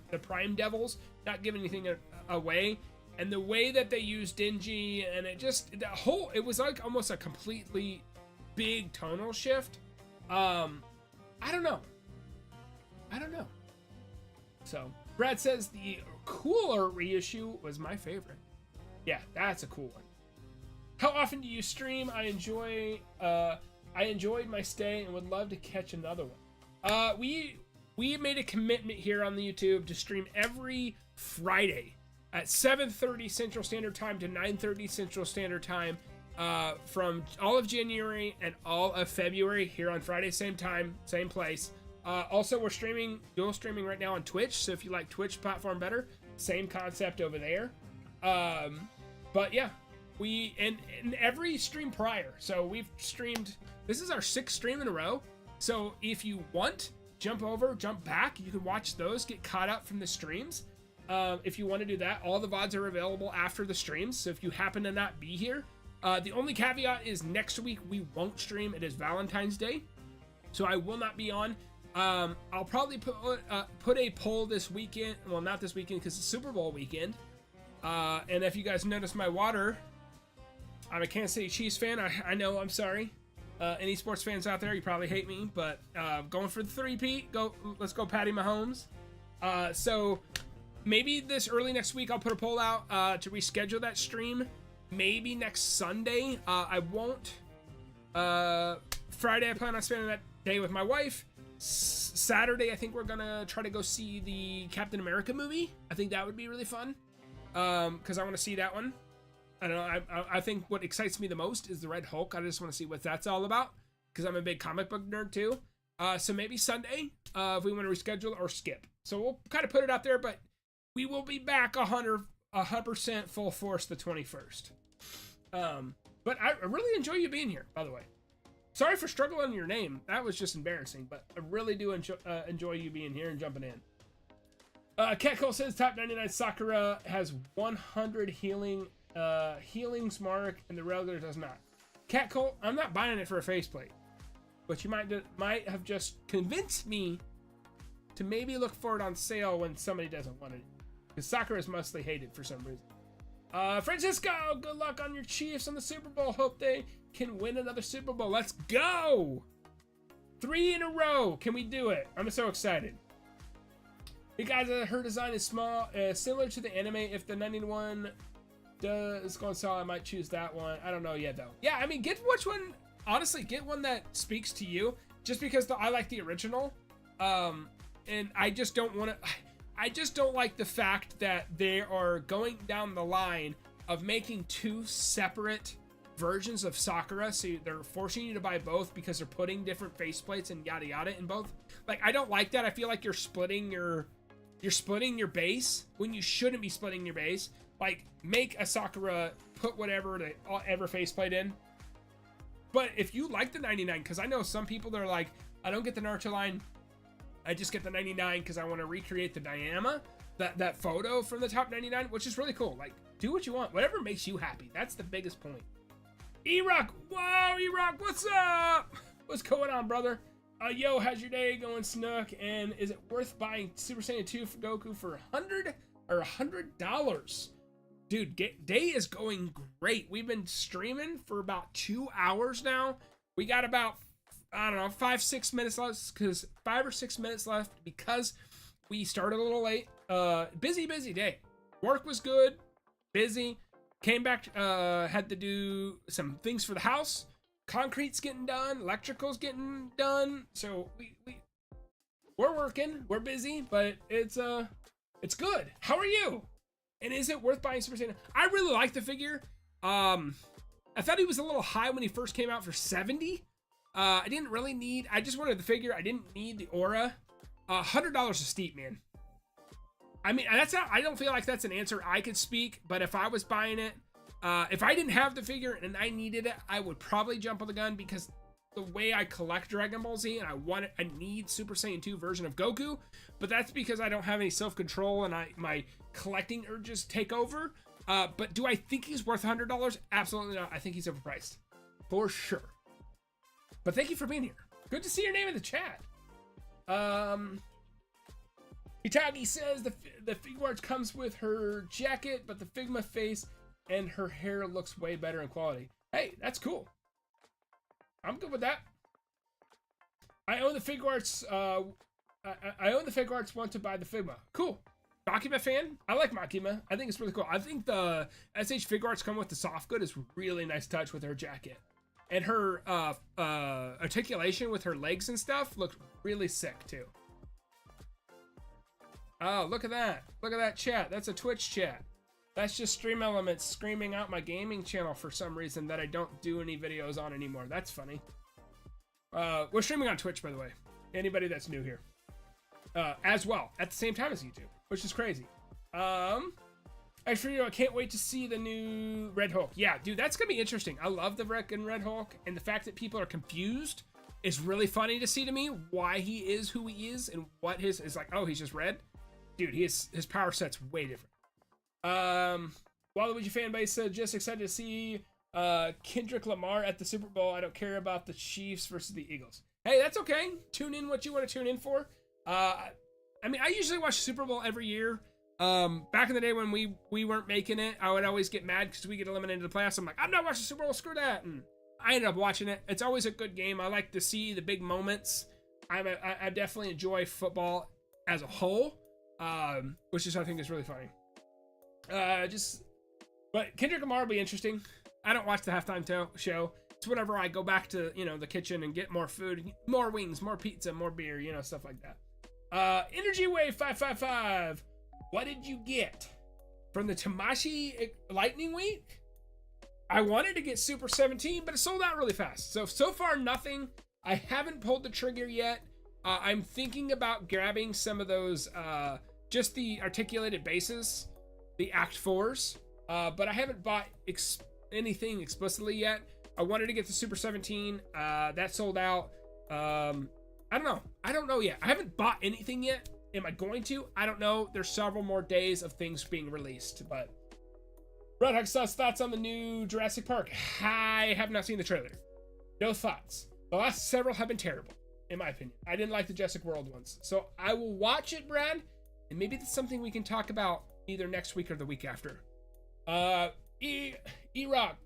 Devils, not giving anything away, and the way that they use Denji, and it was like almost a completely big tonal shift. I don't know. So Brad says the cooler reissue was my favorite. Yeah, that's a cool one. How often do you stream? I enjoyed my stay and would love to catch another one. We made a commitment here on the YouTube to stream every Friday at 7:30 Central Standard Time to 9:30 Central Standard Time from all of January and all of February here on Friday, same time, same place. Also, we're dual streaming right now on Twitch, so if you like Twitch platform better, same concept over there. But yeah, and every stream prior, so we've streamed, this is our 6th stream in a row, so if you want, jump back, you can watch those, get caught up from the streams. If you want to do that, all the VODs are available after the streams, so if you happen to not be here, the only caveat is next week we won't stream. It is Valentine's Day, so I will not be on. I'll probably put a poll this weekend, well, not this weekend because it's Super Bowl weekend, and if you guys notice my water, I'm a Kansas City Chiefs fan. I know, I'm sorry. Any sports fans out there, you probably hate me, but going for the three-peat. Let's go Patty Mahomes. So maybe this early next week I'll put a poll out to reschedule that stream. Maybe next Sunday. I won't. Friday I plan on spending that day with my wife. Saturday I think we're gonna try to go see the Captain America movie. I think that would be really fun. Because I want to see that one. I don't know. I think what excites me the most is the Red Hulk. I just want to see what that's all about because I'm a big comic book nerd too. So maybe Sunday if we want to reschedule or skip. So we'll kind of put it out there, but we will be back 100% full force the 21st. But I really enjoy you being here, by the way. Sorry for struggling on your name. That was just embarrassing, but I really do enjoy you being here and jumping in. Ketco says top 99 Sakura has 100 healings mark and the regular does not. Cat Colt, I'm not buying it for a faceplate. But you might have just convinced me to maybe look for it on sale when somebody doesn't want it. Because Sakura is mostly hated for some reason. Francisco, good luck on your Chiefs on the Super Bowl. Hope they can win another Super Bowl. Let's go! 3 in a row. Can we do it? I'm so excited. Hey guys, her design is small, similar to the anime. If the 91 does go on sale, I might choose that one. I don't know yet though. Yeah, I mean, get which one. Honestly, get one that speaks to you. Just because I like the original, and I just don't want to. I just don't like the fact that they are going down the line of making 2 separate versions of Sakura, so they're forcing you to buy both because they're putting different faceplates and yada yada in both. Like, I don't like that. I feel like you're splitting your base when you shouldn't be splitting your base. Like, make a Sakura, put whatever to ever faceplate in. But if you like the 99, because I know some people that are like, I don't get the Naruto line, I just get the 99 because I want to recreate the Diana, that photo from the top 99, which is really cool. Like, do what you want, whatever makes you happy. That's the biggest point. E-Rock, whoa, E-Rock, what's up? What's going on, brother? Yo, how's your day going, Snook? And is it worth buying Super Saiyan 2 for Goku for $100? Dude, day is going great. We've been streaming for about 2 hours now. We got about, I don't know, 5-6 minutes left, because 5 or 6 minutes left because we started a little late. Busy day. Work was good, busy. Came back, had to do some things for the house. Concrete's getting done, electrical's getting done. So we're working, we're busy, but it's good. How are you? And is it worth buying Super Saiyan? I really like the figure. I thought he was a little high when he first came out for 70. I didn't really need, I just wanted the figure. I didn't need the aura. $100 is steep, man. I mean, that's not, I don't feel like that's an answer I could speak, but if I was buying it, if I didn't have the figure and I needed it, I would probably jump on the gun, because the way I collect Dragon Ball Z, and I need Super Saiyan 2 version of Goku, but that's because I don't have any self-control and my collecting urges take over. But do I think he's worth $100? Absolutely not. I think he's overpriced. For sure. But thank you for being here. Good to see your name in the chat. Itagi says the Figuarts comes with her jacket, but the Figma face and her hair looks way better in quality. Hey, that's cool. I'm good with that. I own the Figuarts. I own the Figuarts. Want to buy the Figma? Cool. Makima fan. I like Makima. I think it's really cool. I think the SH Figuarts come with the soft good is really nice touch with her jacket, and her articulation with her legs and stuff looks really sick too. Oh, look at that. Look at that chat. That's a Twitch chat. That's just Stream Elements screaming out my gaming channel for some reason that I don't do any videos on anymore. That's funny. We're streaming on Twitch, by the way. Anybody that's new here. As well, at the same time as YouTube, which is crazy. Actually, I can't wait to see the new Red Hulk. Yeah, dude, that's going to be interesting. I love the Red Hulk, and the fact that people are confused is really funny to see to me, why he is who he is and what his is like. Oh, he's just red? Dude, his power set's way different. Waluigi fan base said, just excited to see Kendrick Lamar at the Super Bowl. I don't care about the Chiefs versus the Eagles. Hey, that's okay. Tune in what you want to tune in for. I mean, I usually watch Super Bowl every year. Back in the day when we weren't making it, I would always get mad because we get eliminated in the playoffs. I'm like, I'm not watching Super Bowl, screw that. And I ended up watching it. It's always a good game. I like to see the big moments. I definitely enjoy football as a whole, which is, I think, is really funny. But Kendrick Lamar will be interesting. I don't watch the halftime show. It's whenever I go back to, the kitchen and get more food, more wings, more pizza, more beer, stuff like that. Energy Wave 555. What did you get from the Tamashii Lightning Week? I wanted to get Super 17, but it sold out really fast. So far, nothing. I haven't pulled the trigger yet. I'm thinking about grabbing some of those, just the articulated bases, the Act 4s, but I haven't bought anything explicitly yet. I wanted to get the Super 17. That sold out. I don't know yet. I haven't bought anything yet. Am I going to? I don't know. There's several more days of things being released, but Red Hawk Sauce, thoughts on the new Jurassic Park? I have not seen the trailer. No thoughts. The last several have been terrible, in my opinion. I didn't like the Jurassic World ones. So I will watch it, Brad, and maybe that's something we can talk about either next week or the week after. E-Rock,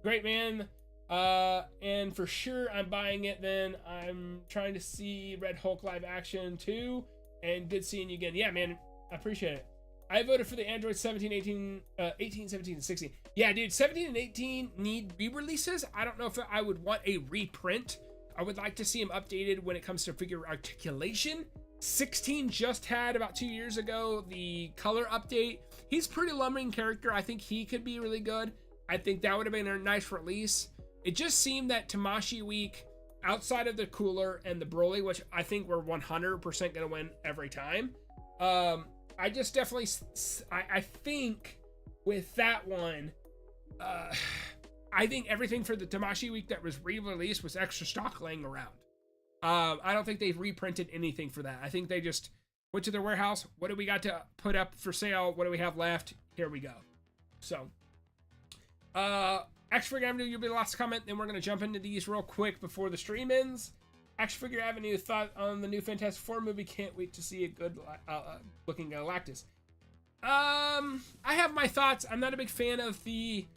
great man. And for sure I'm buying it then. I'm trying to see Red Hulk live action too. And good seeing you again. Yeah, man, I appreciate it. I voted for the Android 17, 18, 17, and 16. Yeah, dude, 17 and 18 need re-releases. I don't know if I would want a reprint. I would like to see them updated when it comes to figure articulation. 16 just had, about 2 years ago, the color update. He's a pretty lumbering character. I think he could be really good. I think that would have been a nice release. It just seemed that Tamashii Week, outside of the Cooler and the Broly, which I think we're 100% going to win every time, I just definitely, I think with that one, I think everything for the Tamashii Week that was re-released was extra stock laying around. I don't think they've reprinted anything for that. I think they just went to their warehouse. What do we got to put up for sale? What do we have left? Here we go. So, Action Figure Avenue, you'll be the last comment. Then we're going to jump into these real quick before the stream ends. Action Figure Avenue, thought on the new Fantastic Four movie. Can't wait to see a good looking Galactus. I have my thoughts. I'm not a big fan of the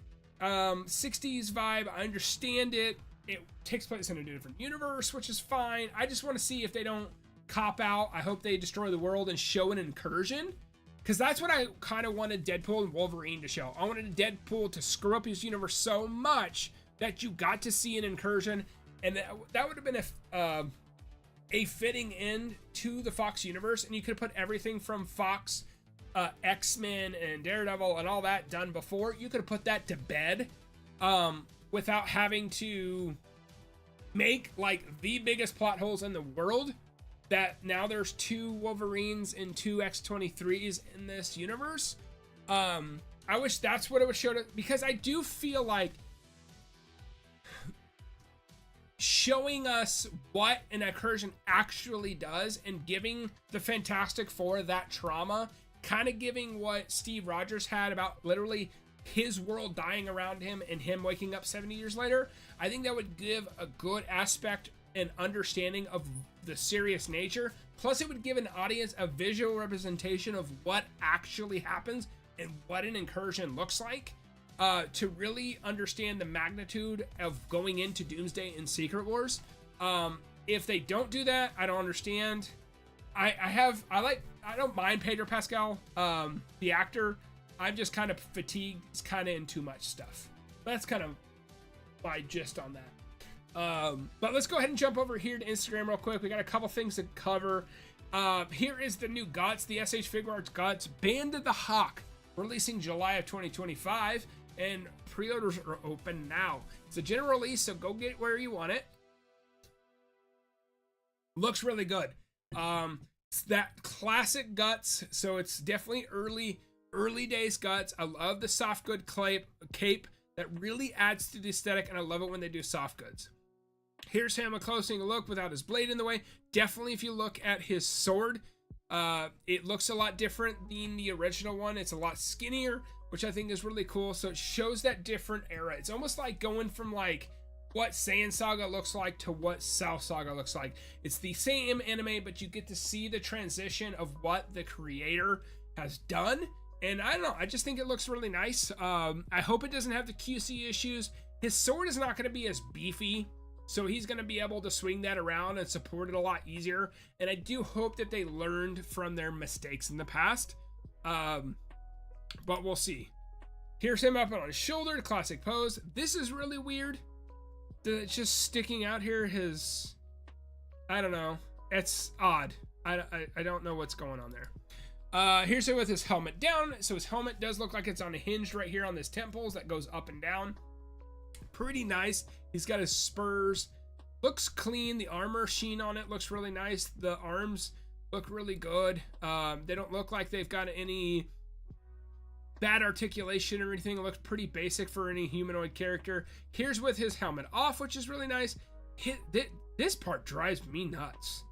60s vibe. I understand it. It takes place in a different universe, which is fine. I just want to see if they don't cop out. I hope they destroy the world and show an incursion, because that's what I kind of wanted Deadpool and Wolverine to show. I wanted Deadpool to screw up his universe so much that you got to see an incursion, and that would have been a fitting end to the Fox universe, and you could have put everything from Fox, X-Men and Daredevil and all that done before. You could have put that to bed without having to make like the biggest plot holes in the world, that now there's 2 Wolverines and 2 X-23s in this universe. I wish that's what it would show, because I do feel like showing us what an incursion actually does and giving the Fantastic Four that trauma, kind of giving what Steve Rogers had about literally his world dying around him and him waking up 70 years later. I think that would give a good aspect and understanding of the serious nature. Plus it would give an audience a visual representation of what actually happens and what an incursion looks like, to really understand the magnitude of going into Doomsday and Secret Wars. If they don't do that, I don't understand. I don't mind Pedro Pascal, the actor. I'm just kind of fatigued. It's kind of in too much stuff. That's kind of my gist on that. But let's go ahead and jump over here to Instagram real quick. We got a couple things to cover. Here is the new Guts, the SH Figuarts Guts, Band of the Hawk, releasing July of 2025, and pre-orders are open now. It's a general release, so go get it where you want it. Looks really good. It's that classic Guts, so it's definitely early days Guts. I love the soft good cape that really adds to the aesthetic, and I love it when they do soft goods. Here's him a closing look without his blade in the way. Definitely, if you look at his sword, it looks a lot different than the original one. It's a lot skinnier, which I think is really cool. So it shows that different era. It's almost like going from like what Saiyan Saga looks like to what Cell Saga looks like. It's the same anime, but you get to see the transition of what the creator has done. And I don't know, I just think it looks really nice. I hope it doesn't have the QC issues. His sword is not going to be as beefy, so he's going to be able to swing that around and support it a lot easier. And I do hope that they learned from their mistakes in the past. But we'll see. Here's him up on his shoulder, classic pose. This is really weird. It's just sticking out here. I don't know. It's odd. I don't know what's going on there. Here's him with his helmet down. So his helmet does look like it's on a hinge right here on his temples that goes up and down. Pretty nice. He's got his spurs. Looks clean. The armor sheen on it looks really nice. The arms look really good. They don't look like they've got any bad articulation or anything. It looks pretty basic for any humanoid character. Here's with his helmet off, which is really nice. This part drives me nuts.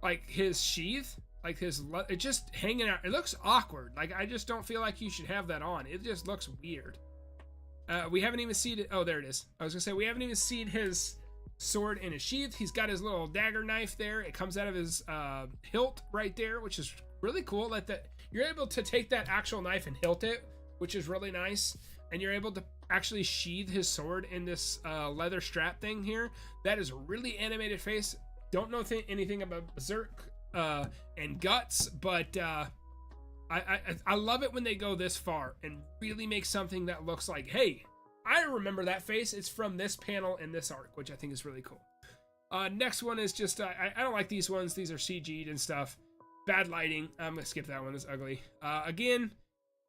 Like his sheath. like it just hanging out. It looks awkward. Like, I just don't feel like you should have that on. It just looks weird. We haven't even seen it. Oh, there it is. I was gonna say, we haven't even seen his sword in his sheath. He's got his little dagger knife there. It comes out of his hilt right there, which is really cool. Like that, you're able to take that actual knife and hilt it, which is really nice. And you're able to actually sheathe his sword in this leather strap thing here. That is a really animated face. Don't know anything about Berserk and Guts, but I love it when they go this far and really make something that looks like, hey, I remember that face. It's from this panel in this arc, which I think is really cool. Next one is just, I don't like these ones. These are CG'd and stuff. Bad lighting. I'm going to skip that one. It's ugly. Again,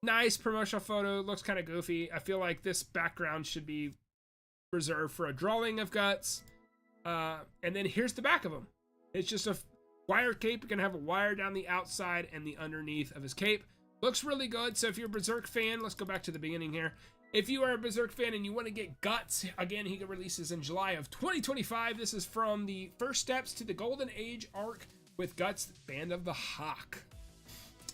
nice promotional photo. Looks kind of goofy. I feel like this background should be reserved for a drawing of Guts. And then here's the back of him. It's just a wire cape. You're going to have a wire down the outside and the underneath of his cape. Looks really good. So if you're a Berserk fan, let's go back to the beginning here. If you are a Berserk fan and you want to get Guts, again, he releases in July of 2025. This is from the First Steps to the Golden Age arc with Guts, Band of the Hawk.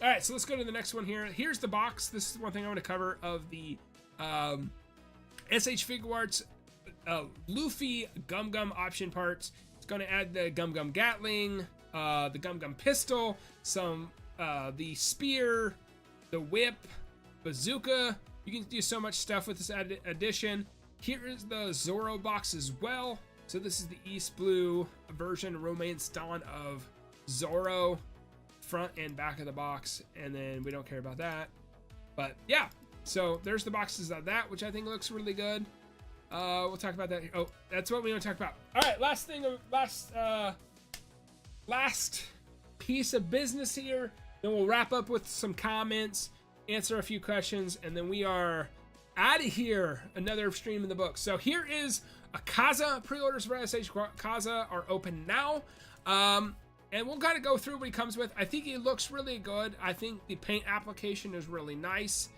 All right, so let's go to the next one here. Here's the box. This is one thing I want to cover of the SH Figuarts Luffy Gum Gum option parts. It's going to add the Gum Gum Gatling, the Gum Gum pistol, some the spear, the whip, bazooka. You can do so much stuff with this addition. Here is the Zoro box as well. So this is the East Blue version, Romance Dawn of Zoro, front and back of the box, and then we don't care about that. But yeah, so there's the boxes of that, which I think looks really good. We'll talk about that. Oh, that's what we want to talk about. All right, last piece of business here. Then we'll wrap up with some comments, answer a few questions, and then we are out of here. Another stream in the book. So here is a Kaza. Pre-orders for SH Kaza are open now. And we'll kind of go through what he comes with. I think he looks really good. I think the paint application is really nice.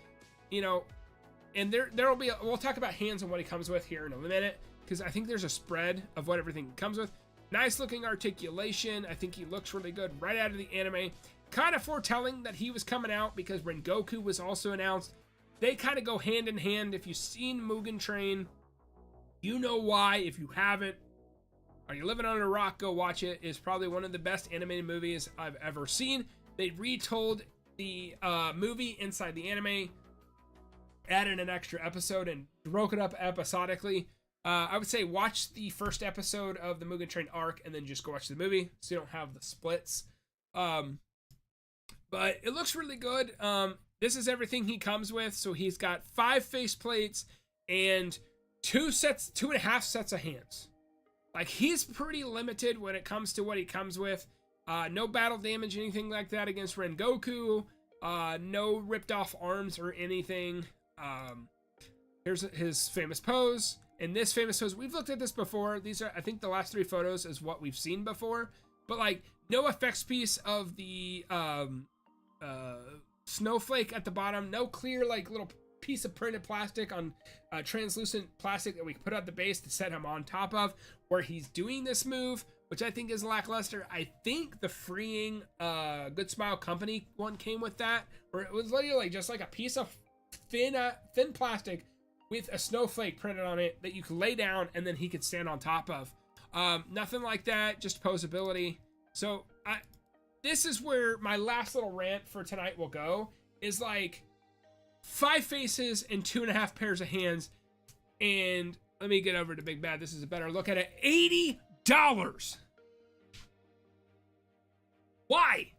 You know, and there'll be we'll talk about hands and what he comes with here in a minute, because I think there's a spread of what everything comes with. Nice looking articulation. I think he looks really good right out of the anime. Kind of foretelling that he was coming out because Rengoku was also announced. They kind of go hand in hand. If you've seen Mugen Train, you know why. If you haven't, are you living under a rock? Go watch it. It's probably one of the best animated movies I've ever seen. They retold the movie inside the anime, added an extra episode, and broke it up episodically. I would say watch the first episode of the Mugen Train arc and then just go watch the movie so you don't have the splits. But it looks really good. This is everything he comes with. So he's got 5 face plates and 2.5 sets of hands. Like, he's pretty limited when it comes to what he comes with. No battle damage, anything like that against Rengoku. No ripped off arms or anything. Here's his famous pose. In this famous pose, we've looked at this before. These are, I think, the last 3 photos is what we've seen before. But, like, no effects piece of the snowflake at the bottom. No clear, like, little piece of printed plastic on translucent plastic that we put at the base to set him on top of where he's doing this move, which I think is lackluster. I think the freeing Good Smile Company one came with that, where it was literally like just like a piece of thin plastic with a snowflake printed on it that you could lay down and then he could stand on top of. Nothing like that, just posability. So this is where my last little rant for tonight will go, is like 5 faces and 2.5 pairs of hands. And let me get over to Big Bad. This is a better look at it. $80. Why?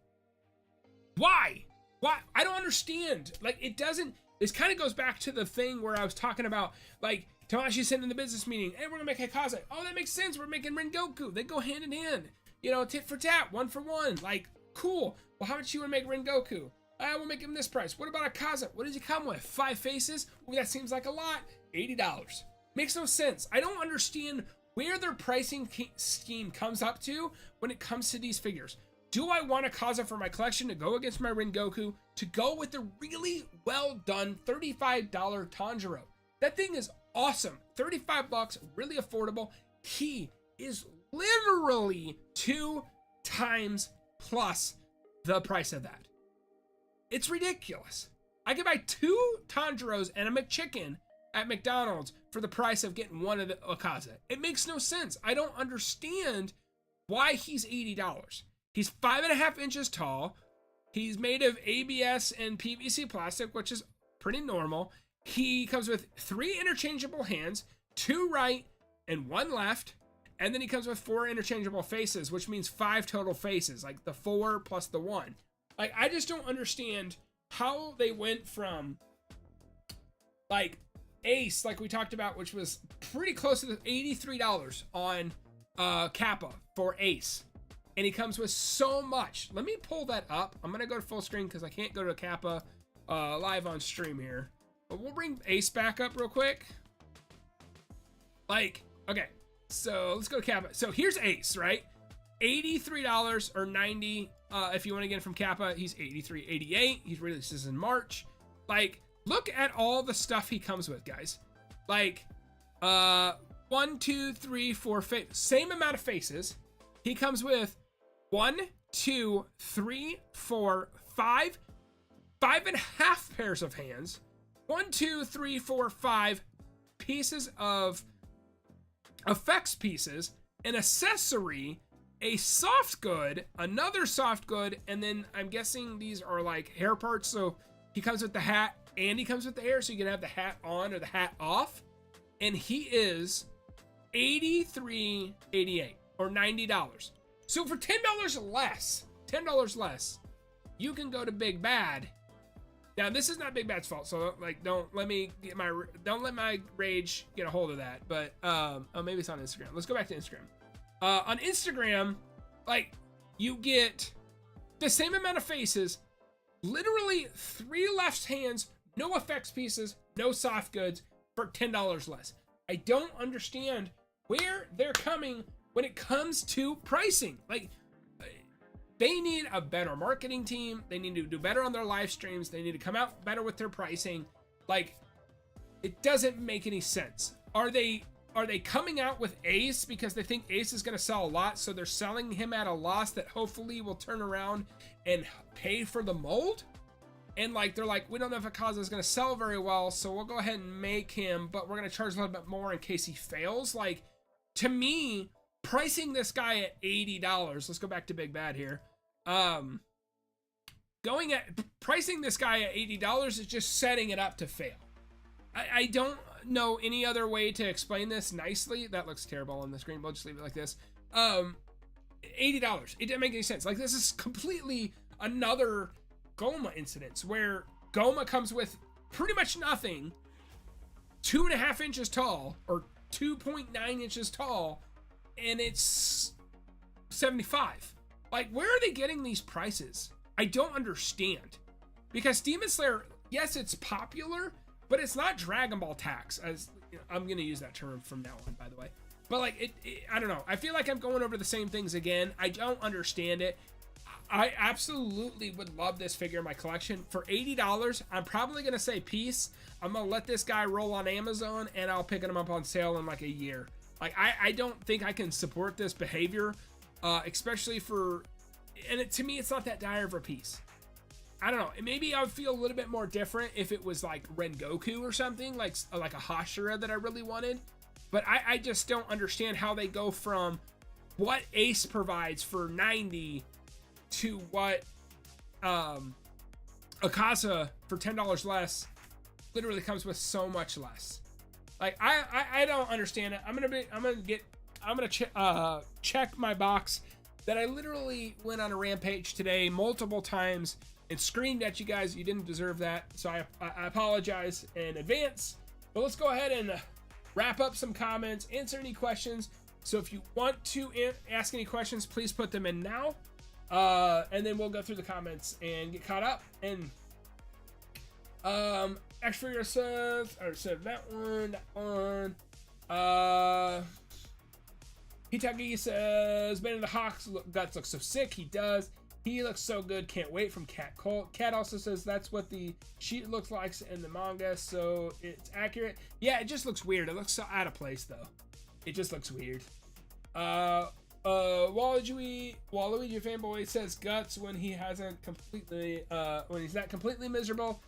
I don't understand. Like, it doesn't. This kind of goes back to the thing where I was talking about, like, Tamashii said in the business meeting, hey, we're gonna make Hikaze. Oh, that makes sense. We're making Rengoku. They go hand in hand. You know, tit for tat, 1 for 1. Like, cool. Well, how much you want to make Rengoku? We'll make him this price. What about Akaza? What does he come with? 5 faces? Well, that seems like a lot. $80. Makes no sense. I don't understand where their pricing scheme comes up to when it comes to these figures. Do I want Akaza for my collection to go against my Rengoku, to go with the really well done $35 Tanjiro? That thing is awesome. $35, really affordable. He is literally 2 times plus the price of that. It's ridiculous. I could buy 2 Tanjiros and a McChicken at McDonald's for the price of getting one of the Akaza. It makes no sense. I don't understand why he's $80. He's 5.5 inches tall. He's made of ABS and PVC plastic, which is pretty normal. He comes with 3 interchangeable hands, 2 right and 1 left. And then he comes with 4 interchangeable faces, which means 5 total faces, like the 4 plus the 1. Like, I just don't understand how they went from, like, Ace, like we talked about, which was pretty close to the $83 on Kappa for Ace. And he comes with so much. Let me pull that up. I'm going to go to full screen because I can't go to Kappa live on stream here. But we'll bring Ace back up real quick. Like, okay. So let's go to Kappa. So here's Ace, right? $83 or $90. If you want to get it from Kappa, he's $83.88. He's released this in March. Like, look at all the stuff he comes with, guys. Like, 1, 2, 3, 4 same amount of faces. He comes with 1, 2, 3, 4, 5, 5.5 pairs of hands. 1, 2, 3, 4, 5 pieces of effects pieces, an accessory, a soft good, another soft good, and then I'm guessing these are like hair parts. So he comes with the hat and he comes with the hair, so you can have the hat on or the hat off. And he is $83.88 or $90. So for $10 less, you can go to Big Bad. Now this is not Big Bad's fault, so like don't let my rage get a hold of that. But oh, maybe it's on Instagram. Let's go back to Instagram. On Instagram, like, you get the same amount of faces, literally 3 left hands, no effects pieces, no soft goods for $10 less. I don't understand where they're coming when it comes to pricing. Like, they need a better marketing team. They need to do better on their live streams. They need to come out better with their pricing. Like, it doesn't make any sense. Are they coming out with Ace because they think Ace is going to sell a lot, so they're selling him at a loss that hopefully will turn around and pay for the mold? And like, they're like, we don't know if Akaza is going to sell very well, so we'll go ahead and make him, but we're going to charge a little bit more in case he fails. Like, to me, pricing this guy at $80, let's go back to Big Bad here. Pricing this guy at $80 is just setting it up to fail. I don't know any other way to explain this nicely. That looks terrible on the screen. We'll just leave it like this. $80. It didn't make any sense. Like, this is completely another Goma incident where Goma comes with pretty much nothing, 2.5 inches tall or 2.9 inches tall, and it's $75. Like, where are they getting these prices? I don't understand. Because Demon Slayer, yes, it's popular, but it's not Dragon Ball tax. As you know, I'm gonna use that term from now on, by the way. But like, I don't know. I feel like I'm going over the same things again. I don't understand it. I absolutely would love this figure in my collection. For $80, I'm probably gonna say peace. I'm gonna let this guy roll on Amazon, and I'll pick him up on sale in like a year. Like, I don't think I can support this behavior, especially for, and to me, it's not that dire of a piece. I don't know. Maybe I would feel a little bit more different if it was like Rengoku or something, like a Hashira that I really wanted. But I just don't understand how they go from what Ace provides for $90 to what Akaza for $10 less literally comes with so much less. Like, I don't understand it. I'm gonna check my box that I literally went on a rampage today multiple times and screamed at you guys. You didn't deserve that, so I apologize in advance. But let's go ahead and wrap up some comments, answer any questions. So if you want to ask any questions, please put them in now, and then we'll go through the comments and get caught up. And SH Figuarts said that one. Hitagi says, Man of the Hawks guts look so sick. He does. He looks so good. Can't wait, from Cat Colt. Cat also says that's what the sheet looks like in the manga, so it's accurate. Yeah, it just looks weird. It looks so out of place, though. It just looks weird. Waluigi fanboy says guts when he hasn't completely, when he's not completely miserable.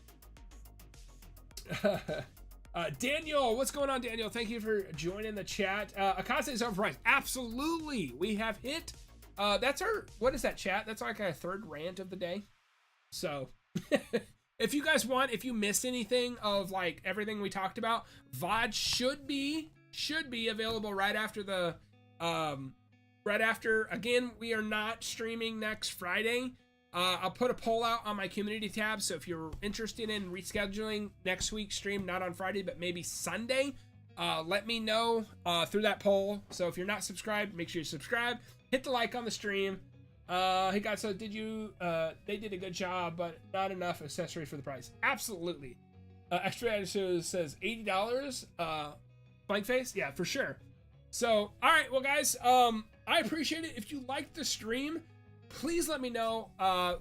Daniel, what's going on, Daniel? Thank you for joining the chat. Akase is overpriced. Absolutely, we have hit. That's our, what is that, chat? That's like our third rant of the day. So, if you guys want, if you missed anything of like everything we talked about, VOD should be available right after the, again, we are not streaming next Friday. I'll put a poll out on my community tab, so if you're interested in rescheduling next week's stream, not on Friday, but maybe Sunday, let me know through that poll. So if you're not subscribed, make sure you subscribe. Hit the like on the stream. Hey guys, so did you, they did a good job, but not enough accessories for the price. Absolutely. Extra Attitude says $80, blank face? Yeah, for sure. So, alright, well guys, I appreciate it. If you liked the stream, please let me know.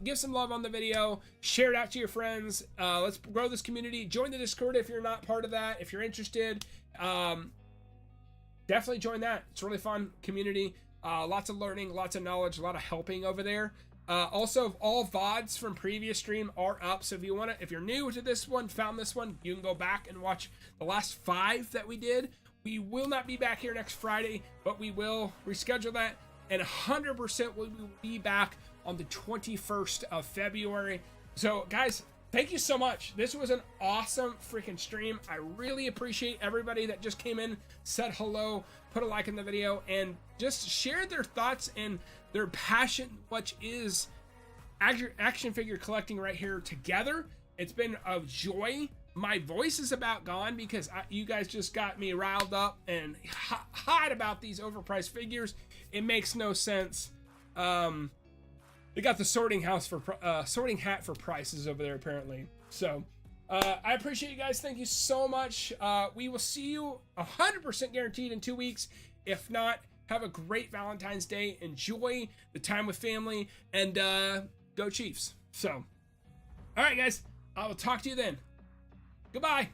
Give some love on the video. Share it out to your friends. Let's grow this community. Join the Discord if you're not part of that. If you're interested, definitely join that. It's a really fun community. Lots of learning, lots of knowledge, a lot of helping over there. Also, all VODs from previous stream are up. So if you're new to this one, found this one, you can go back and watch the last 5 that we did. We will not be back here next Friday, but we will reschedule that. And 100% we will be back on the 21st of February. So, guys, thank you so much. This was an awesome freaking stream. I really appreciate everybody that just came in, said hello, put a like in the video, and just shared their thoughts and their passion, which is action figure collecting right here together. It's been a joy. My voice is about gone because you guys just got me riled up and hot about these overpriced figures. It makes no sense. They got the sorting hat for prices over there apparently. So I appreciate you guys. Thank you so much. We will see you 100% guaranteed in 2 weeks. If not, have a great Valentine's Day. Enjoy the time with family and go Chiefs. So, all right, guys. I will talk to you then. Goodbye.